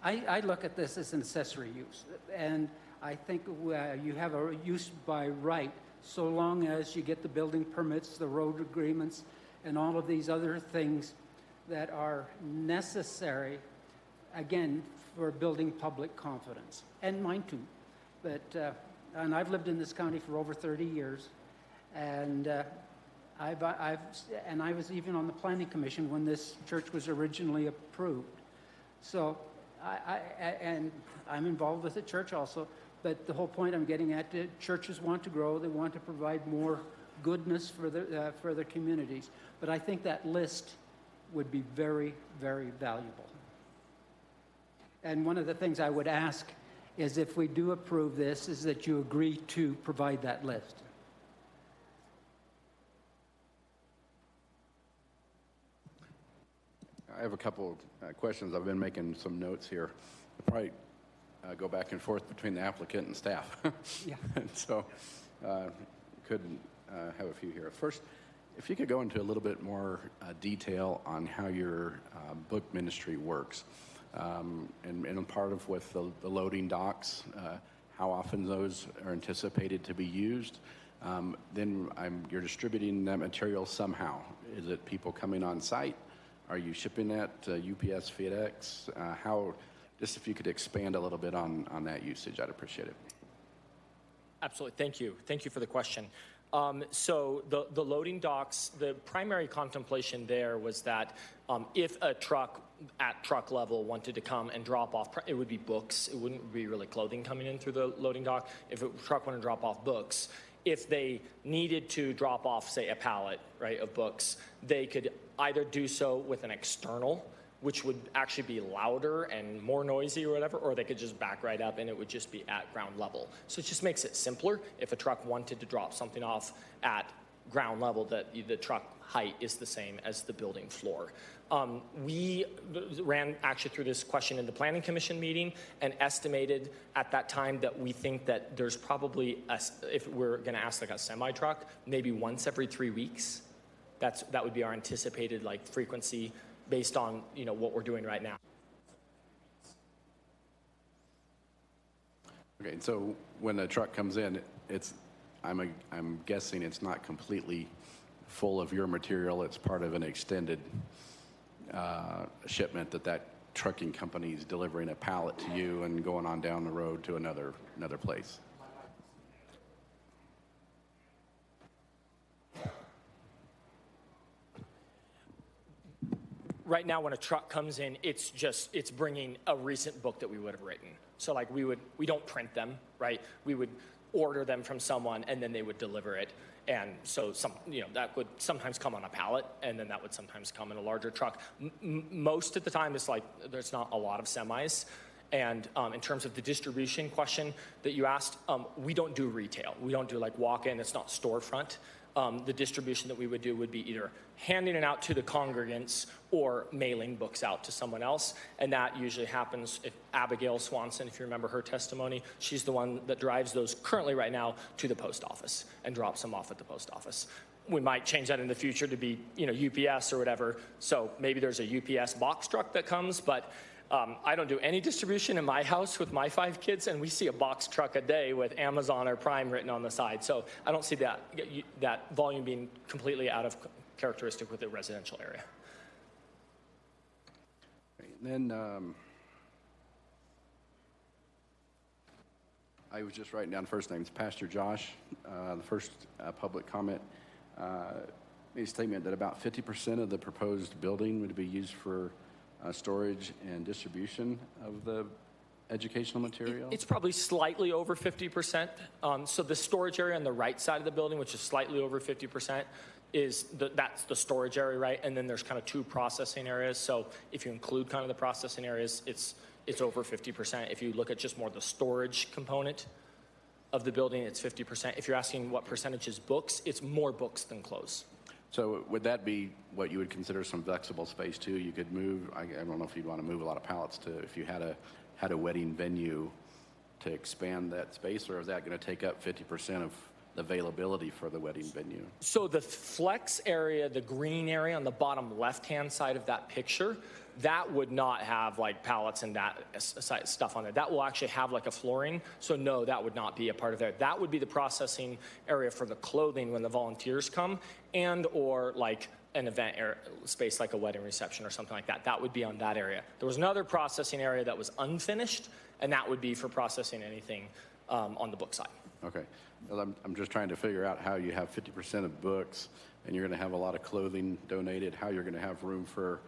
I look at this as an accessory use, and I think you have a use by right so long as you get the building permits, the road agreements, and all of these other things that are necessary, again, for building public confidence, and mine too. But and I've lived in this county for over 30 years, and I was even on the planning commission when this church was originally approved. So and I'm involved with the church also, but the whole point I'm getting at, churches want to grow, they want to provide more goodness for their communities. But I think that list would be very, very valuable. And one of the things I would ask is, if we do approve this, is that you agree to provide that list. I have a couple of questions. I've been making some notes here. I'll probably go back and forth between the applicant and staff. Yeah. And so could have a few here. First, if you could go into a little bit more detail on how your book ministry works. And part of with the loading docks, how often those are anticipated to be used. Then you're distributing that material somehow. Is it people coming on site? Are you shipping that UPS, FedEx? Just if you could expand a little bit on that usage, I'd appreciate it. Absolutely. Thank you. Thank you for the question. So the loading docks, the primary contemplation there was that if a truck at truck level wanted to come and drop off, it would be books. It wouldn't be really clothing coming in through the loading dock. If a truck wanted to drop off books, if they needed to drop off, say, a pallet, right, of books, they could either do so with an external, which would actually be louder and more noisy or whatever, or they could just back right up and it would just be at ground level. So it just makes it simpler. If a truck wanted to drop something off at ground level, that the truck height is the same as the building floor. We ran actually through this question in the Planning Commission meeting and estimated at that time that we think that there's probably, if we're going to ask like a semi-truck, maybe once every 3 weeks. That would be our anticipated like frequency based on what we're doing right now. Okay, and so when a truck comes in, I'm guessing it's not completely full of your material. It's part of an extended shipment that trucking company is delivering a pallet to you and going on down the road to another place. Right now, when a truck comes in, it's bringing a recent book that we would have written. So like we don't print them, right? We would order them from someone and then they would deliver it. And so that would sometimes come on a pallet, and then that would sometimes come in a larger truck. Most of the time, it's like there's not a lot of semis. And in terms of the distribution question that you asked, we don't do retail. We don't do like walk-in. It's not storefront. The distribution that we would do would be either handing it out to the congregants or mailing books out to someone else. And that usually happens if Abigail Swanson, if you remember her testimony, she's the one that drives those currently right now to the post office and drops them off at the post office. We might change that in the future to be, UPS or whatever. So maybe there's a UPS box truck that comes, but I don't do any distribution in my house with my 5 kids, and we see a box truck a day with Amazon or Prime written on the side. So I don't see that volume being completely out of characteristic with the residential area. And then I was just writing down first names. Pastor Josh, the first public comment, made a statement that about 50% of the proposed building would be used for storage and distribution of the educational material? It's probably slightly over 50%. So the storage area on the right side of the building, which is slightly over 50%, that's the storage area, right? And then there's kind of 2 processing areas. So if you include kind of the processing areas, it's over 50%. If you look at just more the storage component of the building, it's 50%. If you're asking what percentage is books, it's more books than clothes. So would that be what you would consider some flexible space too? You could move, I don't know if you'd want to move a lot of pallets to, if you had a wedding venue to expand that space, or is that going to take up 50% of the availability for the wedding venue? So the flex area, the green area on the bottom left-hand side of that picture, that would not have like pallets and that stuff on there. That will actually have like a flooring. So no, that would not be a part of there. That would be the processing area for the clothing when the volunteers come, and or like an event space like a wedding reception or something like that. That would be on that area. There was another processing area that was unfinished, and that would be for processing anything on the book side. Okay. Well, I'm just trying to figure out how you have 50% of books and you're going to have a lot of clothing donated, how you're going to have room for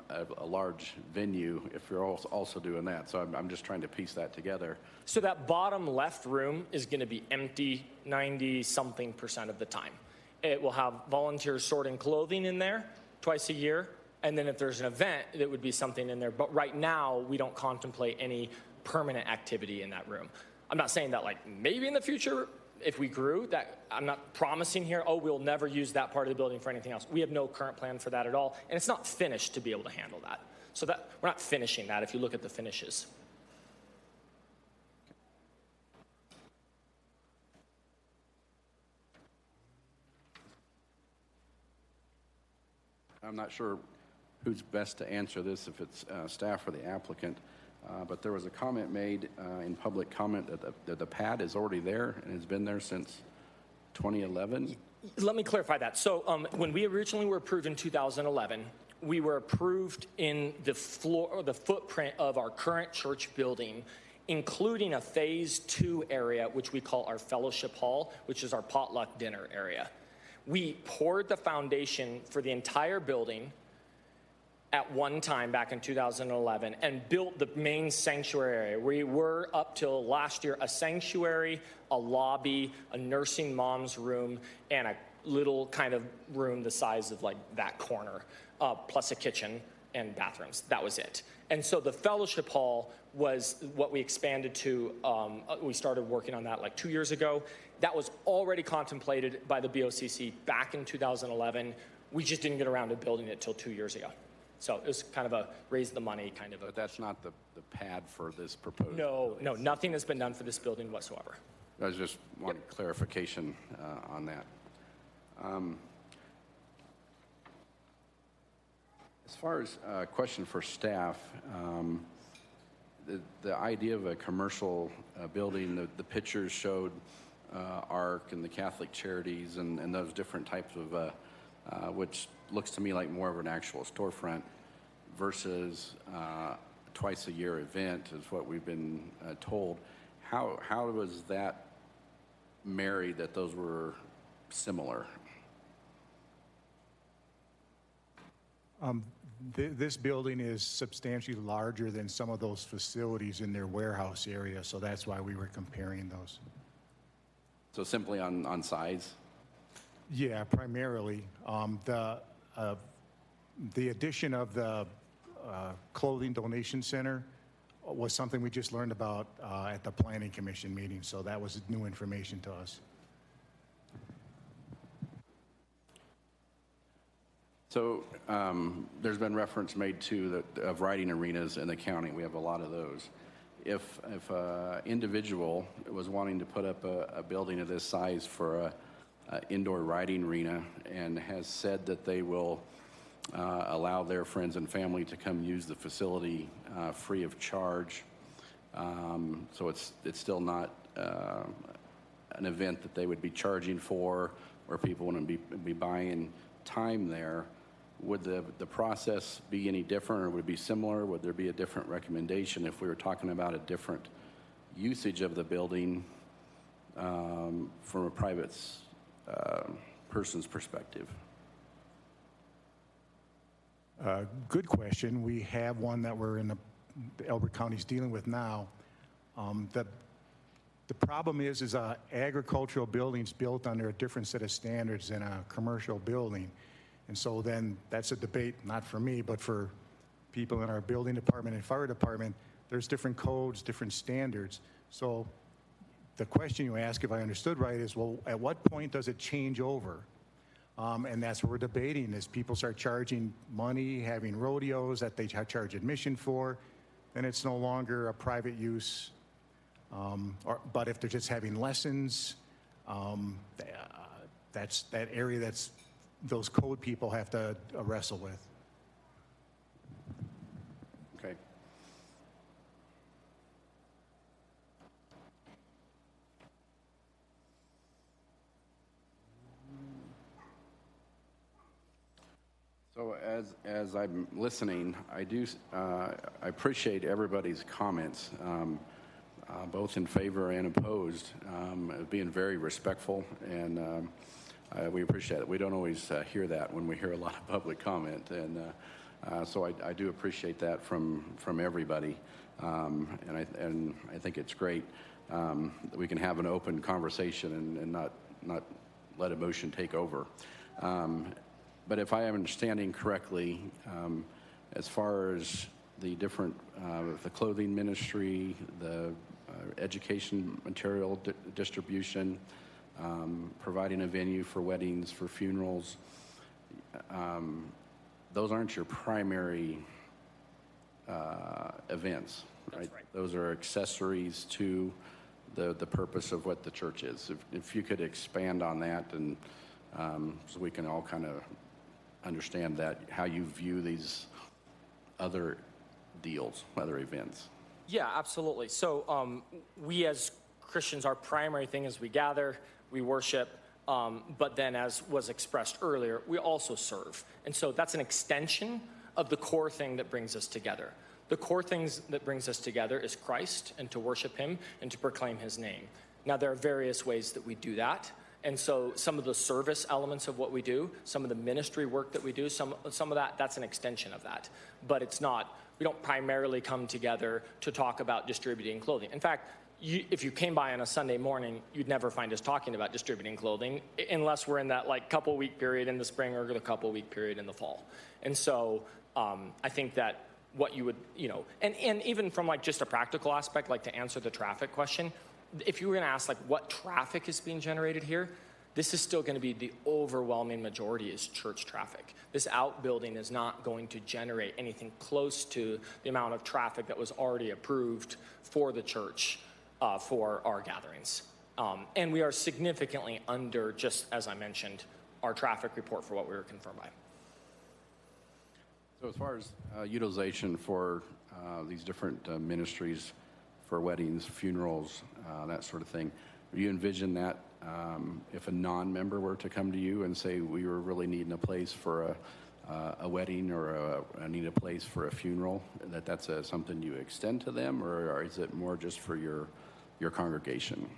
a large venue if you're also doing that. So I'm just trying to piece that together. So that bottom left room is going to be empty 90-something% of the time. It will have volunteers sorting clothing in there twice a year. And then if there's an event, it would be something in there. But right now, we don't contemplate any permanent activity in that room. I'm not saying that like maybe in the future, if we grew, that I'm not promising here, oh, we'll never use that part of the building for anything else. We have no current plan for that at all. And it's not finished to be able to handle that. So that we're not finishing that if you look at the finishes. I'm not sure who's best to answer this, if it's staff or the applicant, but there was a comment made in public comment that the pad is already there and has been there since 2011. Let me clarify that. So when we originally were approved in 2011, we were approved in the floor or the footprint of our current church building, including a phase 2 area, which we call our fellowship hall, which is our potluck dinner area. We poured the foundation for the entire building at one time back in 2011 and built the main sanctuary area. We were up till last year a sanctuary, a lobby, a nursing mom's room, and a little kind of room the size of like that corner, plus a kitchen and bathrooms. That was it. And so the fellowship hall was what we expanded to. We started working on that like 2 years ago. That was already contemplated by the BOCC back in 2011. We just didn't get around to building it till 2 years ago. So it was kind of a raise the money kind of a... But that's not the pad for this proposed No, building. no, nothing has been done for this building whatsoever. I was just wanting clarification on that. As far as a question for staff, the idea of a commercial building, the pictures showed ARC and the Catholic Charities and those different types of, which looks to me like more of an actual storefront versus twice a year event is what we've been told. How was that married that those were similar? This building is substantially larger than some of those facilities in their warehouse area, so that's why we were comparing those. So simply on size? Yeah, primarily. The addition of the clothing donation center was something we just learned about at the Planning Commission meeting, so that was new information to us. So there's been reference made to of riding arenas in the county. We have a lot of those. If an individual was wanting to put up a building of this size for an indoor riding arena and has said that they will allow their friends and family to come use the facility free of charge. So it's still not an event that they would be charging for, or people want to be buying time there. Would the process be any different, or would it be similar? Would there be a different recommendation if we were talking about a different usage of the building from a private person's perspective? Good question. We have one that we're in the Elbert County's dealing with now. The problem is agricultural buildings built under a different set of standards than a commercial building. And so then that's a debate, not for me, but for people in our building department and fire department. There's different codes, different standards. So the question you ask, if I understood right, is, well, at what point does it change over? And that's what we're debating, is people start charging money, having rodeos that they charge admission for, then it's no longer a private use. But if they're just having lessons, that's that area that's those code people have to wrestle with. Okay. So as I'm listening, I appreciate everybody's comments, both in favor and opposed, being very respectful, and we appreciate it. We don't always hear that when we hear a lot of public comment, and so I do appreciate that from everybody, and I think it's great that we can have an open conversation and not let emotion take over. But if I am understanding correctly, as far as the different, the clothing ministry, the education material distribution, providing a venue for weddings, for funerals, those aren't your primary events, right? That's right. Those are accessories to the purpose of what the church is. If you could expand on that, and so we can all kind of understand that, how you view these other deals, other events. Yeah, absolutely. So we as Christians, our primary thing is we gather, we worship, but then as was expressed earlier, we also serve. And so that's an extension of the core thing that brings us together. The core things that brings us together is Christ, and to worship him and to proclaim his name. Now, there are various ways that we do that. And so some of the service elements of what we do, some of the ministry work that we do, some of that, that's an extension of that. But it's not, we don't primarily come together to talk about distributing clothing. In fact, if you came by on a Sunday morning, you'd never find us talking about distributing clothing unless we're in that like couple week period in the spring or the couple week period in the fall. And so I think that what you would, and even from like just a practical aspect, like to answer the traffic question, if you were going to ask like what traffic is being generated here, this is still going to be the overwhelming majority is church traffic. This outbuilding is not going to generate anything close to the amount of traffic that was already approved for the church for our gatherings. And we are significantly under, just as I mentioned, our traffic report for what we were confirmed by. So as far as utilization for these different ministries, for weddings, funerals, that sort of thing, do you envision that if a non-member were to come to you and say, we were really needing a place for a wedding, or I need a place for a funeral, that's something you extend to them, or is it more just for your congregation?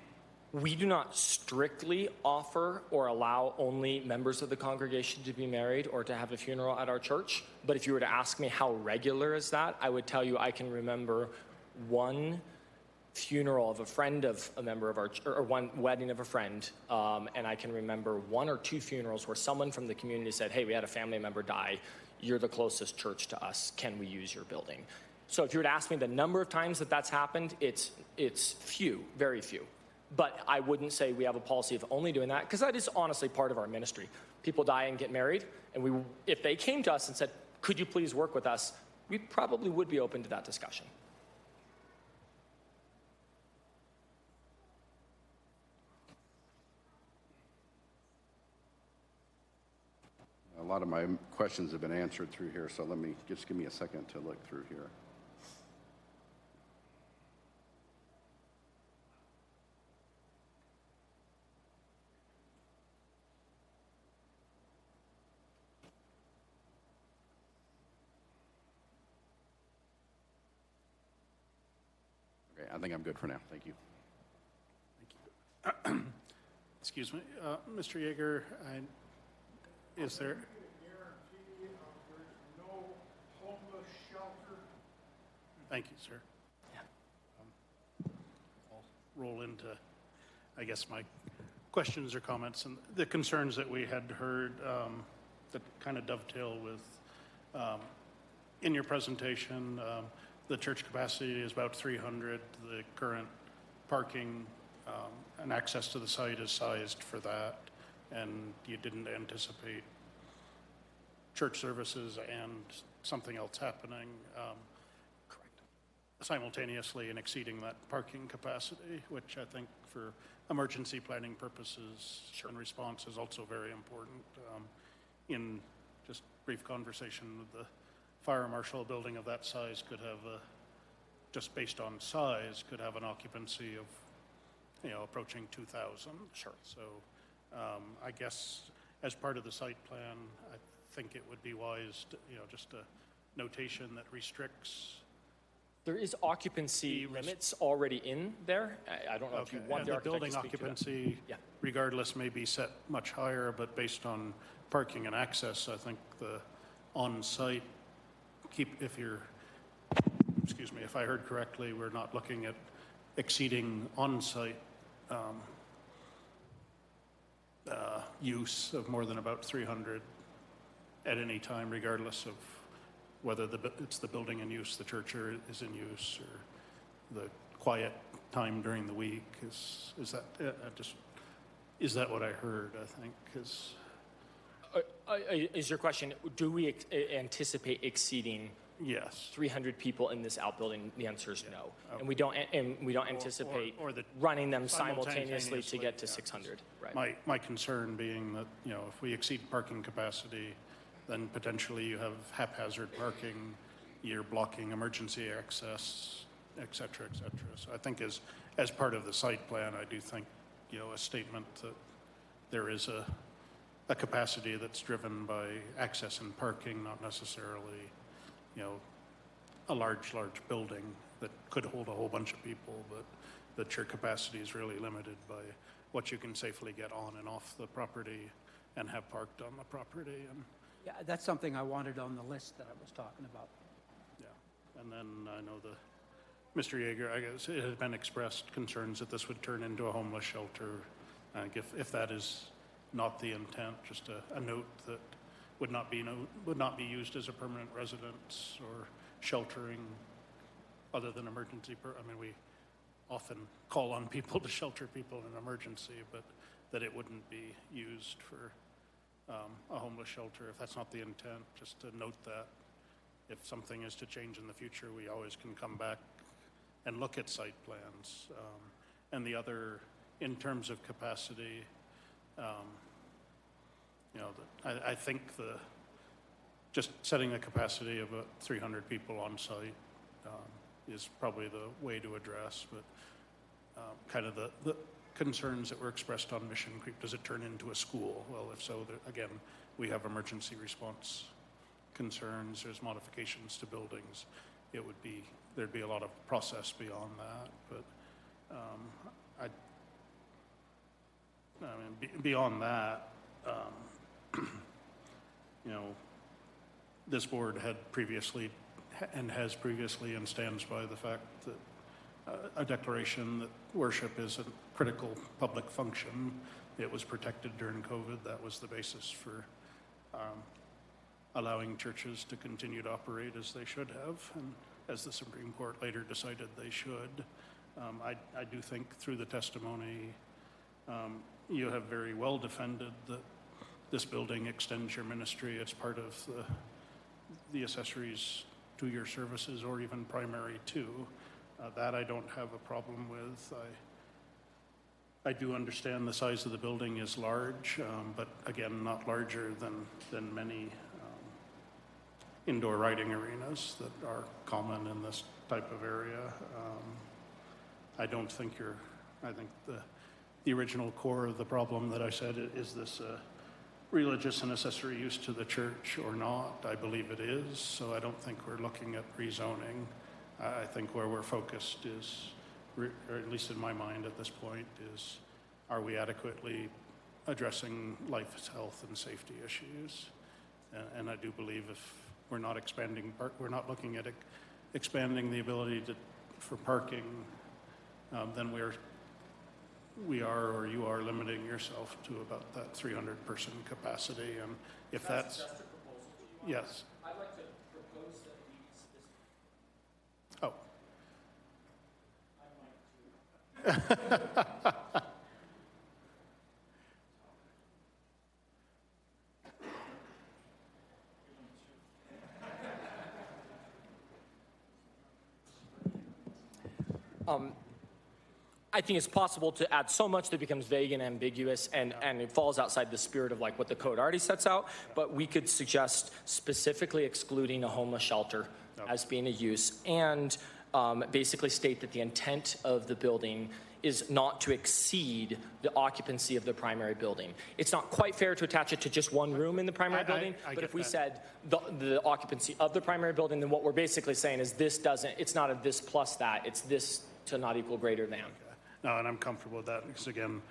We do not strictly offer or allow only members of the congregation to be married or to have a funeral at our church. But if you were to ask me how regular is that, I would tell you I can remember one funeral of a friend of a member of our church, or one wedding of a friend, and I can remember one or two funerals where someone from the community said, hey, we had a family member die, you're the closest church to us, can we use your building? So if you were to ask me the number of times that that's happened, it's few, very few. But I wouldn't say we have a policy of only doing that, because that is honestly part of our ministry. People die and get married, and if they came to us and said, could you please work with us, we probably would be open to that discussion. lot of my questions have been answered through here, so just give me a second to look through here. Okay, I think I'm good for now. Thank you. Excuse me, Mr. Yeager, is there? Thank you, sir. I'll roll into, I guess, my questions or comments and the concerns that we had heard that kind of dovetail with, in your presentation, the church capacity is about 300. The current parking and access to the site is sized for that, and you didn't anticipate church services and something else happening simultaneously and exceeding that parking capacity, which I think for emergency planning purposes and response is also very important. In just brief conversation with the fire marshal, a building of that size could have, just based on size, could have an occupancy of, approaching 2,000. Sure. So I guess as part of the site plan, I think it would be wise to, just a notation that restricts. There is occupancy limits already in there. I don't know if you want the architect building to speak to that. occupancy, regardless, may be set much higher, but based on parking and access, I think the on-site if I heard correctly, we're not looking at exceeding on-site use of more than about 300 at any time, regardless of whether it's the building in use, the church is in use, or the quiet time during the week. Is that what I heard? I think is your question? Do we anticipate exceeding? Yes. 300 people in this outbuilding? The answer is no, and we don't anticipate running them simultaneously to get to 600. Right. My concern being that if we exceed parking capacity, then potentially you have haphazard parking, you're blocking emergency access, et cetera, et cetera. So I think as part of the site plan, I do think, a statement that there is a capacity that's driven by access and parking, not necessarily, a large building that could hold a whole bunch of people, but that your capacity is really limited by what you can safely get on and off the property and have parked on the property. And yeah, that's something I wanted on the list that I was talking about. Yeah, and then I know Mr. Yeager, I guess it has been expressed concerns that this would turn into a homeless shelter. If that is not the intent, just a note that would not be used as a permanent residence or sheltering other than emergency. We often call on people to shelter people in an emergency, but that it wouldn't be used for a homeless shelter. If that's not the intent, just to note that if something is to change in the future, we always can come back and look at site plans. And the other, in terms of capacity, I think just setting a capacity of 300 people on site is probably the way to address, but kind of the concerns that were expressed on Mission Creek, does it turn into a school? Well, if so, again, we have emergency response concerns, there's modifications to buildings. There'd be a lot of process beyond that, but beyond that, this board had previously and has previously and stands by the fact that a declaration that worship is a critical public function. It was protected during COVID. That was the basis for allowing churches to continue to operate as they should have, and as the Supreme Court later decided they should. I do think through the testimony, you have very well defended that this building extends your ministry. It's part of the accessories to your services, or even primary to. That I don't have a problem with. I do understand the size of the building is large, but again, not larger than many indoor riding arenas that are common in this type of area. I don't think I think the original core of the problem that I said, is this religious and accessory use to the church or not? I believe it is, so I don't think we're looking at rezoning. I think where we're focused is, or at least in my mind at this point, is are we adequately addressing life, health, and safety issues? And I do believe if we're not expanding, we're not looking at expanding the ability for parking, then we are, or you are, limiting yourself to about that 300-person capacity. And if that's just a proposal to you. Yes. I'd like to propose that we use this. Oh. I think it's possible to add so much that becomes vague and ambiguous, and it falls outside the spirit of like what the code already sets out. But we could suggest specifically excluding a homeless shelter as being a use, and basically state that the intent of the building is not to exceed the occupancy of the primary building. It's not quite fair to attach it to just one room in the primary building, but if we said the occupancy of the primary building, then what we're basically saying is it's not a this plus that, it's this to not equal greater than. No, and I'm comfortable with that because again,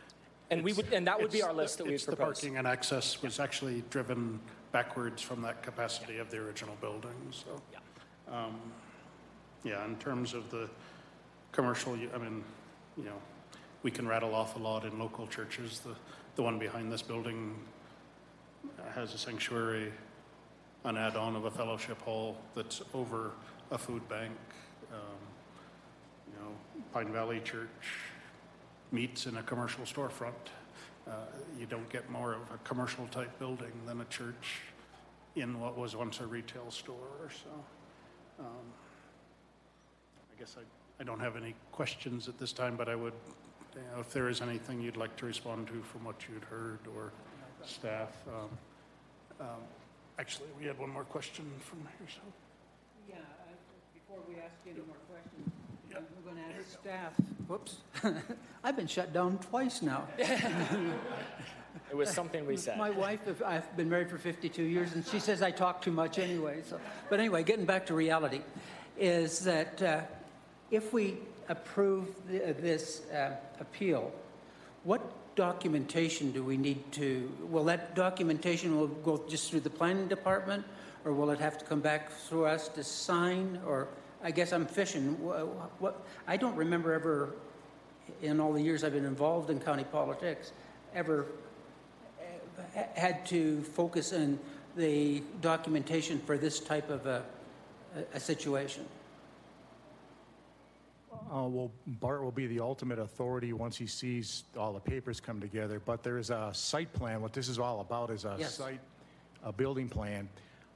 and that would be our list that we would propose. The parking and access was actually driven backwards from that capacity of the original building. So, yeah, in terms of the commercial, I mean, you know, we can rattle off a lot in local churches. The one behind this building has a sanctuary, an add-on of a fellowship hall that's over a food bank. You know, Pine Valley Church meets in a commercial storefront. You don't get more of a commercial type building than a church in what was once a retail store. So I guess I don't have any questions at this time, but I would, you know, if there is anything you'd like to respond to from what you'd heard or staff. Actually, we had one more question from here. So. Yeah, before we ask any more questions, I'm going to ask staff. Whoops. I've been shut down twice now. It was something we said. My wife, I've been married for 52 years, and she says I talk too much anyway. So, but anyway, getting back to reality, is that if we approve this appeal, what documentation do we need to, will that documentation will go just through the planning department, or will it have to come back through us to sign, or I guess I'm fishing. I don't remember ever, in all the years I've been involved in county politics, ever had to focus on the documentation for this type of a situation. Well, Bart will be the ultimate authority once he sees all the papers come together, but there is a site plan. What this is all about is a building plan.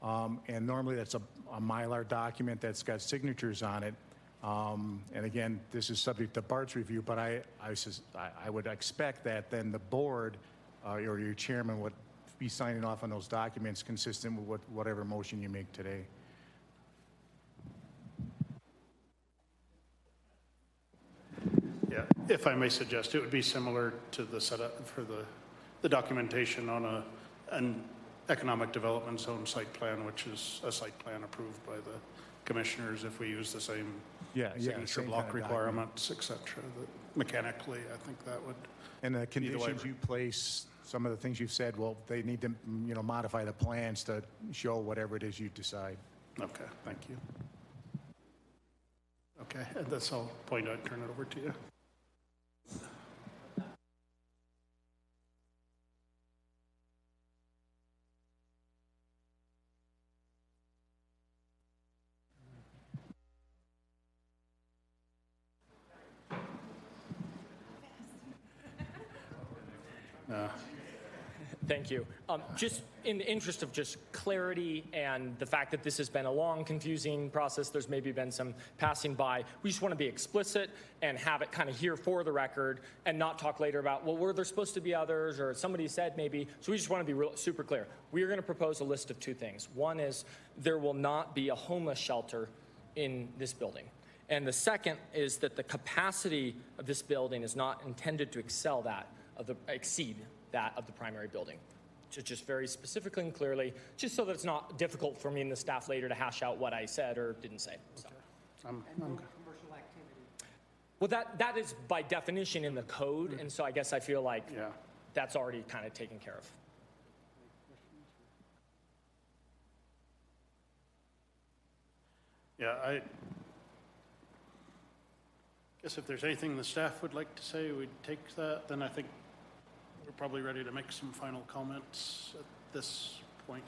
And normally that's a Mylar document that's got signatures on it. And again, this is subject to Bart's review, but I would expect that then the board or your chairman would be signing off on those documents consistent with whatever motion you make today. Yeah, if I may suggest, it would be similar to the setup for the documentation on an economic development zone site plan, which is a site plan approved by the commissioners if we use the same signature block requirements, etc. Mechanically, I think that would. And the conditions you place, some of the things you've said, well, they need to, you know, modify the plans to show whatever it is you decide. Okay, thank you. Okay, that's all. Point out. Turn it over to you. Thank you. Just in the interest of just clarity and the fact that this has been a long, confusing process, there's maybe been some passing by. We just want to be explicit and have it kind of here for the record and not talk later about, well, were there supposed to be others or somebody said maybe. So we just want to be real, super clear. We are going to propose a list of two things. One is there will not be a homeless shelter in this building. And the second is that the capacity of this building is not intended to exceed that of the primary building. Just very specifically and clearly, just so that it's not difficult for me and the staff later to hash out what I said or didn't say. So. And no commercial activity. Well, that is by definition in the code, and so I guess I feel like that's already kind of taken care of. Yeah, I guess if there's anything the staff would like to say, we'd take that. Then I think we're probably ready to make some final comments at this point.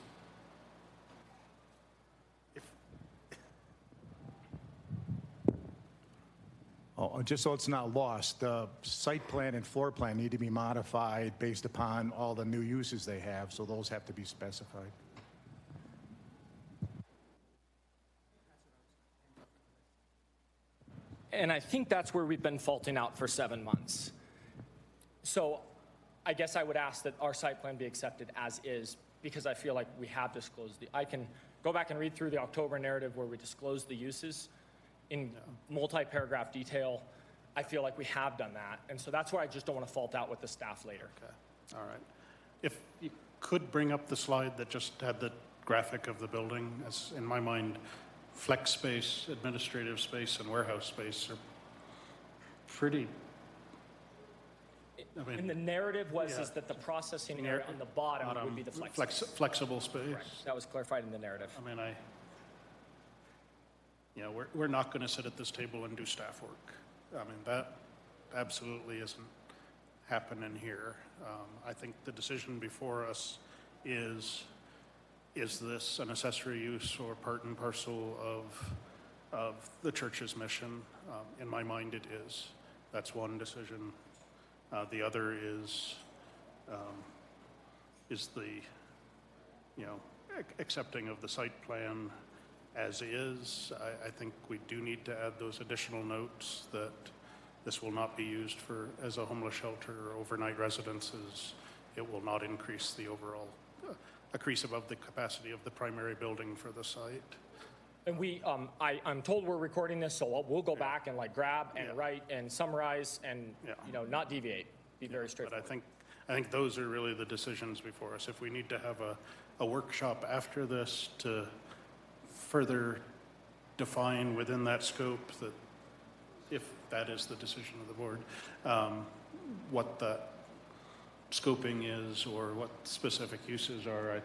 Just so it's not lost, the site plan and floor plan need to be modified based upon all the new uses they have, so those have to be specified. And I think that's where we've been faulting out for 7 months. So I guess I would ask that our site plan be accepted as is, because I feel like we have disclosed I can go back and read through the October narrative where we disclosed the uses in multi-paragraph detail. I feel like we have done that. And so that's why I just don't want to fault out with the staff later. Okay, all right. If you could bring up the slide that just had the graphic of the building, as in my mind, flex space, administrative space, and warehouse space are pretty. I mean, and the narrative was is that the processing area on the bottom would be the flexible space. Correct. That was clarified in the narrative. I mean, we're not going to sit at this table and do staff work. I mean, that absolutely isn't happening here. I think the decision before us is this an accessory use or part and parcel of the church's mission? In my mind, it is. That's one decision. The other is the, accepting of the site plan as is. I think we do need to add those additional notes that this will not be used as a homeless shelter or overnight residences. It will not increase the overall, increase above the capacity of the primary building for the site. And I'm told we're recording this, so we'll go back and grab and write and summarize and not deviate. Be very straightforward. But I think those are really the decisions before us. If we need to have a workshop after this to further define within that scope that, if that is the decision of the board, what that scoping is or what specific uses are,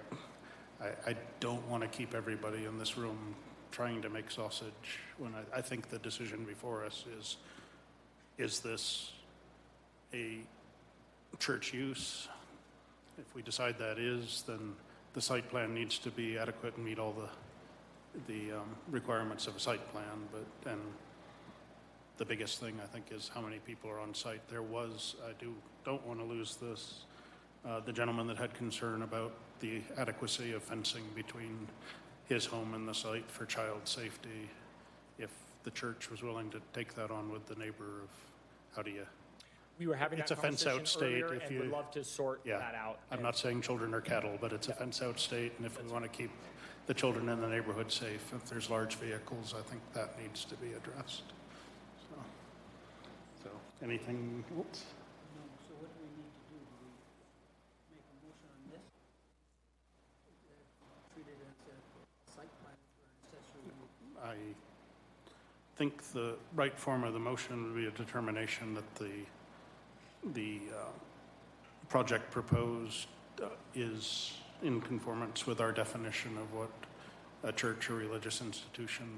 I don't want to keep everybody in this room trying to make sausage when I think the decision before us is this a church use? If we decide that is, then the site plan needs to be adequate and meet all the requirements of a site plan. And the biggest thing I think is how many people are on site. I don't want to lose this. The gentleman that had concern about the adequacy of fencing between his home and the site for child safety. If the church was willing to take that on with the neighbor, of how do you? We were having it's a fence-out state. If you would love to sort that out. I'm not saying children are cattle, but it's a fence-out state, and if we want to keep the children in the neighborhood safe, if there's large vehicles, I think that needs to be addressed. So anything else? No. So what do we need to do? Do we make a motion on this? Treat it as a site plan for an accessory use? I think the right form of the motion would be a determination that the project proposed is in conformance with our definition of what a church or religious institution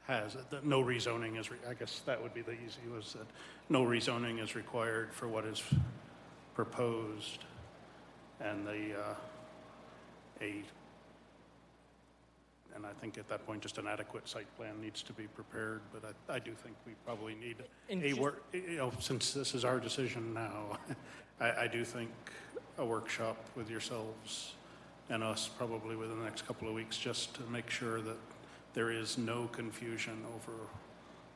has. That no rezoning is, I guess that would be the easy, was that no rezoning is required for what is proposed, and and I think at that point just an adequate site plan needs to be prepared, but I do think we probably need since this is our decision now, I do think a workshop with yourselves and us probably within the next couple of weeks, just to make sure that there is no confusion over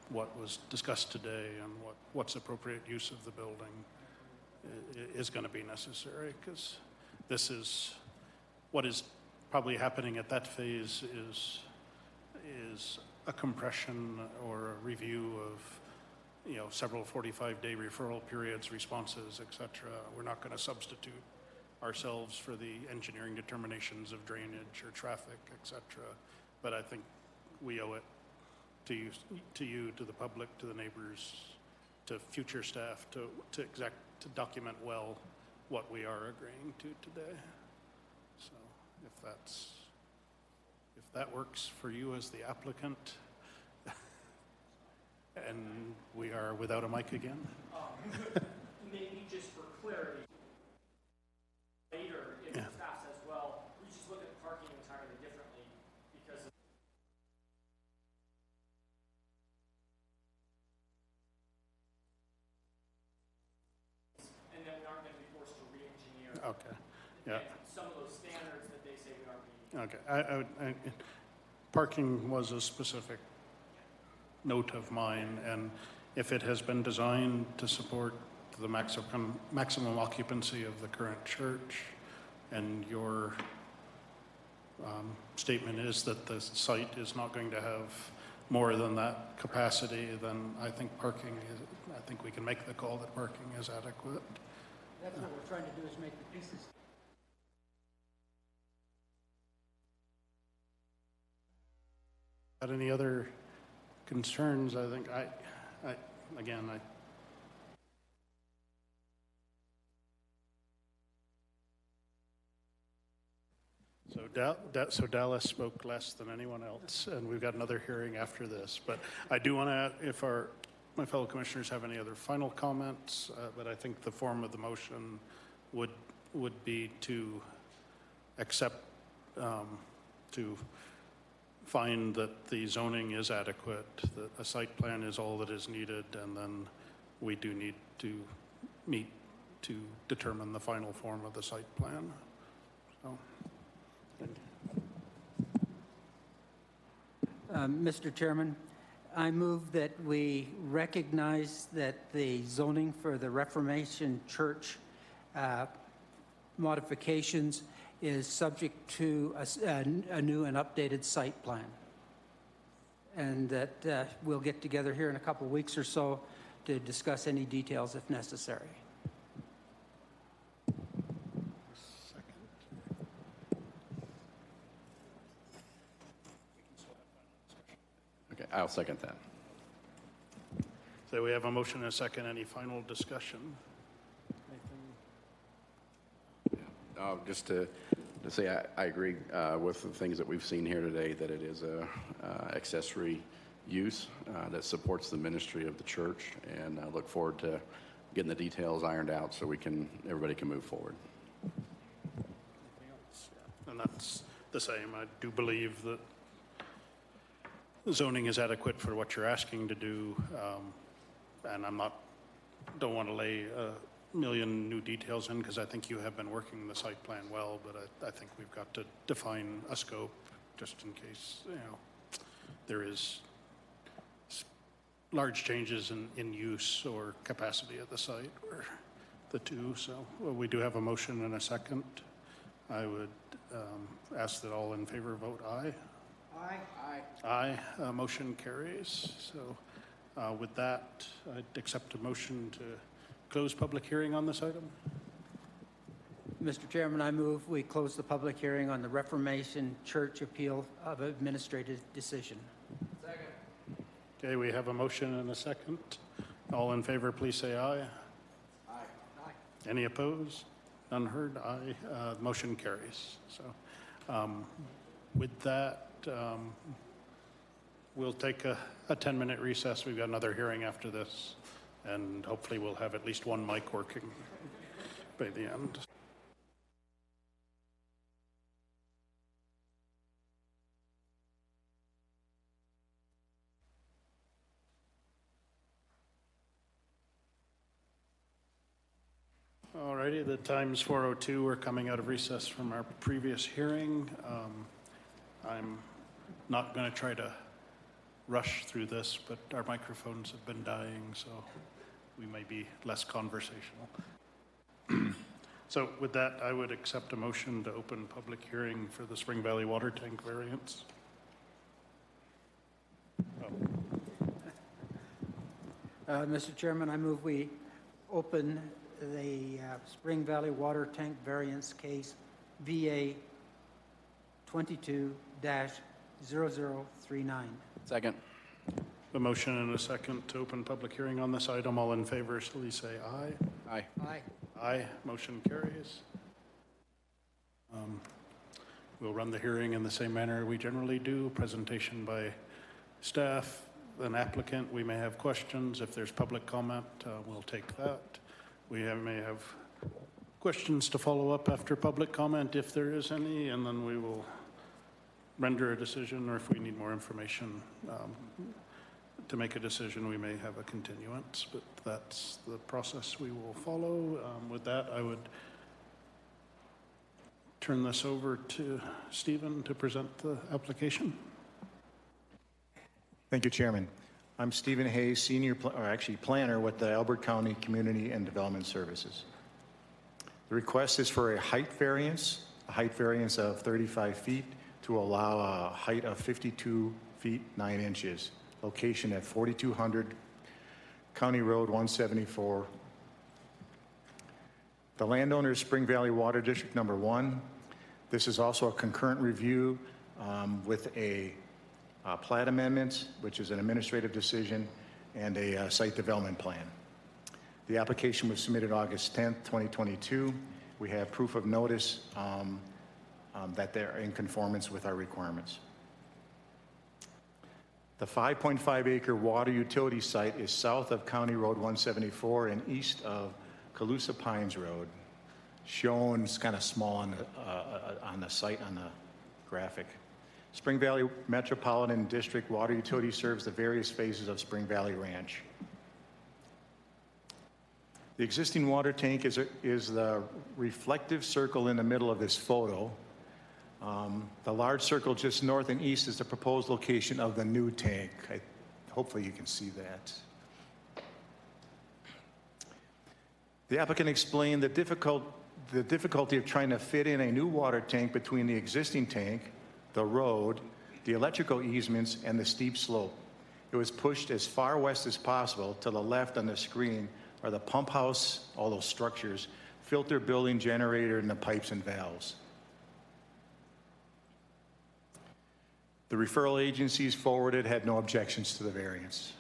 what was discussed today and what's appropriate use of the building is going to be necessary, because this is what is probably happening at that phase is a compression or a review of several 45-day referral periods, responses, etc. We're not going to substitute ourselves for the engineering determinations of drainage or traffic, etc. But I think we owe it to you, to the public, to the neighbors, to future staff, to document well what we are agreeing to today. So if that works for you as the applicant, and we are without a mic again. Maybe just for clarity, later, if the staff says, well, we just look at parking entirely differently because of and then we aren't going to be forced to re-engineer some of those standards that they say we aren't meeting. Okay. Parking was a specific note of mine, and if it has been designed to support the maximum occupancy of the current church, and your statement is that the site is not going to have more than that capacity, then I think I think we can make the call that parking is adequate. That's what we're trying to do, is make the pieces. Got any other concerns? I think So Dallas spoke less than anyone else, and we've got another hearing after this. But I do want to, if my fellow commissioners have any other final comments, but I think the form of the motion would be to accept, to find that the zoning is adequate, that a site plan is all that is needed, and then we do need to meet to determine the final form of the site plan. So. Mr. Chairman, I move that we recognize that the zoning for the Reformation Church modifications is subject to a new and updated site plan. And that we'll get together here in a couple weeks or so to discuss any details if necessary. Okay, I'll second that. So we have a motion and a second. Any final discussion? Just to say I agree with the things that we've seen here today, that it is a accessory use that supports the ministry of the church, and I look forward to getting the details ironed out so everybody can move forward. And that's the same. I do believe that zoning is adequate for what you're asking to do, and don't want to lay a million new details in, because I think you have been working the site plan well, but I think we've got to define a scope just in case there is large changes in use or capacity of the site, or the two. So we do have a motion and a second. I would ask that all in favor vote aye. Aye. Motion carries. So with that, I'd accept a motion to close public hearing on this item. Mr. Chairman, I move we close the public hearing on the Reformation Church appeal of administrative decision. Second. Okay, we have a motion and a second. All in favor, please say aye. Aye. Any opposed? None heard? Aye. Motion carries. So with that, we'll take a 10-minute recess. We've got another hearing after this, and hopefully we'll have at least one mic working by the end. All righty, the time's 4:02. We're coming out of recess from our previous hearing. I'm not going to try to rush through this, but our microphones have been dying, so we may be less conversational. So with that, I would accept a motion to open public hearing for the Spring Valley water tank variance. Mr. Chairman, I move we open the Spring Valley water tank variance case VA 22-0039. Second. A motion and a second to open public hearing on this item. All in favor, please say aye. Aye. Aye. Aye. Motion carries. We'll run the hearing in the same manner we generally do. Presentation by staff, an applicant. We may have questions. If there's public comment, we'll take that. We may have questions to follow up after public comment if there is any, and then we will render a decision, or if we need more information to make a decision, we may have a continuance, but that's the process we will follow. With that, I would turn this over to Stephen to present the application. Thank you, Chairman. I'm Stephen Hayes, planner with the Elbert County Community and Development Services. The request is for a height variance of 35 feet to allow a height of 52 feet 9 inches. Location at 4200 County Road 174. The landowner is Spring Valley Water District Number 1. This is also a concurrent review with a plat amendment, which is an administrative decision, and a site development plan. The application was submitted August 10th, 2022. We have proof of notice that they're in conformance with our requirements. The 5.5 acre water utility site is south of County Road 174 and east of Calusa Pines Road. Shown, it's kind of small on the site on the graphic. Spring Valley Metropolitan District Water Utility serves the various phases of Spring Valley Ranch. The existing water tank is the reflective circle in the middle of this photo. The large circle just north and east is the proposed location of the new tank. Hopefully you can see that. The applicant explained the difficulty of trying to fit in a new water tank between the existing tank, the road, the electrical easements, and the steep slope. It was pushed as far west as possible. To the left on the screen are the pump house, all those structures, filter building, generator, and the pipes and valves. The referral agencies forwarded had no objections to the variance.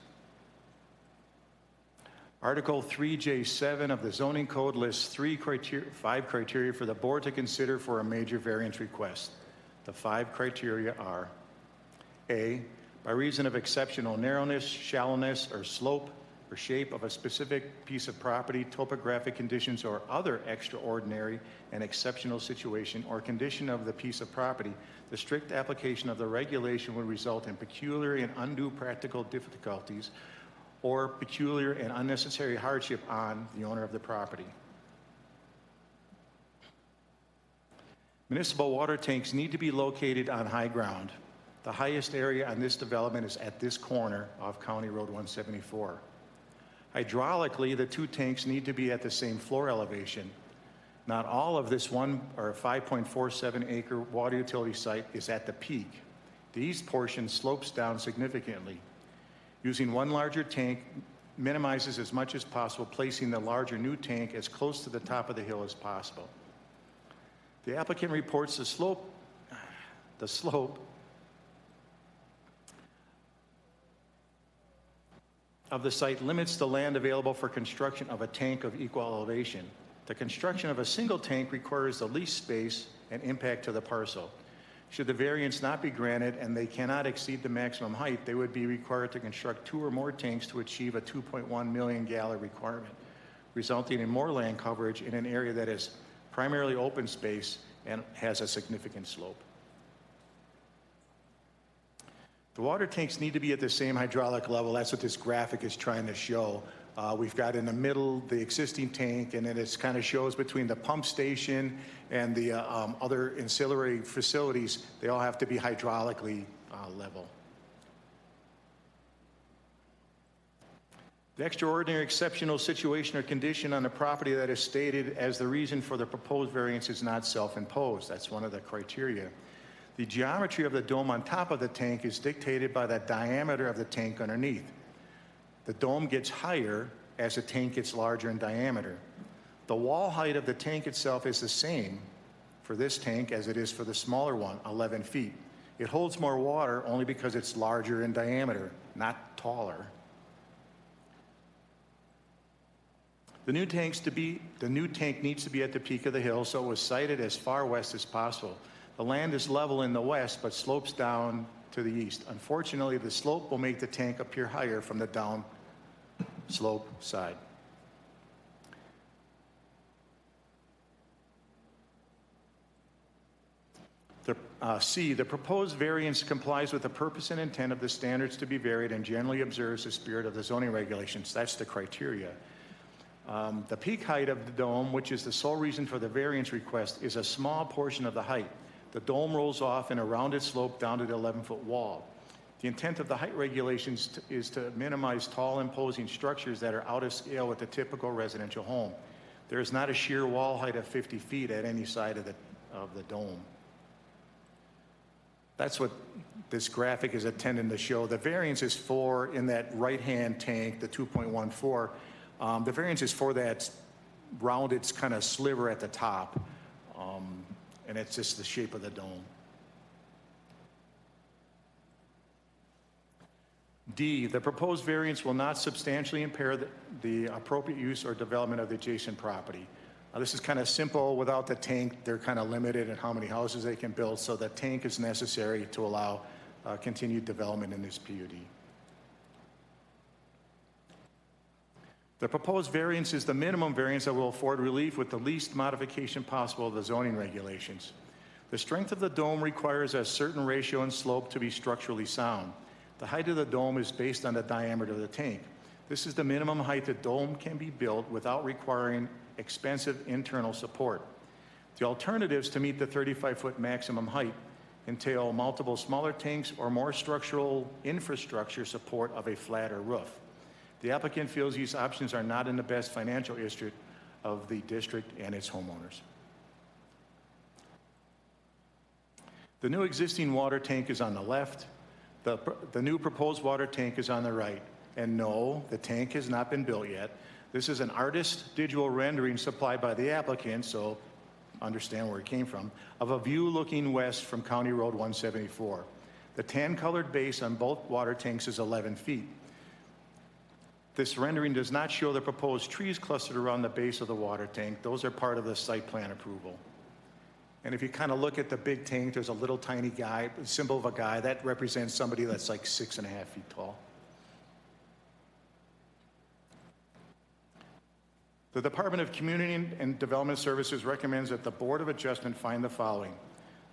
Article 3J7 of the zoning code lists 5 criteria for the board to consider for a major variance request. The 5 criteria are: A, by reason of exceptional narrowness, shallowness, or slope or shape of a specific piece of property, topographic conditions, or other extraordinary and exceptional situation or condition of the piece of property, the strict application of the regulation would result in peculiar and undue practical difficulties or peculiar and unnecessary hardship on the owner of the property. Municipal water tanks need to be located on high ground. The highest area on this development is at this corner of County Road 174. Hydraulically, the 2 tanks need to be at the same floor elevation. Not all of this 5.47 acre water utility site is at the peak. The east portion slopes down significantly. Using one larger tank minimizes as much as possible, placing the larger new tank as close to the top of the hill as possible. The applicant reports the slope of the site limits the land available for construction of a tank of equal elevation. The construction of a single tank requires the least space and impact to the parcel. Should the variance not be granted and they cannot exceed the maximum height, they would be required to construct 2 or more tanks to achieve a 2.1 million gallon requirement, resulting in more land coverage in an area that is primarily open space and has a significant slope. The water tanks need to be at the same hydraulic level. That's what this graphic is trying to show. We've got in the middle the existing tank, and then it kind of shows between the pump station and the other ancillary facilities. They all have to be hydraulically level. The extraordinary exceptional situation or condition on the property that is stated as the reason for the proposed variance is not self-imposed. That's one of the criteria. The geometry of the dome on top of the tank is dictated by the diameter of the tank underneath. The dome gets higher as the tank gets larger in diameter. The wall height of the tank itself is the same for this tank as it is for the smaller one, 11 feet. It holds more water only because it's larger in diameter, not taller. The new tank needs to be at the peak of the hill, so it was sited as far west as possible. The land is level in the west, but slopes down to the east. Unfortunately, the slope will make the tank appear higher from the down slope side. C, the proposed variance complies with the purpose and intent of the standards to be varied and generally observes the spirit of the zoning regulations. That's the criteria. The peak height of the dome, which is the sole reason for the variance request, is a small portion of the height. The dome rolls off in a rounded slope down to the 11-foot wall. The intent of the height regulations is to minimize tall, imposing structures that are out of scale with the typical residential home. There is not a sheer wall height of 50 feet at any side of the dome. That's what this graphic is intending to show. The variance is for, in that right-hand tank, the 2.14, the variance is for that rounded kind of sliver at the top, and it's just the shape of the dome. D, the proposed variance will not substantially impair the appropriate use or development of the adjacent property. This is kind of simple. Without the tank, they're kind of limited in how many houses they can build, so the tank is necessary to allow continued development in this PUD. The proposed variance is the minimum variance that will afford relief with the least modification possible of the zoning regulations. The strength of the dome requires a certain ratio and slope to be structurally sound. The height of the dome is based on the diameter of the tank. This is the minimum height the dome can be built without requiring expensive internal support. The alternatives to meet the 35-foot maximum height entail multiple smaller tanks or more structural infrastructure support of a flatter roof. The applicant feels these options are not in the best financial interest of the district and its homeowners. The new existing water tank is on the left. The new proposed water tank is on the right. And no, the tank has not been built yet. This is an artist digital rendering supplied by the applicant, so understand where it came from, of a view looking west from County Road 174. The tan-colored base on both water tanks is 11 feet. This rendering does not show the proposed trees clustered around the base of the water tank. Those are part of the site plan approval. And if you kind of look at the big tank, there's a little tiny guy, a symbol of a guy. That represents somebody that's like 6.5 feet tall. The Department of Community and Development Services recommends that the Board of Adjustment find the following.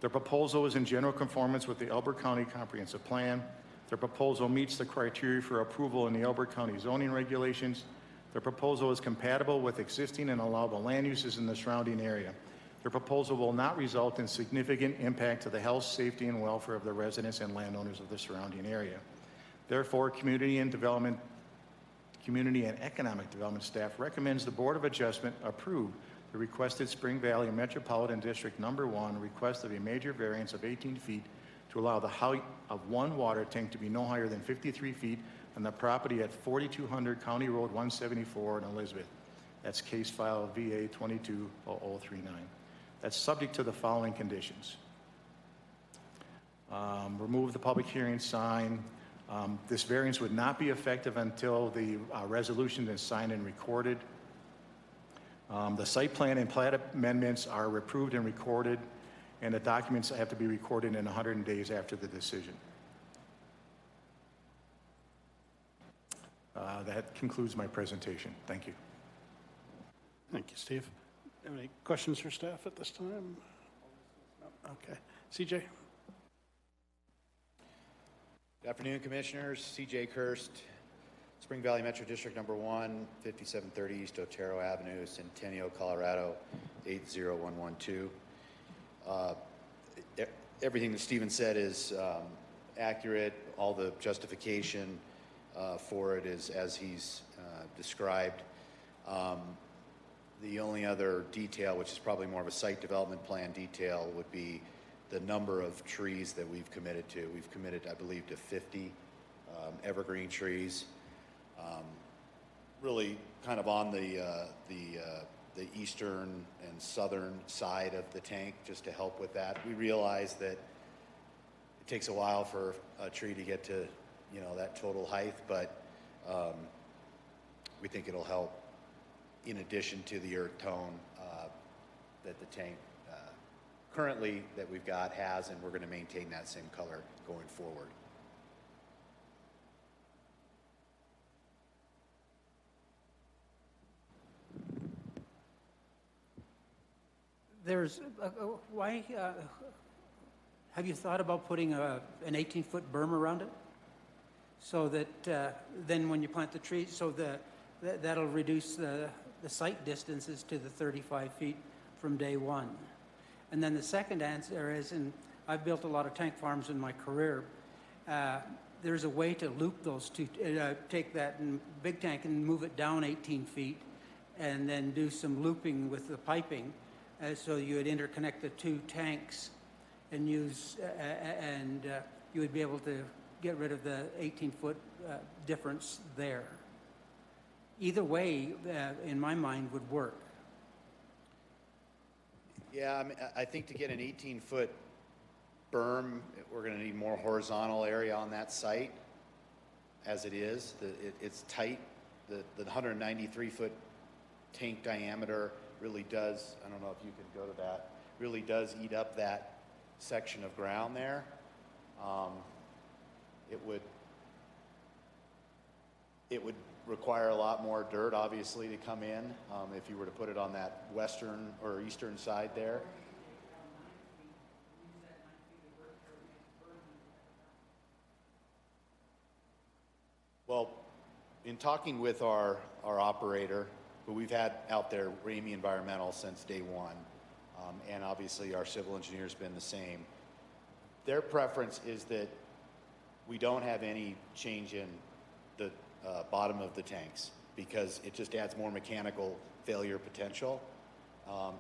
The proposal is in general conformance with the Elbert County Comprehensive Plan. The proposal meets the criteria for approval in the Elbert County zoning regulations. The proposal is compatible with existing and allowable land uses in the surrounding area. The proposal will not result in significant impact to the health, safety, and welfare of the residents and landowners of the surrounding area. Therefore, Community and Economic Development staff recommends the Board of Adjustment approve the requested Spring Valley Metropolitan District Number 1 request of a major variance of 18 feet to allow the height of one water tank to be no higher than 53 feet on the property at 4200 County Road 174 in Elizabeth. That's case file VA 220039. That's subject to the following conditions. Remove the public hearing sign. This variance would not be effective until the resolution is signed and recorded. The site plan and plat amendments are approved and recorded, and the documents have to be recorded in 100 days after the decision. That concludes my presentation. Thank you. Thank you, Steve. Any questions for staff at this time? No? Okay. CJ? Good afternoon, Commissioners. CJ Kirst, Spring Valley Metro District Number 1, 5730 East Otero Avenue, Centennial, Colorado, 80112. Everything that Stephen said is accurate. All the justification for it is as he's described. The only other detail, which is probably more of a site development plan detail, would be the number of trees that we've committed to. We've committed, I believe, to 50 evergreen trees. Really kind of on the eastern and southern side of the tank, just to help with that. We realize that it takes a while for a tree to get to, you know, that total height, but we think it'll help in addition to the earth tone that the tank currently that we've got has, and we're going to maintain that same color going forward. There's, why, have you thought about putting an 18-foot berm around it? So that then when you plant the trees, so that'll reduce the site distances to the 35 feet from day one. And then the second answer is, and I've built a lot of tank farms in my career, there's a way to loop those two, take that big tank and move it down 18 feet and then do some looping with the piping. So you would interconnect the two tanks and use, you would be able to get rid of the 18-foot difference there. Either way, in my mind, would work. Yeah, I mean, I think to get an 18-foot berm, we're going to need more horizontal area on that site as it is. It's tight. The 193-foot tank diameter really does, I don't know if you could go to that, really does eat up that section of ground there. It would require a lot more dirt, obviously, to come in if you were to put it on that western or eastern side there. Well, in talking with our operator, who we've had out there, Ramey Environmental, since day one, and obviously our civil engineer's been the same, their preference is that we don't have any change in the bottom of the tanks because it just adds more mechanical failure potential.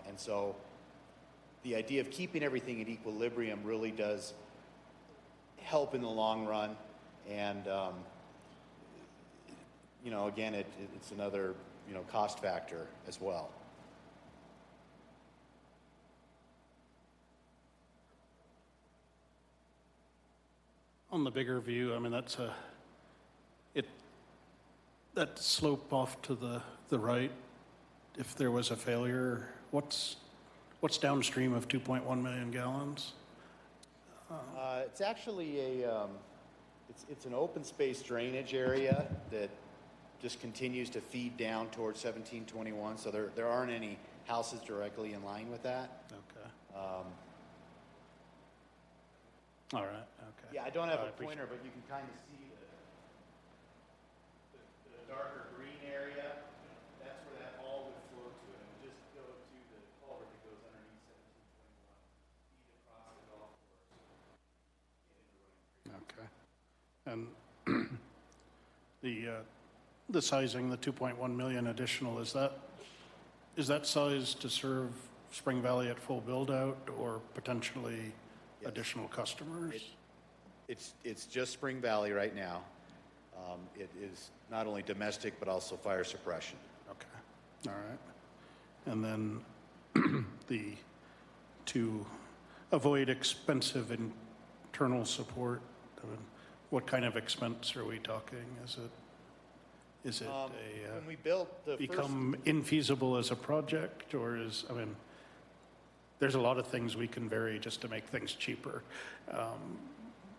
And so the idea of keeping everything at equilibrium really does help in the long run. And, you know, again, it's another, you know, cost factor as well. On the bigger view, I mean, that's that slope off to the right, if there was a failure, what's downstream of 2.1 million gallons? It's actually it's an open space drainage area that just continues to feed down towards 1721. So there aren't any houses directly in line with that. Okay. All right. Okay. Yeah, I don't have a pointer, but you can kind of see the darker green area. That's where that all would flow to, and it would just go to the culvert that goes underneath 1721, feed across the golf course. Okay. And the sizing, the 2.1 million additional, is that sized to serve Spring Valley at full build out or potentially additional customers? It's just Spring Valley right now. It is not only domestic but also fire suppression. Okay. All right. And then to avoid expensive internal support, I mean, what kind of expense are we talking? Is it when we built the become infeasible as a project, or I mean, there's a lot of things we can vary just to make things cheaper,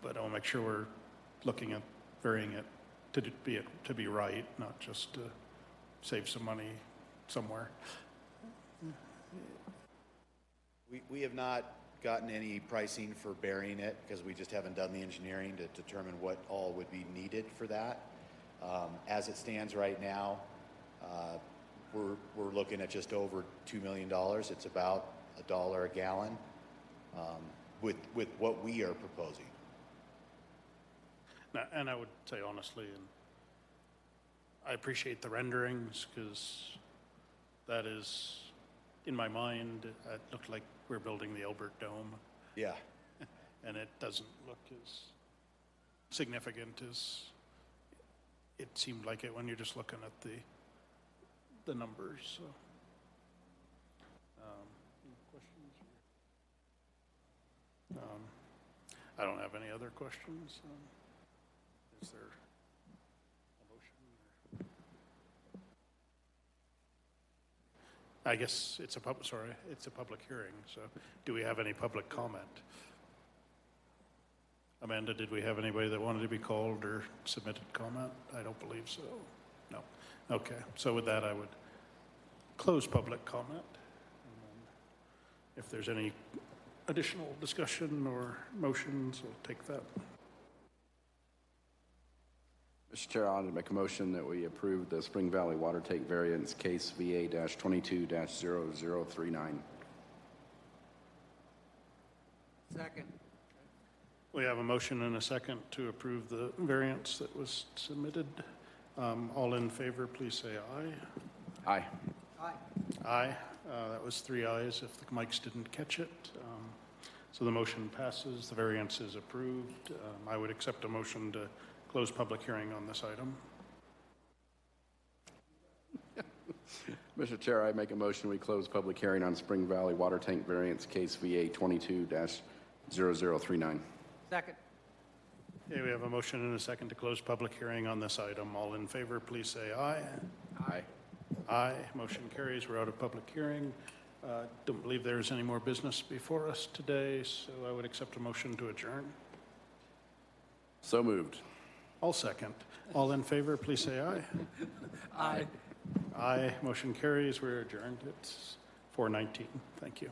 but I'll make sure we're looking at varying it to be right, not just to save some money somewhere. We have not gotten any pricing for burying it because we just haven't done the engineering to determine what all would be needed for that. As it stands right now, we're looking at just over $2 million. It's about $1 a gallon with what we are proposing. Now, and I would say honestly, and I appreciate the renderings because that is, in my mind, it looked like we're building the Elbert Dome. Yeah. And it doesn't look as significant as it seemed like it when you're just looking at the numbers. So, any questions? I don't have any other questions. Is there a motion? I guess it's a it's a public hearing. So, do we have any public comment? Amanda, did we have anybody that wanted to be called or submitted comment? I don't believe so. No. Okay. So with that, I would close public comment. And then if there's any additional discussion or motions, we'll take that. Mr. Chair, I'll make a motion that we approve the Spring Valley Water Tank Variance Case VA-22-0039. Second. We have a motion and a second to approve the variance that was submitted. All in favor, please say aye. Aye. Aye. Aye. That was 3 ayes if the mics didn't catch it. So the motion passes. The variance is approved. I would accept a motion to close public hearing on this item. Mr. Chair, I make a motion we close public hearing on Spring Valley Water Tank Variance Case VA-22-0039. Second. Okay, we have a motion and a second to close public hearing on this item. All in favor, please say aye. Aye. Aye. Motion carries. We're out of public hearing. Don't believe there's any more business before us today, so I would accept a motion to adjourn. So moved. I'll second. All in favor, please say aye. Aye. Aye. Motion carries. We're adjourned. It's 4:19. Thank you.